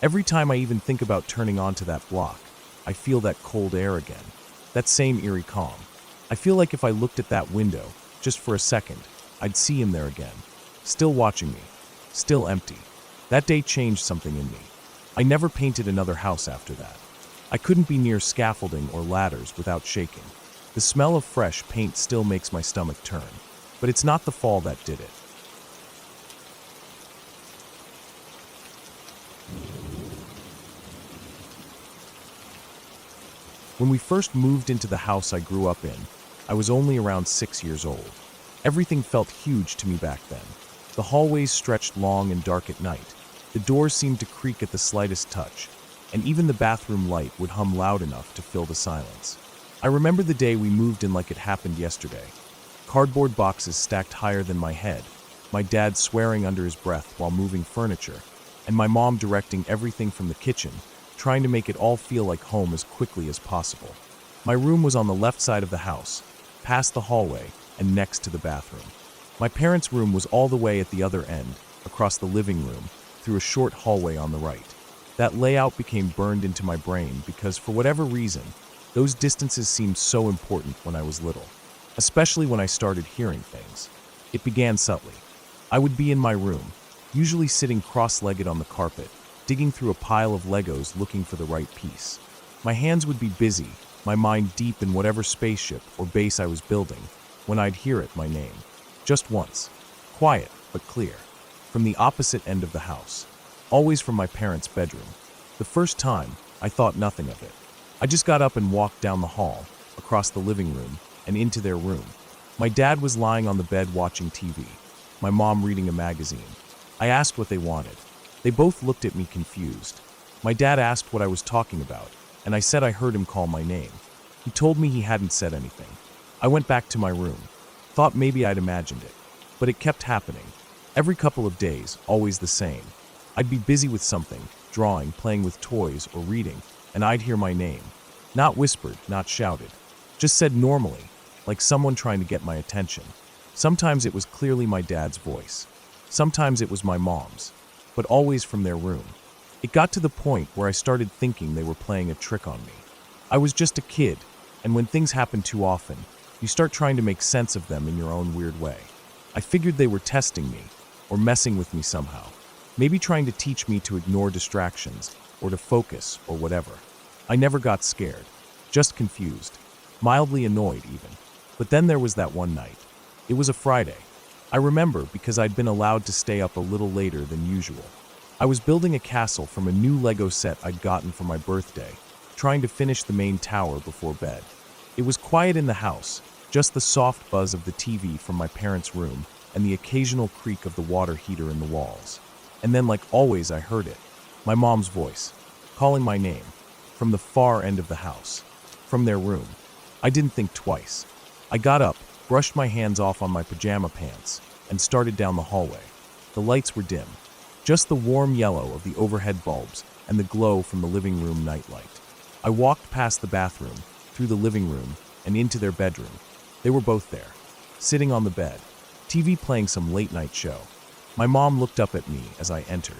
Speaker 1: Every time I even think about turning onto that block, I feel that cold air again, that same eerie calm. I feel like if I looked at that window, just for a second, I'd see him there again, still watching me, still empty. That day changed something in me. I never painted another house after that. I couldn't be near scaffolding or ladders without shaking. The smell of fresh paint still makes my stomach turn, but it's not the fall that did it. When we first moved into the house I grew up in, I was only around 6 years old. Everything felt huge to me back then. The hallways stretched long and dark at night. The doors seemed to creak at the slightest touch, and even the bathroom light would hum loud enough to fill the silence. I remember the day we moved in like it happened yesterday. Cardboard boxes stacked higher than my head, my dad swearing under his breath while moving furniture, and my mom directing everything from the kitchen, trying to make it all feel like home as quickly as possible. My room was on the left side of the house, past the hallway and next to the bathroom. My parents' room was all the way at the other end, across the living room, through a short hallway on the right. That layout became burned into my brain because, for whatever reason, those distances seemed so important when I was little, especially when I started hearing things. It began subtly. I would be in my room, usually sitting cross-legged on the carpet, digging through a pile of Legos looking for the right piece. My hands would be busy, my mind deep in whatever spaceship or base I was building, when I'd hear it, my name. Just once. Quiet, but clear. From the opposite end of the house. Always from my parents' bedroom. The first time, I thought nothing of it. I just got up and walked down the hall, across the living room, and into their room. My dad was lying on the bed watching TV. My mom reading a magazine. I asked what they wanted. They both looked at me confused. My dad asked what I was talking about, and I said I heard him call my name. He told me he hadn't said anything. I went back to my room. Thought maybe I'd imagined it. But it kept happening. Every couple of days, always the same. I'd be busy with something, drawing, playing with toys, or reading, and I'd hear my name. Not whispered, not shouted. Just said normally, like someone trying to get my attention. Sometimes it was clearly my dad's voice. Sometimes it was my mom's. But always from their room. It got to the point where I started thinking they were playing a trick on me. I was just a kid, and when things happen too often, you start trying to make sense of them in your own weird way. I figured they were testing me, or messing with me somehow. Maybe trying to teach me to ignore distractions, or to focus, or whatever. I never got scared, just confused, mildly annoyed even. But then there was that one night. It was a Friday. I remember because I'd been allowed to stay up a little later than usual. I was building a castle from a new Lego set I'd gotten for my birthday, trying to finish the main tower before bed. It was quiet in the house, just the soft buzz of the TV from my parents' room and the occasional creak of the water heater in the walls. And then, like always, I heard it. My mom's voice, calling my name, from the far end of the house, from their room. I didn't think twice. I got up, brushed my hands off on my pajama pants, and started down the hallway. The lights were dim, just the warm yellow of the overhead bulbs and the glow from the living room nightlight. I walked past the bathroom, through the living room, and into their bedroom. They were both there, sitting on the bed, TV playing some late-night show. My mom looked up at me as I entered.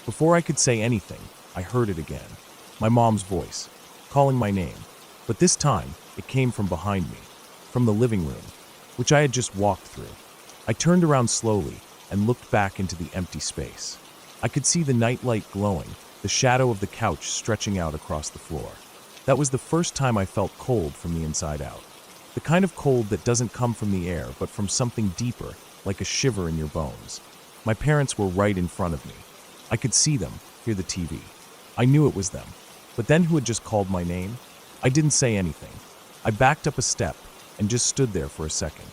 Speaker 1: Before I could say anything, I heard it again. My mom's voice, calling my name. But this time, it came from behind me, from the living room, which I had just walked through. I turned around slowly and looked back into the empty space. I could see the nightlight glowing, the shadow of the couch stretching out across the floor. That was the first time I felt cold from the inside out. The kind of cold that doesn't come from the air, but from something deeper, like a shiver in your bones. My parents were right in front of me. I could see them, hear the TV. I knew it was them. But then who had just called my name? I didn't say anything. I backed up a step and just stood there for a second.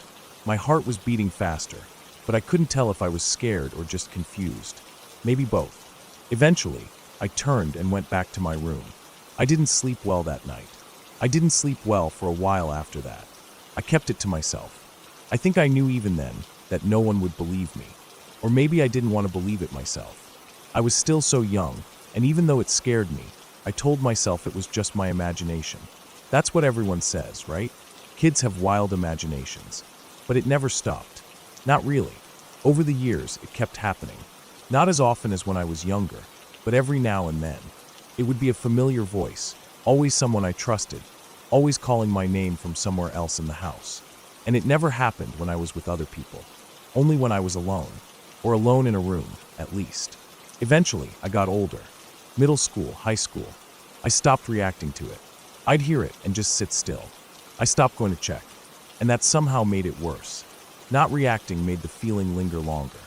Speaker 1: My heart was beating faster, but I couldn't tell if I was scared or just confused. Maybe both. Eventually, I turned and went back to my room. I didn't sleep well that night. I didn't sleep well for a while after that. I kept it to myself. I think I knew even then that no one would believe me. Or maybe I didn't want to believe it myself. I was still so young, and even though it scared me, I told myself it was just my imagination. That's what everyone says, right? Kids have wild imaginations. But it never stopped. Not really. Over the years, it kept happening. Not as often as when I was younger, but every now and then. It would be a familiar voice, always someone I trusted, always calling my name from somewhere else in the house. And it never happened when I was with other people. Only when I was alone, or alone in a room, at least. Eventually, I got older. Middle school, high school. I stopped reacting to it. I'd hear it and just sit still. I stopped going to check, and that somehow made it worse. Not reacting made the feeling linger longer.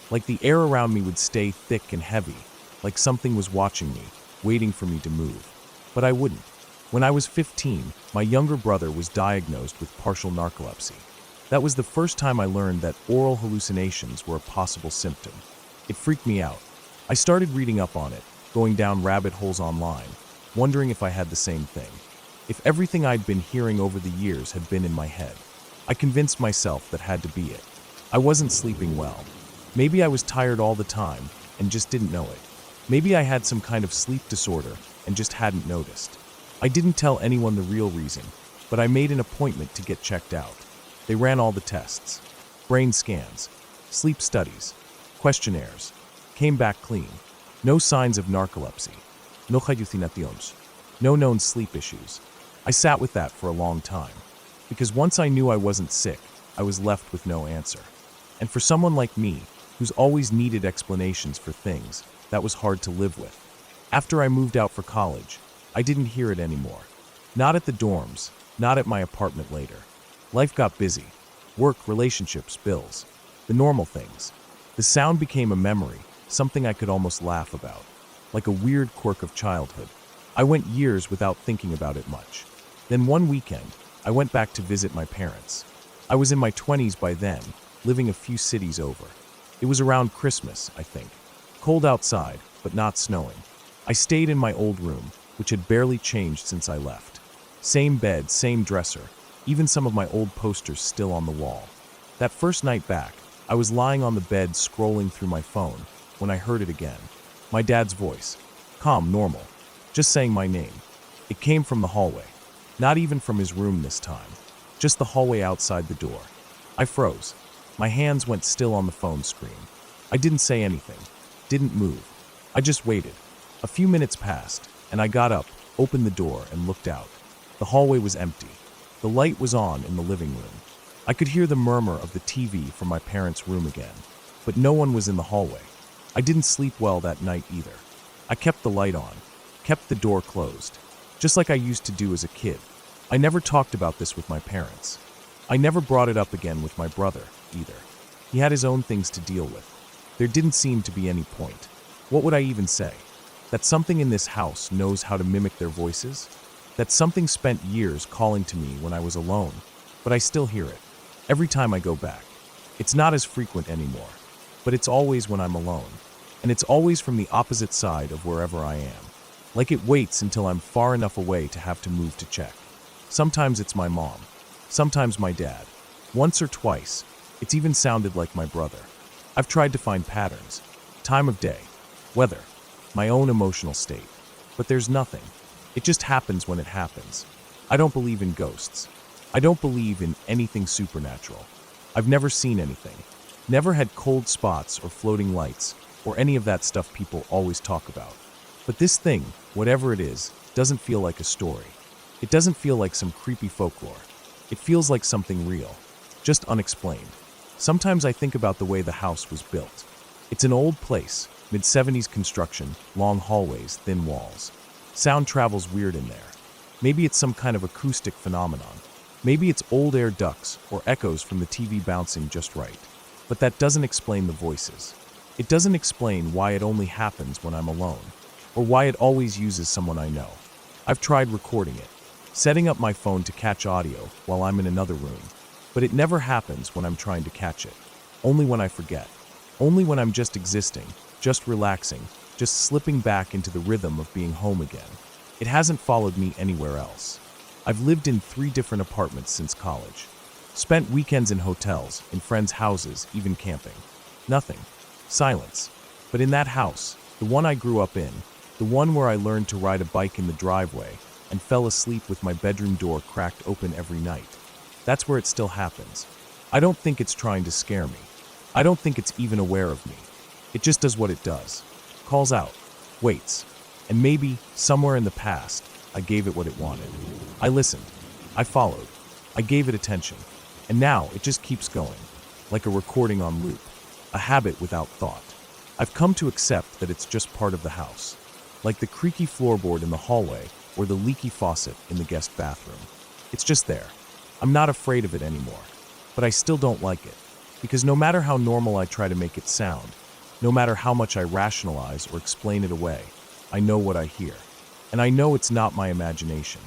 Speaker 1: Like the air around me would stay thick and heavy, like something was watching me, waiting for me to move. But I wouldn't. When I was 15, my younger brother was diagnosed with partial narcolepsy. That was the first time I learned that oral hallucinations were a possible symptom. It freaked me out. I started reading up on it, going down rabbit holes online, wondering if I had the same thing. If everything I'd been hearing over the years had been in my head. I convinced myself that had to be it. I wasn't sleeping well. Maybe I was tired all the time and just didn't know it. Maybe I had some kind of sleep disorder and just hadn't noticed. I didn't tell anyone the real reason, but I made an appointment to get checked out. They ran all the tests. Brain scans, sleep studies, questionnaires. Came back clean. No signs of narcolepsy. No hallucinaciones. No known sleep issues. I sat with that for a long time, because once I knew I wasn't sick, I was left with no answer. And for someone like me, who's always needed explanations for things, that was hard to live with. After I moved out for college, I didn't hear it anymore. Not at the dorms, not at my apartment later. Life got busy. Work, relationships, bills. The normal things. The sound became a memory, something I could almost laugh about. Like a weird quirk of childhood. I went years without thinking about it much. Then one weekend, I went back to visit my parents. I was in my 20s by then, living a few cities over. It was around Christmas, I think. Cold outside, but not snowing. I stayed in my old room, which had barely changed since I left. Same bed, same dresser, even some of my old posters still on the wall. That first night back, I was lying on the bed scrolling through my phone when I heard it again. My dad's voice. Calm, normal. Just saying my name. It came from the hallway. Not even from his room this time. Just the hallway outside the door. I froze. My hands went still on the phone screen. I didn't say anything. Didn't move. I just waited. A few minutes passed, and I got up, opened the door, and looked out. The hallway was empty. The light was on in the living room. I could hear the murmur of the TV from my parents' room again, but no one was in the hallway. I didn't sleep well that night either. I kept the light on, kept the door closed, just like I used to do as a kid. I never talked about this with my parents. I never brought it up again with my brother, either. He had his own things to deal with. There didn't seem to be any point. What would I even say? That something in this house knows how to mimic their voices? That something spent years calling to me when I was alone, but I still hear it. Every time I go back. It's not as frequent anymore, but it's always when I'm alone. And it's always from the opposite side of wherever I am. Like it waits until I'm far enough away to have to move to check. Sometimes it's my mom. Sometimes my dad. Once or twice, it's even sounded like my brother. I've tried to find patterns. Time of day. Weather. My own emotional state. But there's nothing. It just happens when it happens. I don't believe in ghosts. I don't believe in anything supernatural. I've never seen anything. Never had cold spots or floating lights or any of that stuff people always talk about. But this thing, whatever it is, doesn't feel like a story. It doesn't feel like some creepy folklore. It feels like something real, just unexplained. Sometimes I think about the way the house was built. It's an old place, mid-70s construction, long hallways, thin walls. Sound travels weird in there. Maybe it's some kind of acoustic phenomenon. Maybe it's old air ducts or echoes from the TV bouncing just right. But that doesn't explain the voices. It doesn't explain why it only happens when I'm alone, or why it always uses someone I know. I've tried recording it, setting up my phone to catch audio while I'm in another room, but it never happens when I'm trying to catch it. Only when I forget. Only when I'm just existing, just relaxing, just slipping back into the rhythm of being home again. It hasn't followed me anywhere else. I've lived in 3 different apartments since college. Spent weekends in hotels, in friends' houses, even camping. Nothing. Silence. But in that house, the one I grew up in, the one where I learned to ride a bike in the driveway and fell asleep with my bedroom door cracked open every night, that's where it still happens. I don't think it's trying to scare me. I don't think it's even aware of me. It just does what it does. Calls out. Waits. And maybe, somewhere in the past, I gave it what it wanted. I listened. I followed. I gave it attention. And now it just keeps going, like a recording on loop, a habit without thought. I've come to accept that it's just part of the house, like the creaky floorboard in the hallway or the leaky faucet in the guest bathroom. It's just there. I'm not afraid of it anymore, but I still don't like it, because no matter how normal I try to make it sound, no matter how much I rationalize or explain it away, I know what I hear. And I know it's not my imagination.